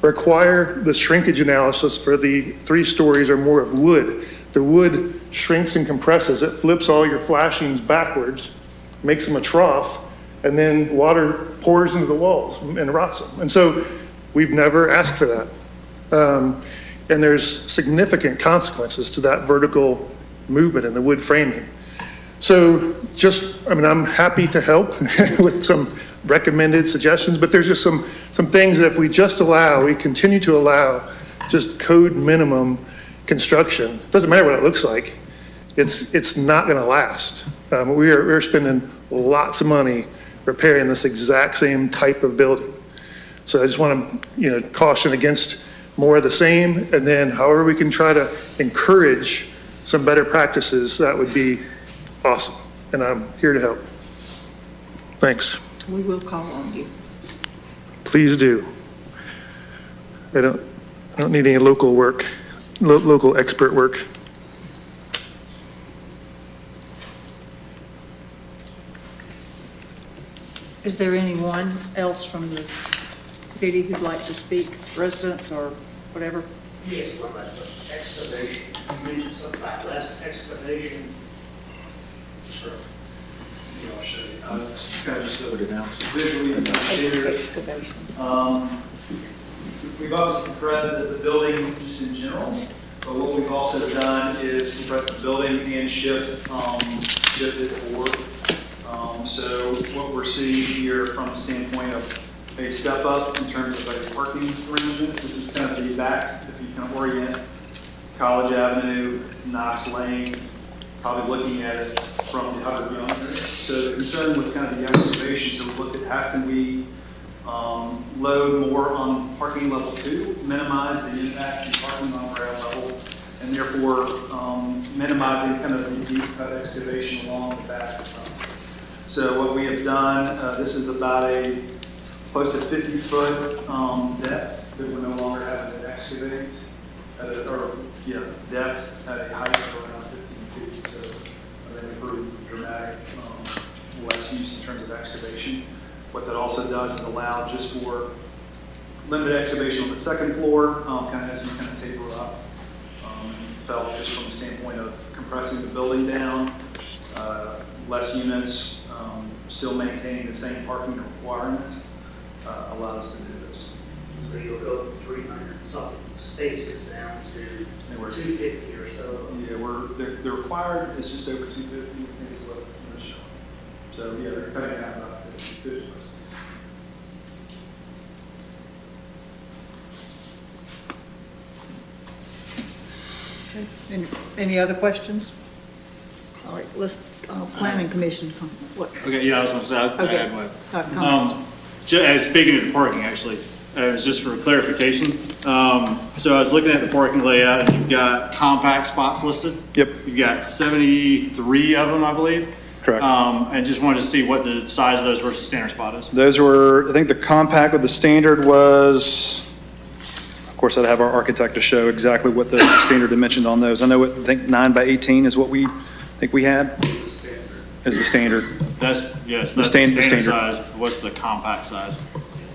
require the shrinkage analysis for the 3 stories or more of wood. The wood shrinks and compresses. It flips all your flashings backwards, makes them a trough, and then water pours into the walls and rots them. And so we've never asked for that. And there's significant consequences to that vertical movement in the wood framing. So I'm happy to help with some recommended suggestions, but there's just some things that if we continue to allow just code minimum construction, doesn't matter what it looks like, it's not gonna last. We're spending lots of money repairing this exact same type of building. So I just want to, caution against more of the same, and then however we can try to encourage some better practices, that would be awesome. And I'm here to help. Thanks. We will call on you. Please do. I don't need any local work, local expert work. Is there anyone else from the city who'd like to speak, residents or whatever? Yes, what about excavation? You mentioned something about less excavation. Sure. I'll show you. Kind of just put it out. Visually shared. We've obviously compressed the building just in general, but what we've also done is compress the building and shift it forward. So what we're seeing here from the standpoint of a step up in terms of a parking arrangement, this is kind of the back, if you kind of orient College Avenue, Knox Lane, probably looking at it from the upper beyond. So the concern was kind of the excavation, so we looked at how can we load more on parking level 2, minimize the impact in parking on ground level, and therefore minimizing kind of the deep cut excavation along the back. So what we have done, this is about a close to 50-foot depth that we're no longer having to excavate, depth at a height of around 15 feet. So that improved dramatic, less use in terms of excavation. What that also does is allow just for limited excavation on the second floor, kind of as we kind of taper up. Felt just from the standpoint of compressing the building down, less units, still maintaining the same parking requirement, allowed us to do this. So you'll go from 300 something spaces down to 250 or so. Yeah, they're required, it's just over 250, I think is what it's showing. So, yeah, they're cutting out about 50 listings. Any other questions? All right, let's, planning commission, what? Okay, yeah, I was gonna say, I Okay. had one. Comments? Speaking of the parking, actually, it was just for clarification. So I was looking at the parking layout, and you've got compact spots listed. Yep. You've got 73 of them, I believe. Correct. And just wanted to see what the size of those versus standard spot is. Those were, I think the compact with the standard was, of course, I'd have our architect to show exactly what the standard dimensioned on those. I know, I think 9 by 18 is what we think we had. Is the standard. That's, yes, The that's the standard. standard size. What's the compact size?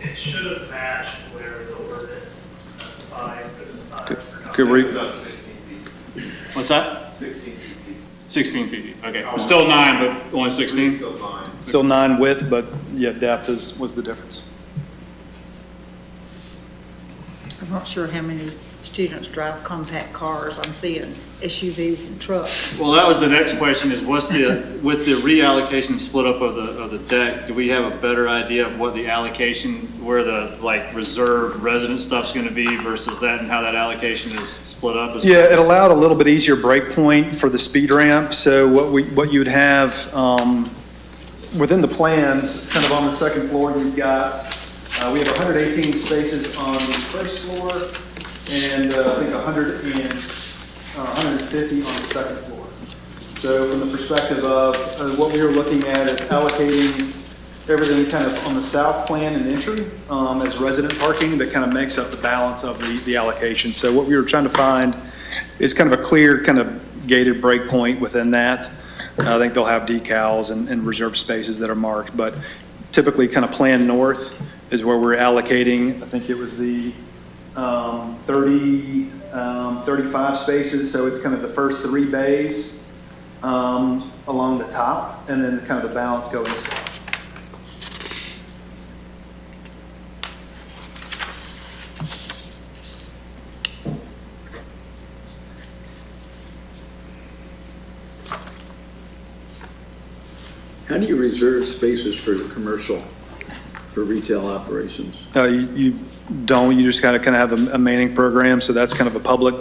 It should have matched where the ordinance specified for the size. Could we, About 16 feet. What's that? 16 feet. 16 feet, okay. Still 9, but only 16? Still 9. still 9 width, but yeah, depth was the difference. I'm not sure how many students drive compact cars. I'm seeing SUVs and trucks. Well, that was the next question, is what's the, with the reallocation split up of the deck, do we have a better idea of what the allocation, where the, like, reserved resident stuff's gonna be versus that, and how that allocation is split up? Yeah, it allowed a little bit easier break point for the speed ramp. So what you'd have, within the plans, kind of on the second floor, you've got, we have 118 spaces on the first floor, and I think 150 on the second floor. So from the perspective of what we were looking at is allocating everything kind of on the south plan and entry as resident parking that kind of makes up the balance of the allocation. So what we were trying to find is kind of a clear kind of gated break point within that. I think they'll have decals and reserved spaces that are marked, but typically kind of plan north is where we're allocating. I think it was the 35 spaces, so it's kind of the first 3 bays along the top, and then kind of the balance going south. How do you reserve spaces for the commercial, for retail operations? You don't, you just kind of have a manning program, so that's kind of a public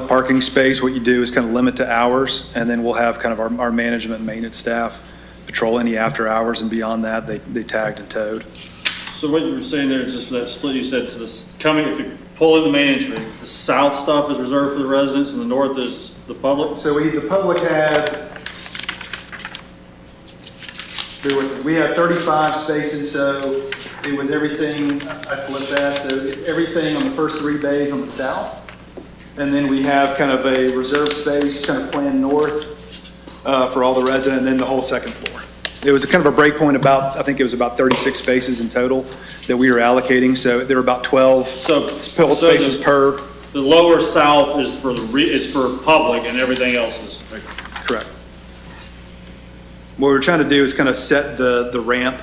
parking space. What you do is kind of limit to hours, and then we'll have kind of our management and maintenance staff patrol any after hours, and beyond that, they tagged and towed. So what you were saying there is just that split you said, so this coming, if you pull in the main entry, the south stuff is reserved for the residents, and the north is the public? So the public had, we had 35 spaces, so it was everything, I flipped that, so it's everything on the first 3 bays on the south. And then we have kind of a reserved space, kind of planned north for all the residents, and then the whole second floor. It was a kind of a break point about, I think it was about 36 spaces in total that we were allocating, so there were about 12 spaces per. The lower south is for is for public, and everything else is. Correct. What we're trying to do is kind of set the ramp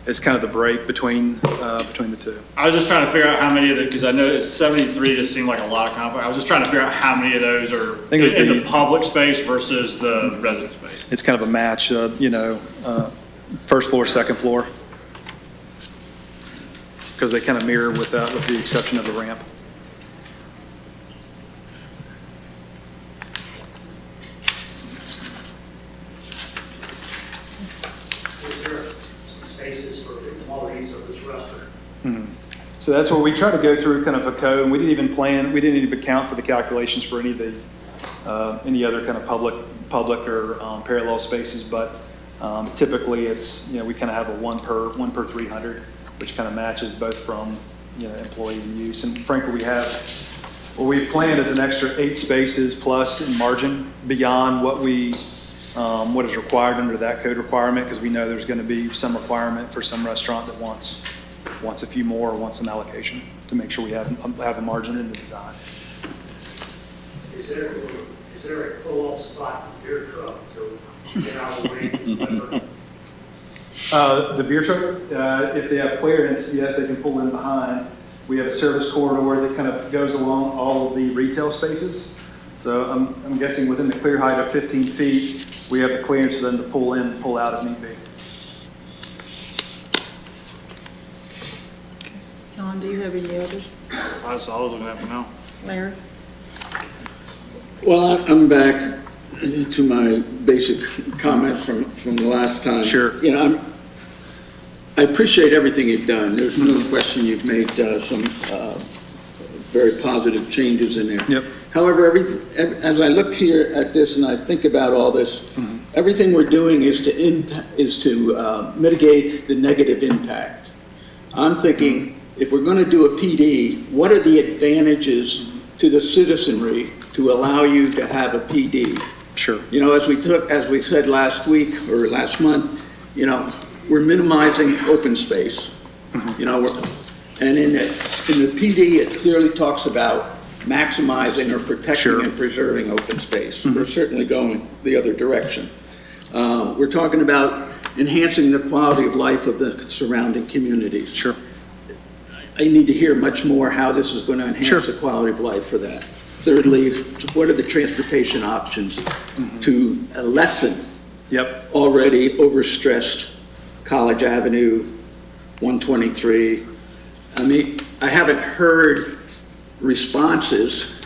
as kind of the break between the two. I was just trying to figure out how many of the, because I know it's 73 just seemed like a lot of compact. I was just trying to figure out how many of those are think it was in the- the public space versus the resident space. It's kind of a match, first floor, second floor. Because they kind of mirror with the exception of the ramp. Is there spaces for employees of this restaurant? So that's where we try to go through kind of a code, and we didn't even account for the calculations for any of the, any other kind of public or parallel spaces, but typically it's, we kind of have a one per 300, which kind of matches both from, employee and use. And frankly, what we planned is an extra 8 spaces plus in margin beyond what what is required under that code requirement, because we know there's going to be some requirement for some restaurant that wants a few more or wants some allocation to make sure we have a margin in the design. Is there a pull-off spot for the beer truck to get out of the way? The beer truck, if they have clearance, yes, they can pull in behind. We have a service corridor that kind of goes along all of the retail spaces. So I'm guessing within the clear height of 15 feet, we have the clearance for them to pull in and pull out if need be. John, do you have any others? That's all I was looking at for now. Larry? Well, I'm back to my basic comment from the last time. Sure. You know, I appreciate everything you've done. There's no question you've made some very positive changes in there. Yep. However, as I look here at this and I think about all this, everything we're doing is to mitigate the negative impact. I'm thinking, if we're going to do a PD, what are the advantages to the citizenry to allow you to have a PD? Sure. You know, as we said last week or last month, you know, we're minimizing open space. You know, and in the PD, it clearly talks about maximizing or protecting and preserving open space. We're certainly going the other direction. We're talking about enhancing the quality of life of the surrounding communities. Sure. I need to hear much more how this is going to enhance the quality of life for that. Thirdly, what are the transportation options to lessen already overstressed College Avenue, 123? I mean, I haven't heard responses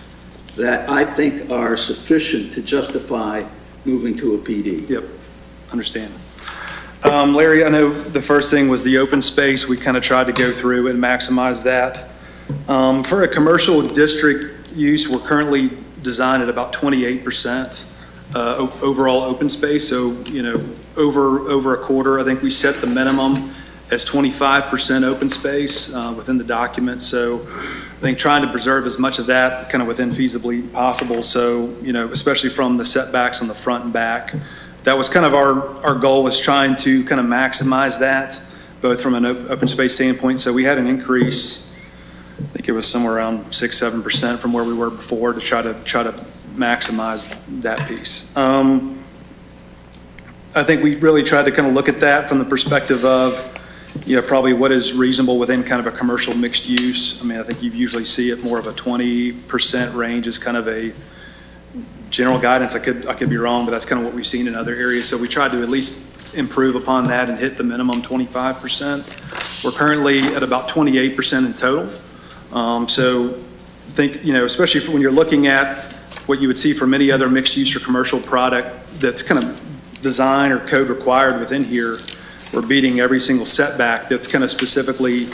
that I think are sufficient to justify moving to a PD. Yep, understand. Larry, I know the first thing was the open space. We kind of tried to go through and maximize that. For a commercial district use, we're currently designed at about 28% overall open space. So, you know, over a quarter. I think we set the minimum as 25% open space within the document. So I think trying to preserve as much of that kind of within feasibly possible. So, you know, especially from the setbacks on the front and back. That was kind of our goal, was trying to kind of maximize that, both from an open space standpoint. So we had an increase, I think it was somewhere around 6-7% from where we were before, to try to maximize that piece. I think we really tried to kind of look at that from the perspective of, you know, probably what is reasonable within kind of a commercial mixed use. I mean, I think you usually see it more of a 20% range as kind of a general guidance. I could be wrong, but that's kind of what we've seen in other areas. So we tried to at least improve upon that and hit the minimum 25%. We're currently at about 28% in total. So I think, you know, especially when you're looking at what you would see for many other mixed use or commercial product that's kind of design or code required within here, we're beating every single setback that's kind of specifically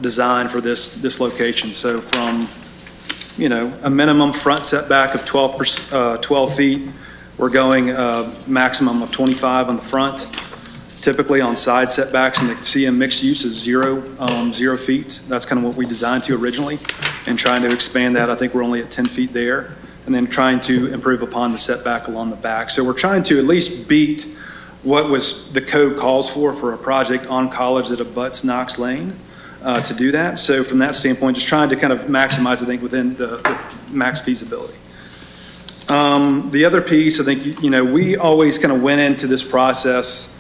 designed for this location. So from, you know, a minimum front setback of 12 feet, we're going a maximum of 25 on the front. Typically on side setbacks in the CM mixed use is 0 feet. That's kind of what we designed to originally, and trying to expand that. I think we're only at 10 feet there, and then trying to improve upon the setback along the back. So we're trying to at least beat what was the code calls for a project on College that abuts Knox Lane to do that. So from that standpoint, just trying to kind of maximize, I think, within the max feasibility. The other piece, I think, you know, we always kind of went into this process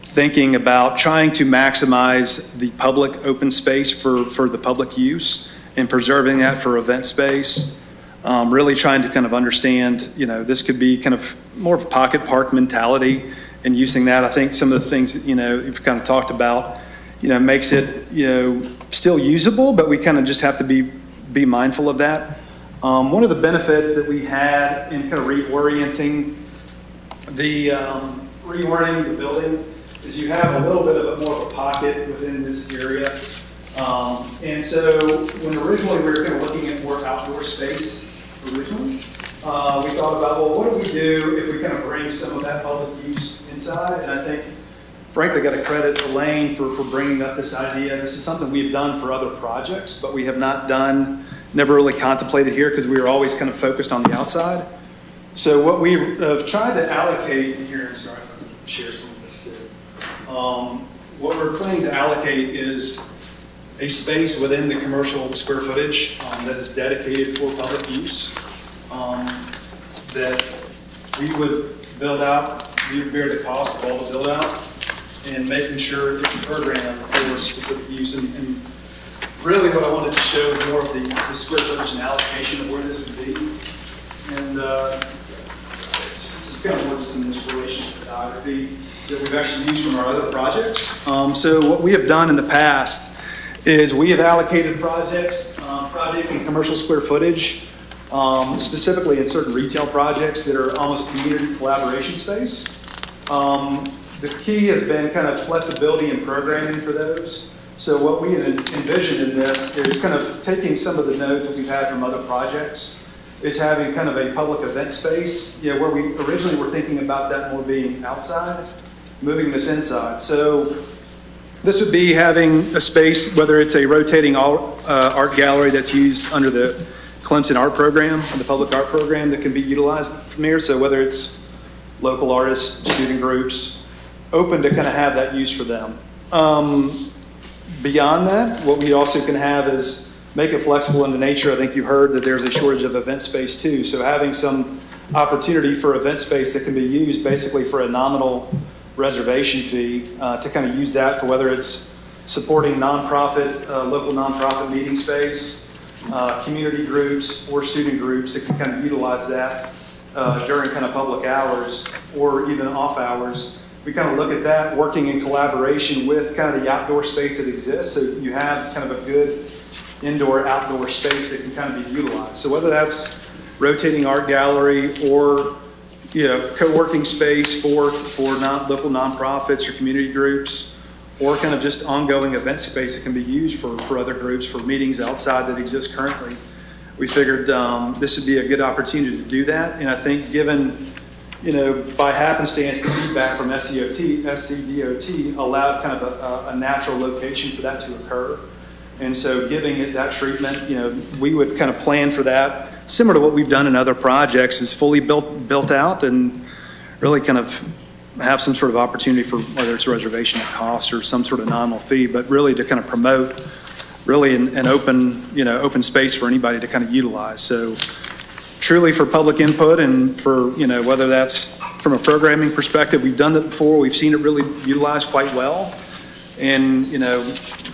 thinking about trying to maximize the public open space for the public use and preserving that for event space. Really trying to kind of understand, you know, this could be kind of more of a pocket park mentality, and using that. I think some of the things that, you know, you've kind of talked about, you know, makes it, you know, still usable, but we kind of just have to be mindful of that. One of the benefits that we had in kind of reorienting the building is you have a little bit of more of a pocket within this area. And so when originally we were kind of looking at more outdoor space originally, we thought about, well, what do we do if we kind of bring some of that public use inside? And I think, frankly, got to credit Elaine for bringing up this idea. This is something we've done for other projects, but we have never really contemplated here because we were always kind of focused on the outside. So what we have tried to allocate here, I'm sorry if I can share some of this too. What we're planning to allocate is a space within the commercial square footage that is dedicated for public use, that we would build out, we would bear the cost of all the build out, and making sure it's a program for specific use. And really what I wanted to show is more of the square footage and allocation of where this would be. And this is kind of more just some inspiration photography that we've actually used from our other projects. So what we have done in the past is we have allocated project and commercial square footage, specifically in certain retail projects that are almost community collaboration space. The key has been kind of flexibility in programming for those. So what we envisioned in this is kind of taking some of the nodes that we've had from other projects, is having kind of a public event space, where we originally were thinking about that more being outside, moving this inside. So this would be having a space, whether it's a rotating art gallery that's used under the Clemson art program, the public art program that can be utilized from here. So whether it's local artists, student groups, open to kind of have that use for them. Beyond that, what we also can have is make it flexible in the nature. I think you've heard that there's a shortage of event space too. So having some opportunity for event space that can be used basically for a nominal reservation fee to kind of use that for whether it's supporting nonprofit, local nonprofit meeting space, community groups or student groups that can kind of utilize that during kind of public hours or even off hours. We kind of look at that working in collaboration with kind of the outdoor space that exists. So you have kind of a good indoor outdoor space that can kind of be utilized. So whether that's rotating art gallery or co-working space for local nonprofits or community groups, or kind of just ongoing event space that can be used for other groups for meetings outside that exist currently. We figured this would be a good opportunity to do that. And I think given, by happenstance, the feedback from SCDOT allowed kind of a natural location for that to occur. And so giving it that treatment, we would kind of plan for that. Similar to what we've done in other projects, is fully built out and really kind of have some sort of opportunity for whether it's a reservation at cost or some sort of nominal fee, but really to kind of promote really an open space for anybody to kind of utilize. So truly for public input and for, whether that's from a programming perspective, we've done that before. We've seen it really utilized quite well. And,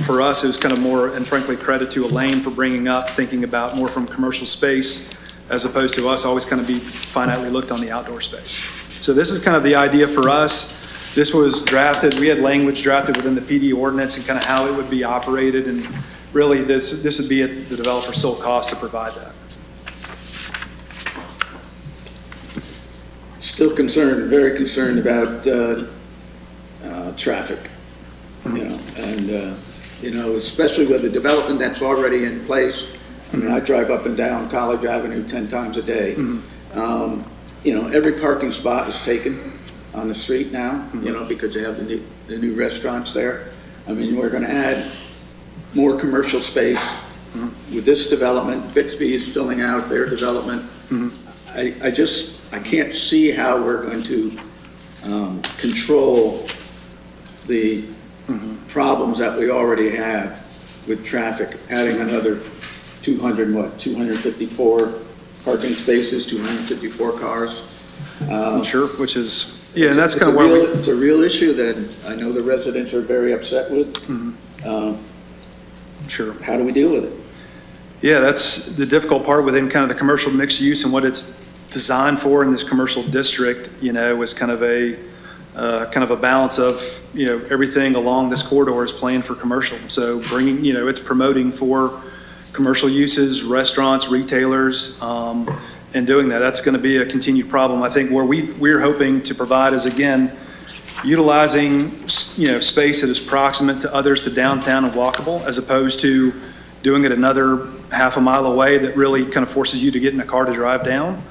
for us, it was kind of more, and frankly, credit to Elaine for bringing up, thinking about more from commercial space, as opposed to us always kind of be finitely looked on the outdoor space. So this is kind of the idea for us. This was drafted, we had language drafted within the PD ordinance and kind of how it would be operated. And really, this would be at the developer's sole cost to provide that. Still concerned, very concerned about traffic. Especially with the development that's already in place. I mean, I drive up and down College Avenue 10 times a day. Every parking spot is taken on the street now, because they have the new restaurants there. I mean, we're going to add more commercial space with this development. Bixby is filling out their development. I can't see how we're going to control the problems that we already have with traffic, adding another 254 parking spaces, 254 cars. Sure, which is, and that's kind of where it's a real issue that I know the residents are very upset with. Sure. How do we deal with it? Yeah, that's the difficult part within kind of the commercial mixed use and what it's designed for in this commercial district, was kind of a balance of, everything along this corridor is planned for commercial. So bringing, it's promoting for commercial uses, restaurants, retailers, and doing that. That's going to be a continued problem. I think where we're hoping to provide is, again, utilizing, space that is proximate to others to downtown and walkable, as opposed to doing it another half a mile away that really kind of forces you to get in a car to drive down.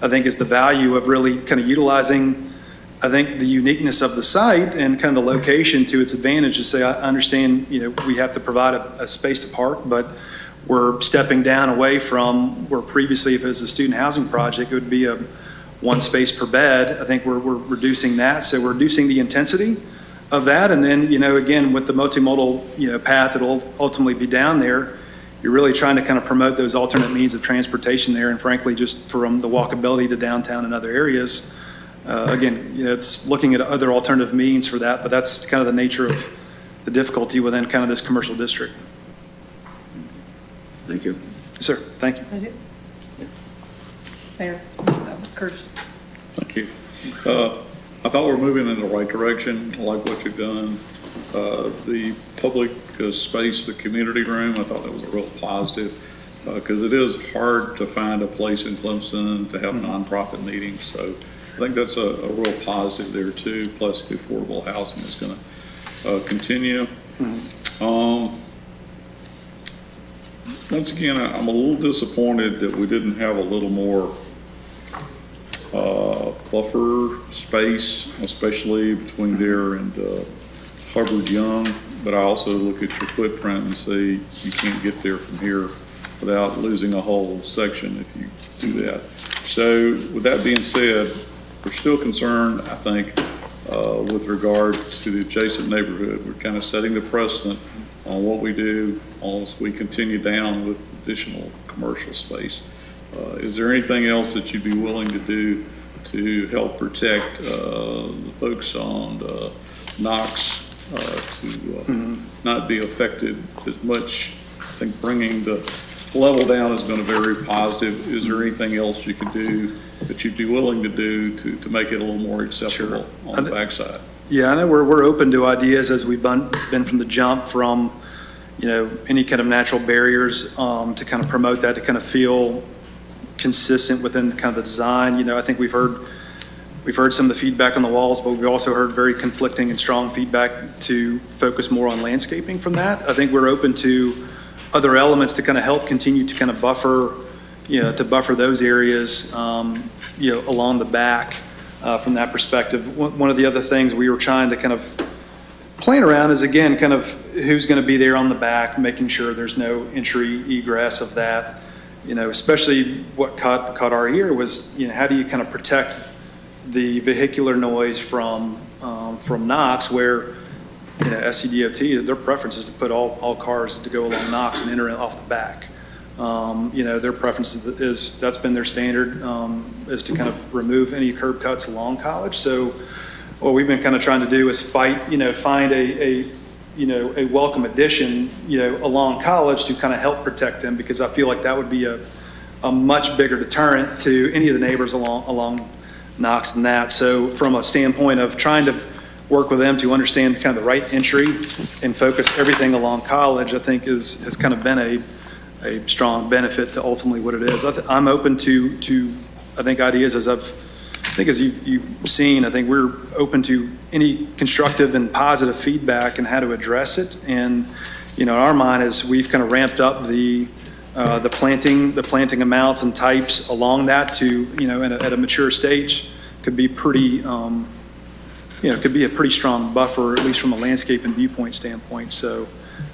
I think is the value of really kind of utilizing, I think, the uniqueness of the site and kind of the location to its advantage to say, I understand, we have to provide a space to park, but we're stepping down away from where previously, if it was a student housing project, it would be a one space per bed. I think we're reducing that. So we're reducing the intensity of that. And then, again, with the multimodal, path that'll ultimately be down there, you're really trying to kind of promote those alternate means of transportation there. And frankly, just from the walkability to downtown and other areas, again, it's looking at other alternative means for that, but that's kind of the nature of the difficulty within kind of this commercial district. Thank you. Sir, thank you. That it? Mayor, Curtis. Thank you. I thought we're moving in the right direction. I like what you've done. The public space, the community room, I thought that was a real positive, because it is hard to find a place in Clemson to have nonprofit meetings. So I think that's a real positive there too. Plus the affordable housing is going to continue. Once again, I'm a little disappointed that we didn't have a little more buffer space, especially between there and Hubbard Young. But I also look at your footprint and say you can't get there from here without losing a whole section if you do that. So with that being said, we're still concerned, I think, with regard to the adjacent neighborhood. We're kind of setting the precedent on what we do as we continue down with additional commercial space. Is there anything else that you'd be willing to do to help protect the folks on Knox to not be affected as much? I think bringing the level down has been a very positive. Is there anything else you could do that you'd be willing to do to make it a little more acceptable on the backside? Yeah, I know we're open to ideas as we've been from the jump from, any kind of natural barriers to kind of promote that, to kind of feel consistent within kind of the design. I think we've heard some of the feedback on the walls, but we've also heard very conflicting and strong feedback to focus more on landscaping from that. I think we're open to other elements to kind of help continue to kind of buffer, to buffer those areas, along the back from that perspective. One of the other things we were trying to kind of plan around is, again, kind of who's going to be there on the back, making sure there's no entry egress of that. Especially what caught our ear was, how do you kind of protect the vehicular noise from Knox, where, SCDOT, their preference is to put all cars to go along Knox and enter off the back. Their preference is that's been their standard, is to kind of remove any curb cuts along College. So what we've been kind of trying to do is find a welcome addition, along College to kind of help protect them, because I feel like that would be a much bigger deterrent to any of the neighbors along Knox than that. So from a standpoint of trying to work with them to understand kind of the right entry and focus everything along College, I think has kind of been a strong benefit to ultimately what it is. I'm open to I think ideas as you've seen. I think we're open to any constructive and positive feedback and how to address it. And, in our mind, as we've kind of ramped up the planting amounts and types along that to, at a mature stage, could be pretty, could be a pretty strong buffer, at least from a landscape and viewpoint standpoint. So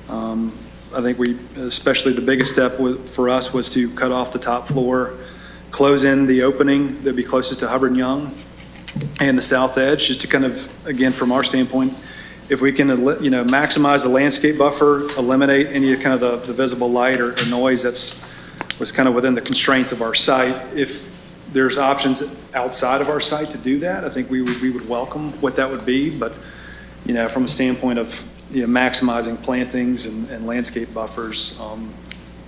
I think especially the biggest step for us was to cut off the top floor, close in the opening that'd be closest to Hubbard Young and the south edge, just to kind of, again, from our standpoint, if we can, maximize the landscape buffer, eliminate any kind of the visible light or noise was kind of within the constraints of our site. If there's options outside of our site to do that, I think we would welcome what that would be. But, from a standpoint of, maximizing plantings and landscape buffers,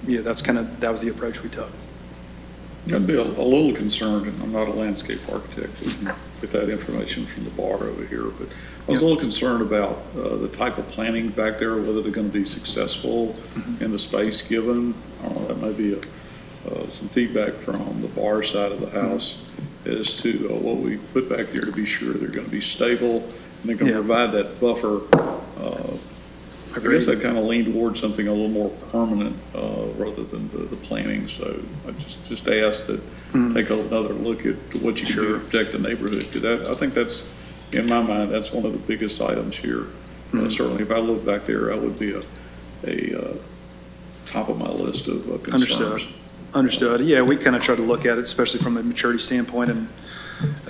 that was the approach we took. I'd be a little concerned, and I'm not a landscape architect, with that information from the bar over here, but I was a little concerned about the type of planning back there, whether they're going to be successful in the space given. I don't know, that might be some feedback from the bar side of the house as to what we put back there to be sure they're going to be stable and they're going to provide that buffer. I guess I kind of lean towards something a little more permanent rather than the planning. So I just asked to take another look at what you can do to protect the neighborhood. Because I think that's, in my mind, that's one of the biggest items here. Certainly, if I lived back there, I would be a top of my list of concerns. Understood. Yeah, we kind of try to look at it, especially from a maturity standpoint, and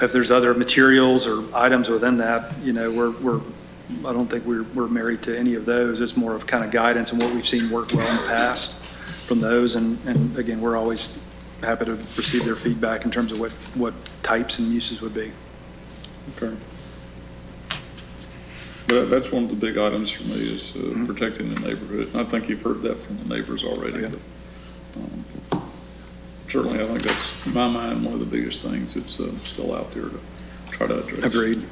if there's other materials or items within that, I don't think we're married to any of those. It's more of kind of guidance and what we've seen work well in the past from those. And again, we're always happy to receive their feedback in terms of what types and uses would be. Okay. But that's one of the big items for me is protecting the neighborhood. And I think you've heard that from the neighbors already. certainly, I think that's, in my mind, one of the biggest things that's still out there to try to address. Agreed.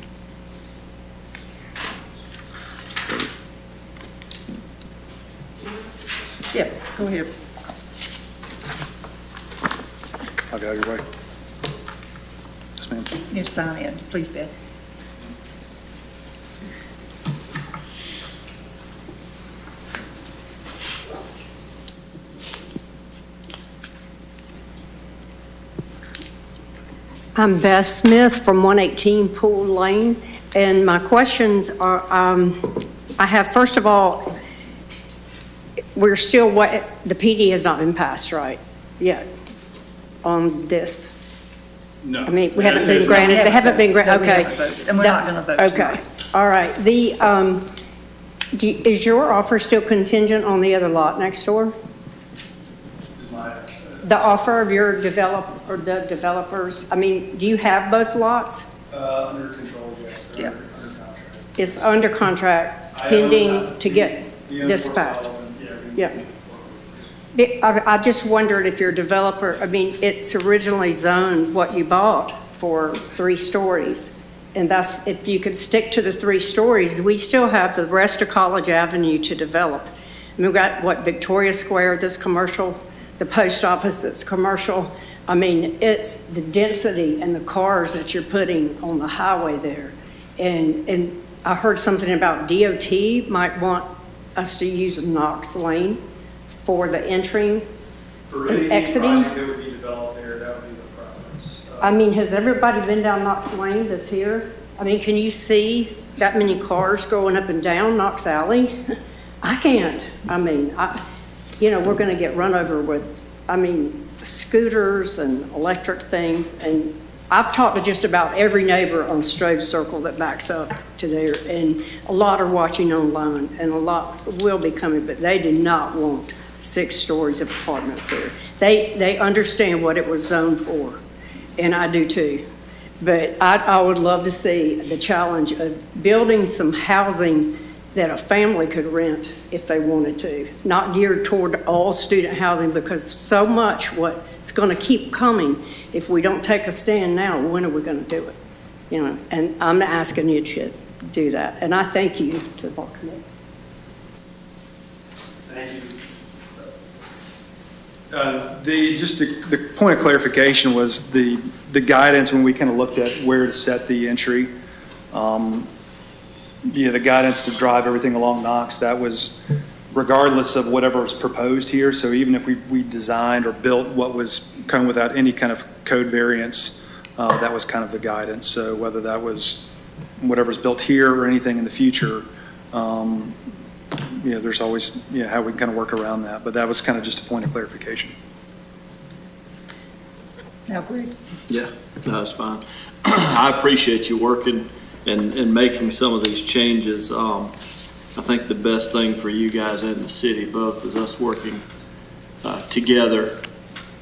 Yeah, go ahead. I'll go your way. Yes, ma'am. You sign in, please, Beth. I'm Beth Smith from 118 Pool Lane, and my questions are, I have, first of all, we're still, the PD has not been passed, right, yet, on this? No. I mean, we haven't been granted, they haven't been granted, okay. And we're not going to vote tonight. Okay, all right. Is your offer still contingent on the other lot next door? The offer of your the developers, I mean, do you have both lots? Under control, yes. Yeah. Under contract. It's under contract pending to get this passed? Yeah. I just wondered if your developer, I mean, it's originally zoned what you bought for 3 stories. And that's, if you could stick to the 3 stories, we still have the rest of College Avenue to develop. I mean, we've got, Victoria Square, this commercial, the post office that's commercial. I mean, it's the density and the cars that you're putting on the highway there. And I heard something about DOT might want us to use Knox Lane for the entering For and any exiting. project that would be developed there, that would be the preference. I mean, has everybody been down Knox Lane that's here? I mean, can you see that many cars going up and down Knox Alley? I can't. I mean, we're going to get run over with, scooters and electric things. And I've talked to just about every neighbor on Strode Circle that backs up to there. And a lot are watching online and a lot will be coming, but they do not want 6 stories of apartments there. They understand what it was zoned for, and I do too. But I would love to see the challenge of building some housing that a family could rent if they wanted to, not geared toward all student housing, because so much what's going to keep coming, if we don't take a stand now, when are we going to do it? And I'm asking you to do that. And I thank you to the Park Committee. Thank you. The point of clarification was the guidance when we kind of looked at where to set the entry. The guidance to drive everything along Knox, that was regardless of whatever was proposed here. So even if we designed or built what was coming without any kind of code variance, that was kind of the guidance. So whether that was whatever's built here or anything in the future, there's always, how we can kind of work around that. But that was kind of just a point of clarification. Now, Greg. Yeah, no, it's fine. I appreciate you working and making some of these changes. I think the best thing for you guys and the city both is us working together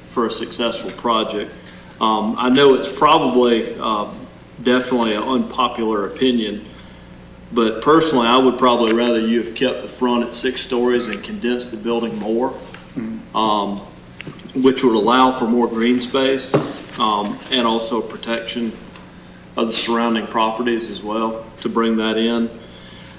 for a successful project. I know it's probably definitely an unpopular opinion, but personally, I would probably rather you have kept the front at 6 stories and condensed the building more, which would allow for more green space and also protection of the surrounding properties as well, to bring that in.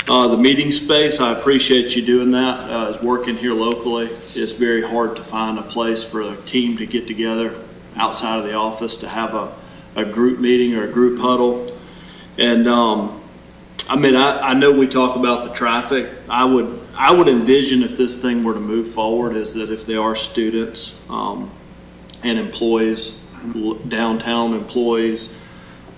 The meeting space, I appreciate you doing that. As working here locally, it's very hard to find a place for a team to get together outside of the office to have a group meeting or a group huddle. And I know we talk about the traffic. I would envision if this thing were to move forward is that if there are students and employees, downtown employees,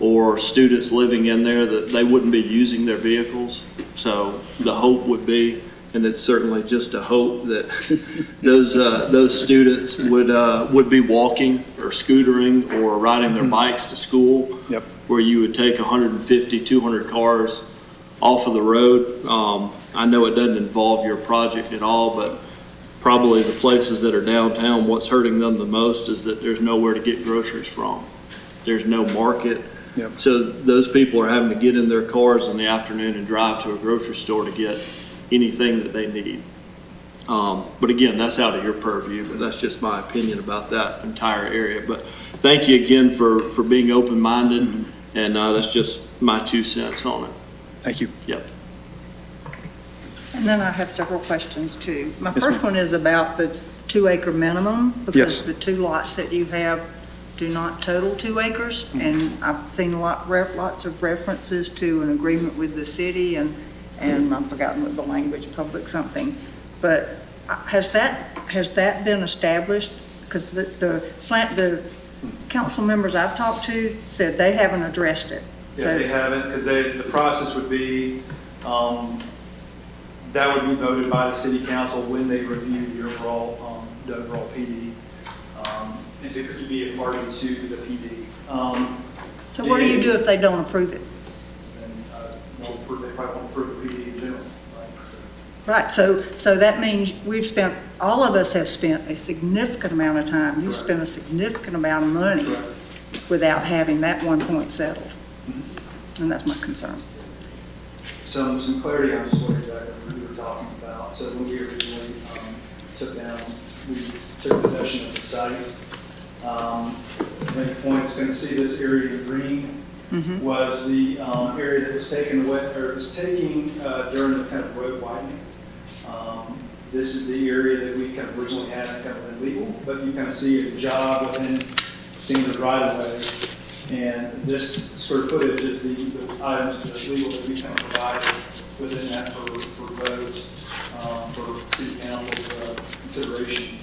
or students living in there, that they wouldn't be using their vehicles. So the hope would be, and it's certainly just a hope, that those students would be walking or scootering or riding their bikes to school. Yep. Where you would take 150, 200 cars off of the road. I know it doesn't involve your project at all, but probably the places that are downtown, what's hurting them the most is that there's nowhere to get groceries from. There's no market. Yep. So those people are having to get in their cars in the afternoon and drive to a grocery store to get anything that they need. But again, that's out of your purview, but that's just my opinion about that entire area. But thank you again for being open-minded, and that's just my 2 cents on it. Thank you. Yep. And then I have several questions too. My Yes, first ma'am. one is about the 2-acre minimum, Yes. because the 2 lots that you have do not total 2 acres. And I've seen lots of references to an agreement with the city and I've forgotten what the language, public something. But has that been established? Because the council members I've talked to said they haven't addressed it. Yeah, they haven't, because the process would be, that would be voted by the city council when they review the overall PD. And it could be a party to the PD. So what do you do if they don't approve it? They probably won't approve the PD in general, right? So, Right, so that means all of us have spent a significant amount of time, you've spent a significant amount of money without having that one point settled. And that's my concern. some clarity on just what exactly we were talking about. So when we originally we took possession of the site. The point is going to see this area in green was the area that was taken away, or was taking during the kind of road widening. This is the area that we kind of originally had kind of illegal, but you kind of see a jog within standard right of way. And this square footage is the items that are legal that we kind of provided within that for vote, for city council's consideration.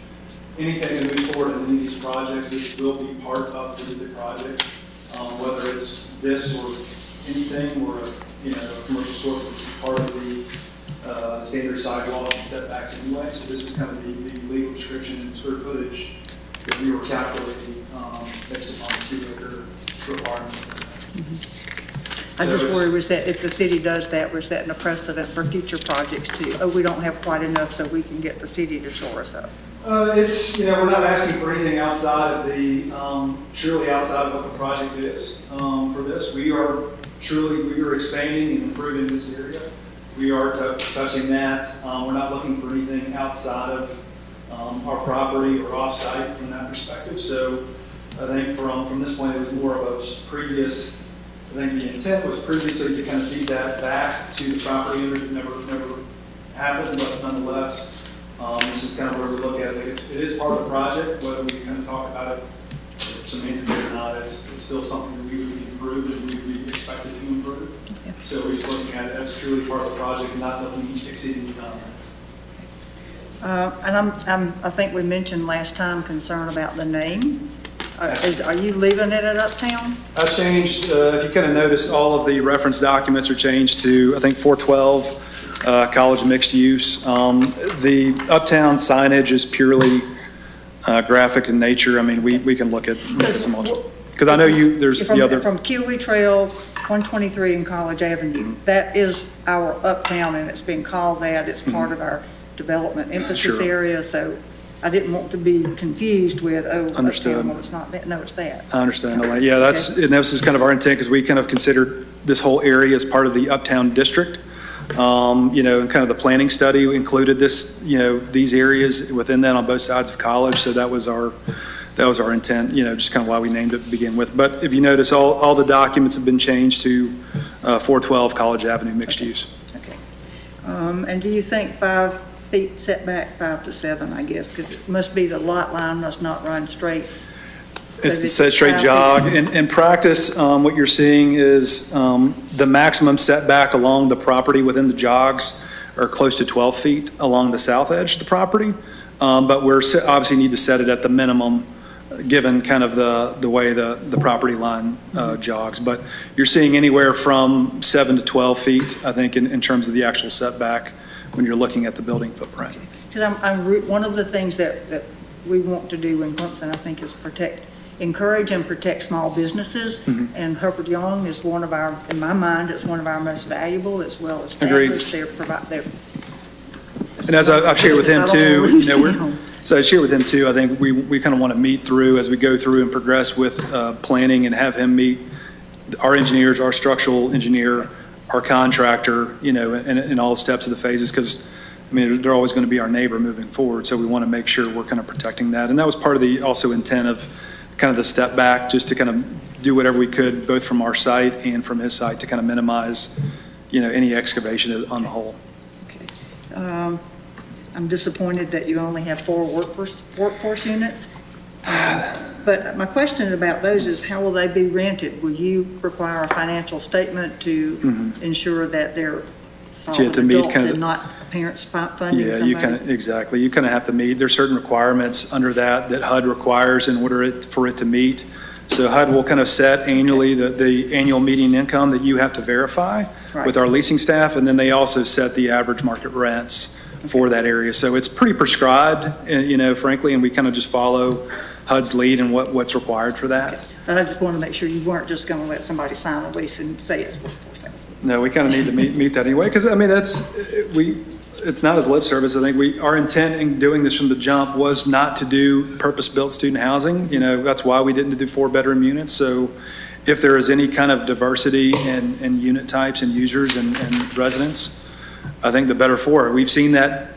Anything that moves forward in any of these projects, this will be part of the project, whether it's this or anything, or a commercial sort that's part of the standard sidewalk and setbacks anyway. So this is kind of the legal description and square footage that we were calculating based upon the 2-acre requirement. I just worry if the city does that, we're setting a precedent for future projects too. Oh, we don't have quite enough, so we can get the city to shore us up. It's, we're not asking for anything outside of truly outside of what the project is. For this, we are expanding and improving this area. We are touching that. We're not looking for anything outside of our property or off-site from that perspective. So I think from this point, it was more of a just previous, I think the intent was previously to kind of feed that back to the property owners. It never happened, but nonetheless, this is kind of where we look at it. It is part of the project, whether we kind of talk about it semantically or not, it's still something that we would be improved and we would be expected to improve. Yeah. So we're just looking at it as truly part of the project, not nothing exceeding beyond that. And I think we mentioned last time concern about the name. Are you leaving it at Uptown? I changed, if you kind of notice, all of the reference documents are changed to, I think, 412. College mixed use. The Uptown signage is purely graphic in nature. I mean, we can look at some more. Because I know there's the other. From Kiwi Trail, 123 and College Avenue, that is our Uptown, and it's been called that. It's part of our development emphasis area, so I didn't want to be confused with, Understood. Uptown, well, it's not that. No, it's that. I understand. Yeah, and this is kind of our intent, because we kind of consider this whole area as part of the Uptown district. And kind of the planning study included this, these areas within that on both sides of College. So that was our intent, just kind of why we named it to begin with. But if you notice, all the documents have been changed to 412 College Avenue mixed use. Okay. And do you think 5 feet setback, 5 to 7, I guess, because it must be the lot line must not run straight? It's a straight jog. In practice, what you're seeing is the maximum setback along the property within the jogs are close to 12 feet along the south edge of the property. But we're obviously need to set it at the minimum given kind of the way the property line jogs. But you're seeing anywhere from 7 to 12 feet, I think, in terms of the actual setback when you're looking at the building footprint. Because one of the things that we want to do in Clemson, I think, is encourage and protect small businesses, and Herbert Young is one of our, in my mind, it's one of our most valuable, as well as established. And as I've shared with him too, I shared with him too, I think we kind of want to meet through as we go through and progress with planning, and have him meet our engineers, our structural engineer, our contractor, in all the steps of the phases, because I mean, they're always going to be our neighbor moving forward, so we want to make sure we're kind of protecting that. And that was part of the also intent of kind of the step back, just to kind of do whatever we could, both from our site and from his site, to kind of minimize, any excavation on the whole. I'm disappointed that you only have 4 workforce units. But my question about those is, how will they be rented? Will you require a financial statement to ensure that they're solid to meet adults kind of and not parents funding Yeah, somebody? you kind of, exactly. You kind of have to meet, there's certain requirements under that HUD requires in order for it to meet. So HUD will kind of set annually the annual median income that you have to verify with our leasing staff, and then they also set the average market rents for that area. So it's pretty prescribed, frankly, and we kind of just follow HUD's lead and what's required for that. And I just want to make sure you weren't just going to let somebody sign a lease and say it's workforce housing. No, we kind of need to meet that anyway, because, I mean, it's not as lip service. I think our intent in doing this from the jump was not to do purpose-built student housing. That's why we didn't do 4-bedroom units. So if there is any kind of diversity in unit types and users and residents, I think the better for it. We've seen that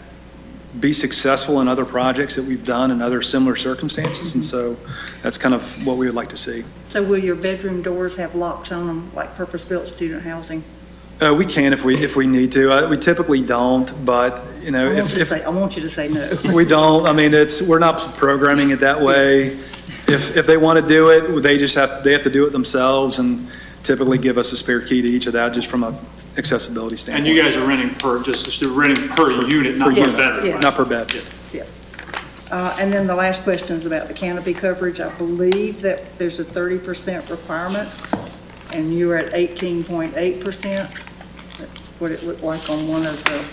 be successful in other projects that we've done in other similar circumstances, and so that's kind of what we would like to see. So will your bedroom doors have locks on them like purpose-built student housing? We can if we need to. We typically don't, but I want you to say no. We don't. I mean, we're not programming it that way. If they want to do it, they have to do it themselves, and typically give us a spare key to each of that, just from a accessibility standpoint. And you guys are renting per unit, not per bedroom, right? Not per bed. Yes. And then the last question is about the canopy coverage. I believe that there's a 30% requirement, and you're at 18.8%. That's what it looked like on one of the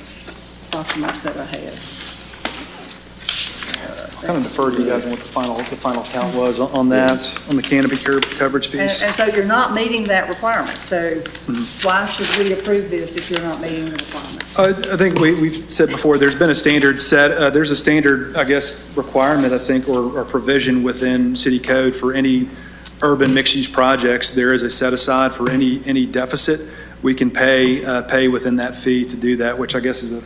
documents that I had. Kind of defer to you guys on what the final count was on that, on the canopy coverage piece. And so you're not meeting that requirement. So why should we approve this if you're not meeting the requirements? I think we've said before, there's been a standard set, there's a standard, I guess, requirement, I think, or provision within city code for any urban mixed-use projects. There is a set aside for any deficit. We can pay within that fee to do that, which I guess is a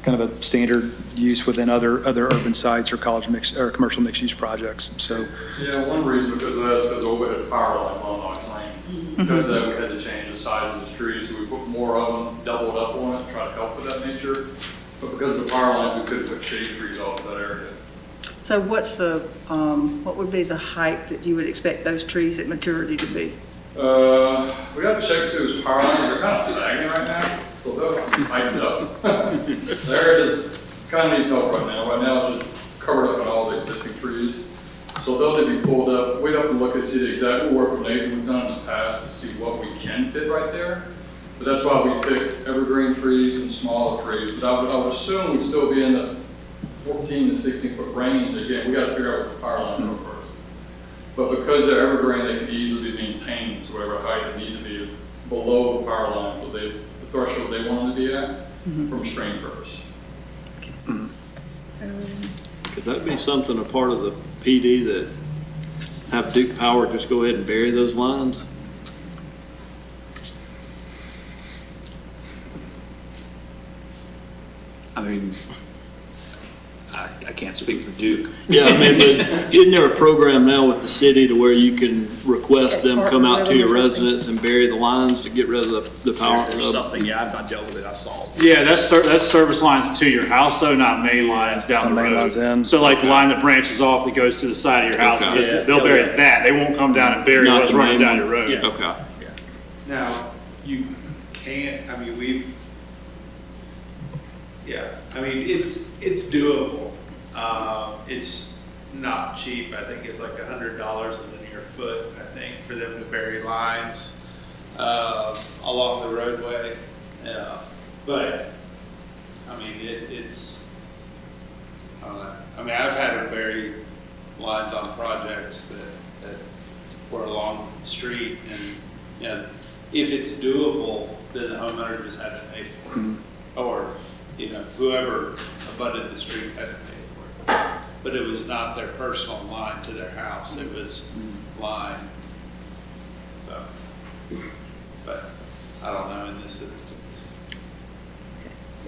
kind of a standard use within other urban sites or commercial mixed-use projects. So, yeah, one reason because of that is because of overhead power lines on Knox Lane. Because of that, we had to change the size of the trees, so we put more of them, doubled up on it, try to help with that nature. But because of the power lines, we couldn't put shade trees off that area. So what would be the height that you would expect those trees at maturity to be? We have to check to see those power lines. They're kind of sagging right now, so they'll tighten up. There it is. Kind of needs help right now. Right now it's just covered up in all the existing trees. So they'll need to be pulled up. We'd have to look and see the exact, we'll work with Nathan, we've done in the past to see what we can fit right there. But that's why we pick evergreen trees and smaller trees. But I would assume we'd still be in the 14 to 16 foot range. Again, we got to figure out what the power lines are first. But because they're evergreen, they can easily be maintained to whatever height they need to be below the power line, but the threshold they want them to be at from screen purpose. Could that be something, a part of the PD, that have Duke Power just go ahead and bury those lines? I mean, I can't speak for Duke. Yeah, I mean, but isn't there a program now with the city to where you can request them come out to your residence and bury the lines to get rid of the power? There's something, yeah, I've not dealt with it, I saw it. Yeah, that's service lines to your house though, not main lines down the road. So like the line that branches off that goes to the side of your house, Okay. they'll bury that. They won't come down and bury Not what's the running main down one. your road. Yeah. Okay. Now, you can't, I mean, it's doable. It's not cheap. I think it's like $100 a linear foot, I think, for them to bury lines along the roadway. But, I mean, it's, I don't know. I mean, I've had to bury lines on projects that were along the street, and, if it's doable, then the homeowner just had to pay for it. Or, whoever abutted the street had to pay for it. But it was not their personal line to their house, it was line. So, but I don't know in this instance.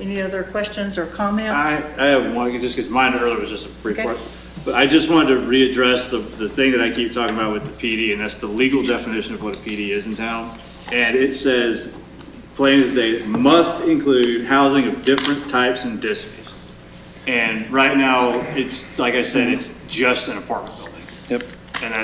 Any other questions or comments? I have one, just because mine earlier was just a brief Okay. part. But I just wanted to readdress the thing that I keep talking about with the PD, and that's the legal definition of what a PD is in town. And it says, plain as day, it must include housing of different types and densities. And right now, it's, like I said, it's just an apartment building. Yep. And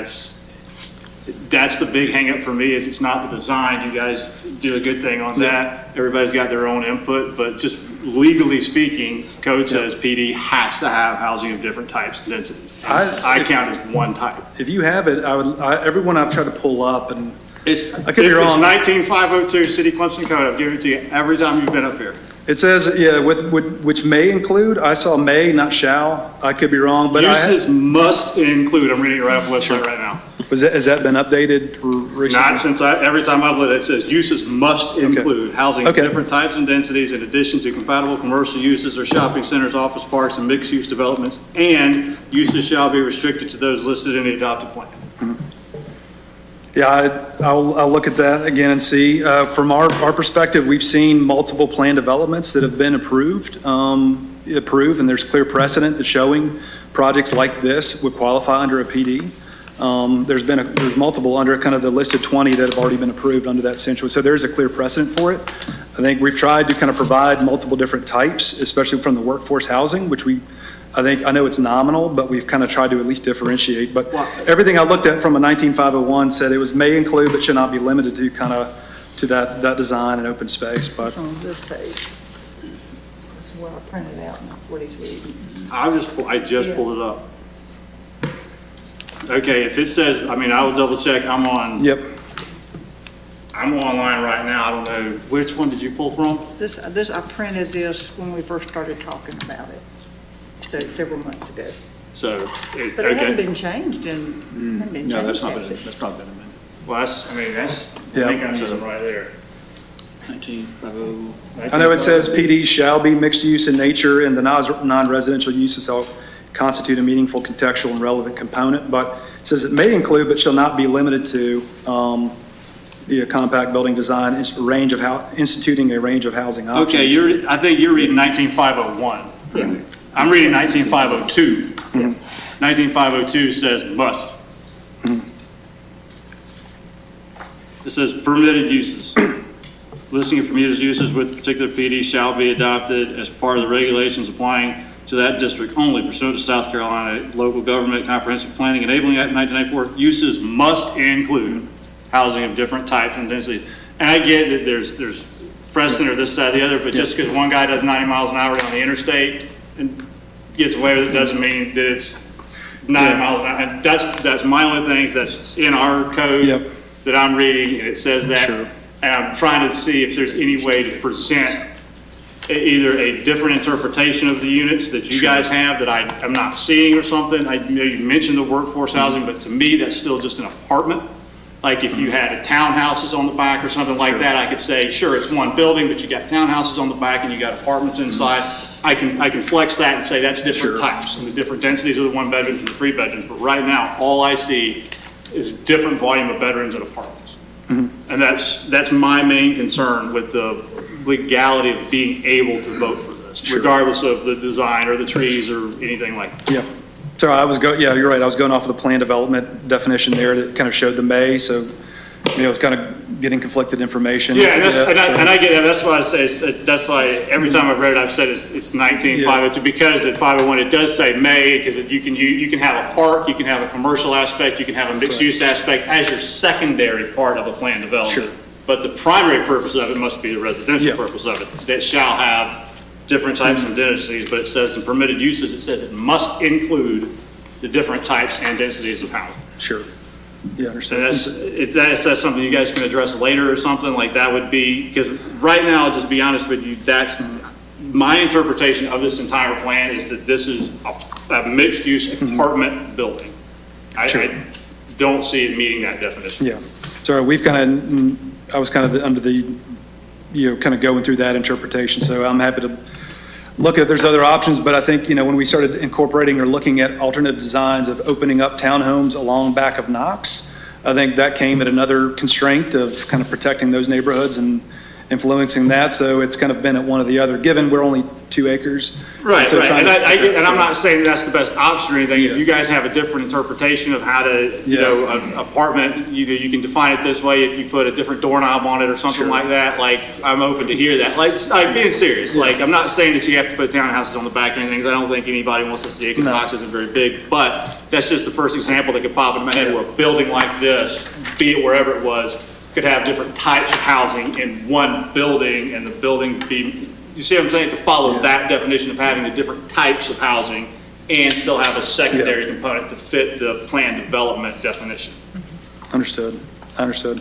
that's the big hangup for me, is it's not the design. You guys do a good thing on that. Everybody's got their own input, but just legally speaking, code says PD has to have housing of different types and densities. I count as one type. If you have it, everyone I've tried to pull up, and I could be wrong. It's 19502 City Clemson Code. I've given it to you every time you've been up here. It says, yeah, which may include, I saw may, not shall. I could be wrong, but Uses must include, I'm reading it right off the website right now. Has that been updated recently? Not since every time I've looked, it says uses must include housing of different types and densities in addition to compatible commercial uses or shopping centers, office parks, and mixed-use developments, and uses shall be restricted to those listed in the adopted plan. Yeah, I'll look at that again and see. From our perspective, we've seen multiple plan developments that have been approved, and there's clear precedent that showing projects like this would qualify under a PD. There's multiple under kind of the listed 20 that have already been approved under that central. So there's a clear precedent for it. I think we've tried to kind of provide multiple different types, especially from the workforce housing, which I know it's nominal, but we've kind of tried to at least differentiate. But everything I looked at from a 19501 said it was may include, but should not be limited to to that design and open space. But It's on this page. This is what I printed out and what he's reading. I just pulled it up. Okay, if it says, I mean, I will double check. I'm online right now. I don't know, which one did you pull from? I printed this when we first started talking about it, so several months ago. So, But it hadn't been changed and, No, that's not been, that's probably been amended. Well, I think I'm using right there. 19550. I know it says PD shall be mixed use in nature, and the non-residential uses shall constitute a meaningful, contextual, and relevant component, but it says it may include, but shall not be limited to, the compact building design instituting a range of housing options. Okay, I think you're reading 19501. Yeah. I'm reading 19502. 19502 says must. It says permitted uses. Listing of permitted uses with particular PD shall be adopted as part of the regulations applying to that district only pursuant to South Carolina Local Government Comprehensive Planning Enabling Act 1994. Uses must include housing of different types and densities. And I get that there's precedent or this side or the other, but just because one guy does 90 miles an hour on the interstate and gets away with it doesn't mean that it's 90 miles an hour. And that's my only thing, that's in our code that I'm reading, and it says that. Sure. And I'm trying to see if there's any way to present either a different interpretation of the units that you guys have that I'm not seeing or something. I know you mentioned the workforce housing, but to me, that's still just an apartment. Like if you had townhouses on the back or something like that, I could say, sure, it's one building, but you got townhouses on the back and you got apartments inside. I can flex that and say that's different types and the different densities of the one bedrooms and the three bedrooms. But right now, all I see is different volume of bedrooms and apartments. And that's my main concern with the legality of being able to vote for this, regardless of the design or the trees or anything like that. Yeah. So you're right. I was going off of the plan development definition there that kind of showed the may. So, it was kind of getting conflicted information. Yeah, and I get that. That's why I say that's why every time I've read it, I've said it's 19502 because at 501 it does say may, because you can have a park, you can have a commercial aspect, you can have a mixed use aspect as your secondary part of a plan development. Sure. But the primary purpose of it must be the residential purpose of it that shall have different types and densities. But it says in permitted uses, it says it must include the different types and densities of housing. Sure. Yeah, I understand. And if that's something you guys can address later or something, like that would be, because right now, I'll just be honest with you, that's my interpretation of this entire plan is that this is a mixed-use apartment building. I don't see it meeting that definition. Yeah. So I was kind of under the, kind of going through that interpretation. So I'm happy to look at, there's other options, but I think, when we started incorporating or looking at alternate designs of opening up townhomes along back of Knox, I think that came at another constraint of kind of protecting those neighborhoods and influencing that, so it's kind of been at one or the other, given we're only 2 acres. Right, So right, trying and to I figure get, and out- I'm not saying that's the best option or anything, if you guys have a different interpretation of how to, you Yeah. know, an apartment, you can define it this way if you put a different doorknob on it or something like that, like, I'm open to hear that, like being serious, like, I'm not saying that you have to put townhouses on the back or anything, 'cause I don't think anybody wants to see it, because No. Knox isn't very big, but that's just the first example that could pop in my head, where a building like this, be it wherever it was, could have different types of housing in one building, and the building be, you see what I'm saying, to follow that definition of having the different types of housing and still have a secondary component to fit the planned development definition. Understood, understood.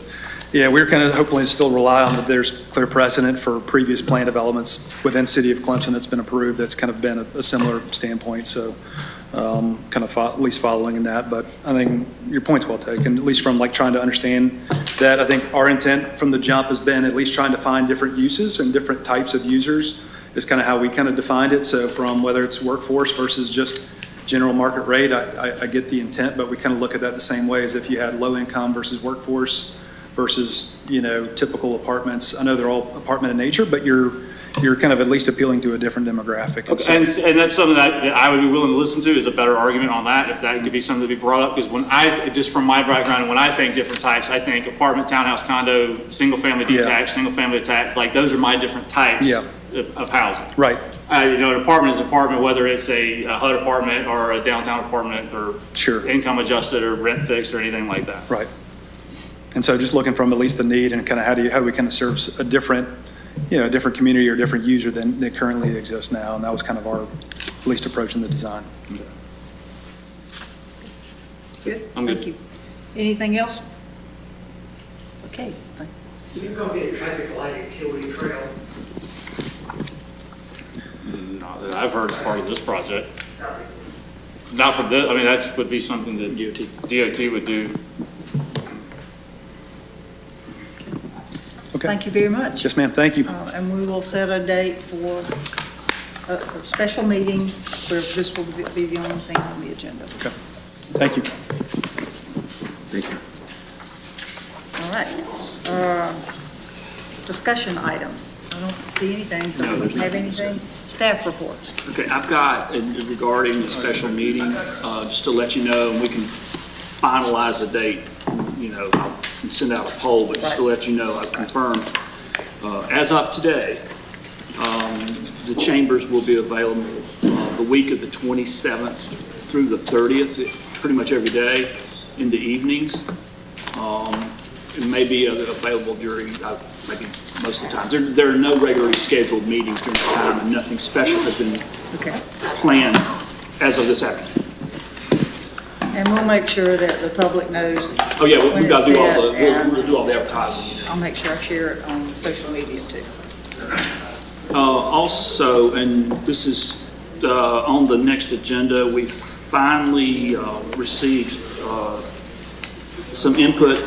Yeah, we're kind of hopefully still rely on that there's clear precedent for previous plan developments within City of Clemson that's been approved, that's kind of been a similar standpoint, so kind of at least following in that, but I think your point's well taken, at least from like trying to understand that. I think our intent from the jump has been at least trying to find different uses and different types of users is kind of how we kind of defined it, so from whether it's workforce versus just general market rate, I get the intent, but we kind of look at that the same way as if you had low income versus workforce versus, you know, typical apartments. I know they're all apartment in nature, but you're kind of at least appealing to a different demographic. Okay, and that's something that I would be willing to listen to, is a better argument on that, if that could be something to be brought up, because when just from my background, when I think different types, I think apartment, townhouse, condo, single-family detached, single-family attached, like, those are my different types of housing. Right. You know, an apartment is an apartment, whether it's a HUD apartment or a downtown apartment or income adjusted or rent fixed or anything like that. Right. And so just looking from at least the need and kind of how do we kind of serve a different, you know, a different community or different user than that currently exists now. And that was kind of our at least approach in the design. Good, I'm good. thank you. Anything else? Okay. There's going to be a traffic light at Kilby Trail. Not that I've heard as part of this project. Not for this, I mean, that would be something that DOT would do. Okay. Thank you very much. Yes, ma'am. Thank you. And we will set a date for a special meeting where this will be the only thing on the agenda. Okay. Thank you. Thank you. All right. Discussion items. I don't see anything. So No, we there's have nothing. anything? Staff reports. Okay, I've got, regarding the special meeting, just to let you know, and we can finalize the date, you know, I'll send out a poll, but just to let you know, I've confirmed, as of today, the chambers will be available the week of the 27th through the 30th, pretty much every day in the evenings. It may be available during, maybe most of the time. There are no regularly scheduled meetings during the time, and nothing special has been planned as of this afternoon. And we'll make sure that the public knows. Oh, yeah, when we've got to do it's all set, and we'll do all the advertising. I'll make sure I share it on social media too. Also, and this is on the next agenda, we finally received some input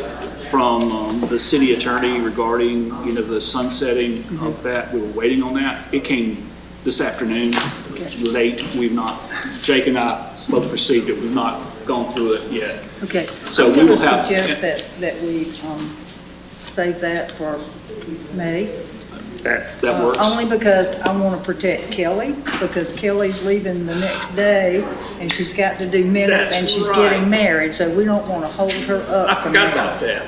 from the city attorney regarding, you know, the sunsetting of that. We were waiting on that. It came this afternoon, late. We've not, Jake and I both received it. We've not gone through it yet. Okay. So I'm we will gonna have. suggest that we save that for May. That works. Only because I want to protect Kelly, because Kelly's leaving the next day, and she's got to do minutes, That's and she's right. getting married, so we don't want to hold her up. I forgot about that.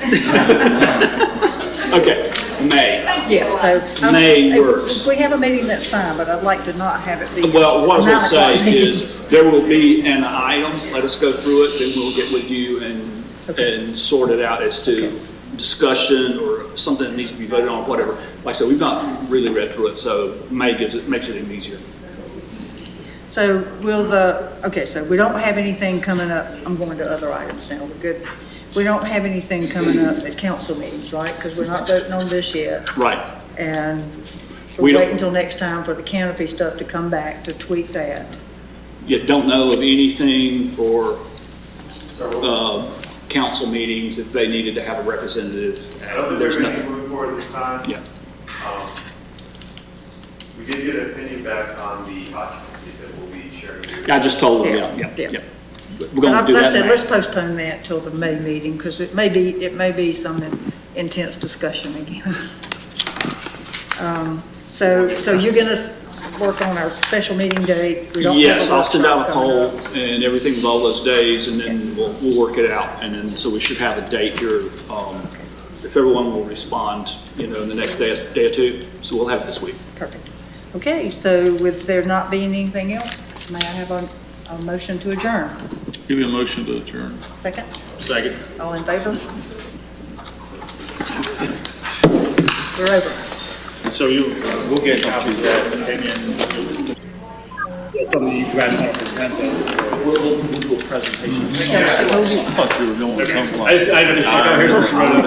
Okay, May. Yeah, so. May if- works. If we have a meeting, that's fine, but I'd like to not have it be. Well, what I was going to 9 o'clock say meeting. is, there will be an item, let us go through it, then we'll get with you and sort it out as to discussion or something that needs to be voted on, whatever. Like I said, we've not really read through it, so May makes it even easier. So so we don't have anything coming up, I'm going to other items now, we're good. We don't have anything coming up at council meetings, right? Because we're not voting on this yet. Right. And We we'll don't- wait until next time for the canopy stuff to come back to tweak that. Yet don't know of anything for council meetings if they needed to have a representative. I don't think There's we're going to nothing. move forward this time. Yeah. We did get an opinion back on the occupancy that we'll be sharing. with you. I just told them, Yeah. yeah. We're going to do But that I said, in May. let's postpone that till the May meeting, because it may be some intense discussion again. So you're gonna work on our special meeting date? We don't have a Yes, I'll send out a workshop coming poll up. and everything with all those days, and then we'll work it out. And then, so we should have a date here, if everyone will respond, in the next day or two. So we'll have it this week. Perfect. Okay, so with there not being anything else, may I have a motion to adjourn? Give me a motion to adjourn. Second? Second. All in favor? We're over. So we'll get copies of that opinion. Something you guys want to present us. We'll do a presentation. I thought you were going with something like. I didn't see, here's what she wrote up.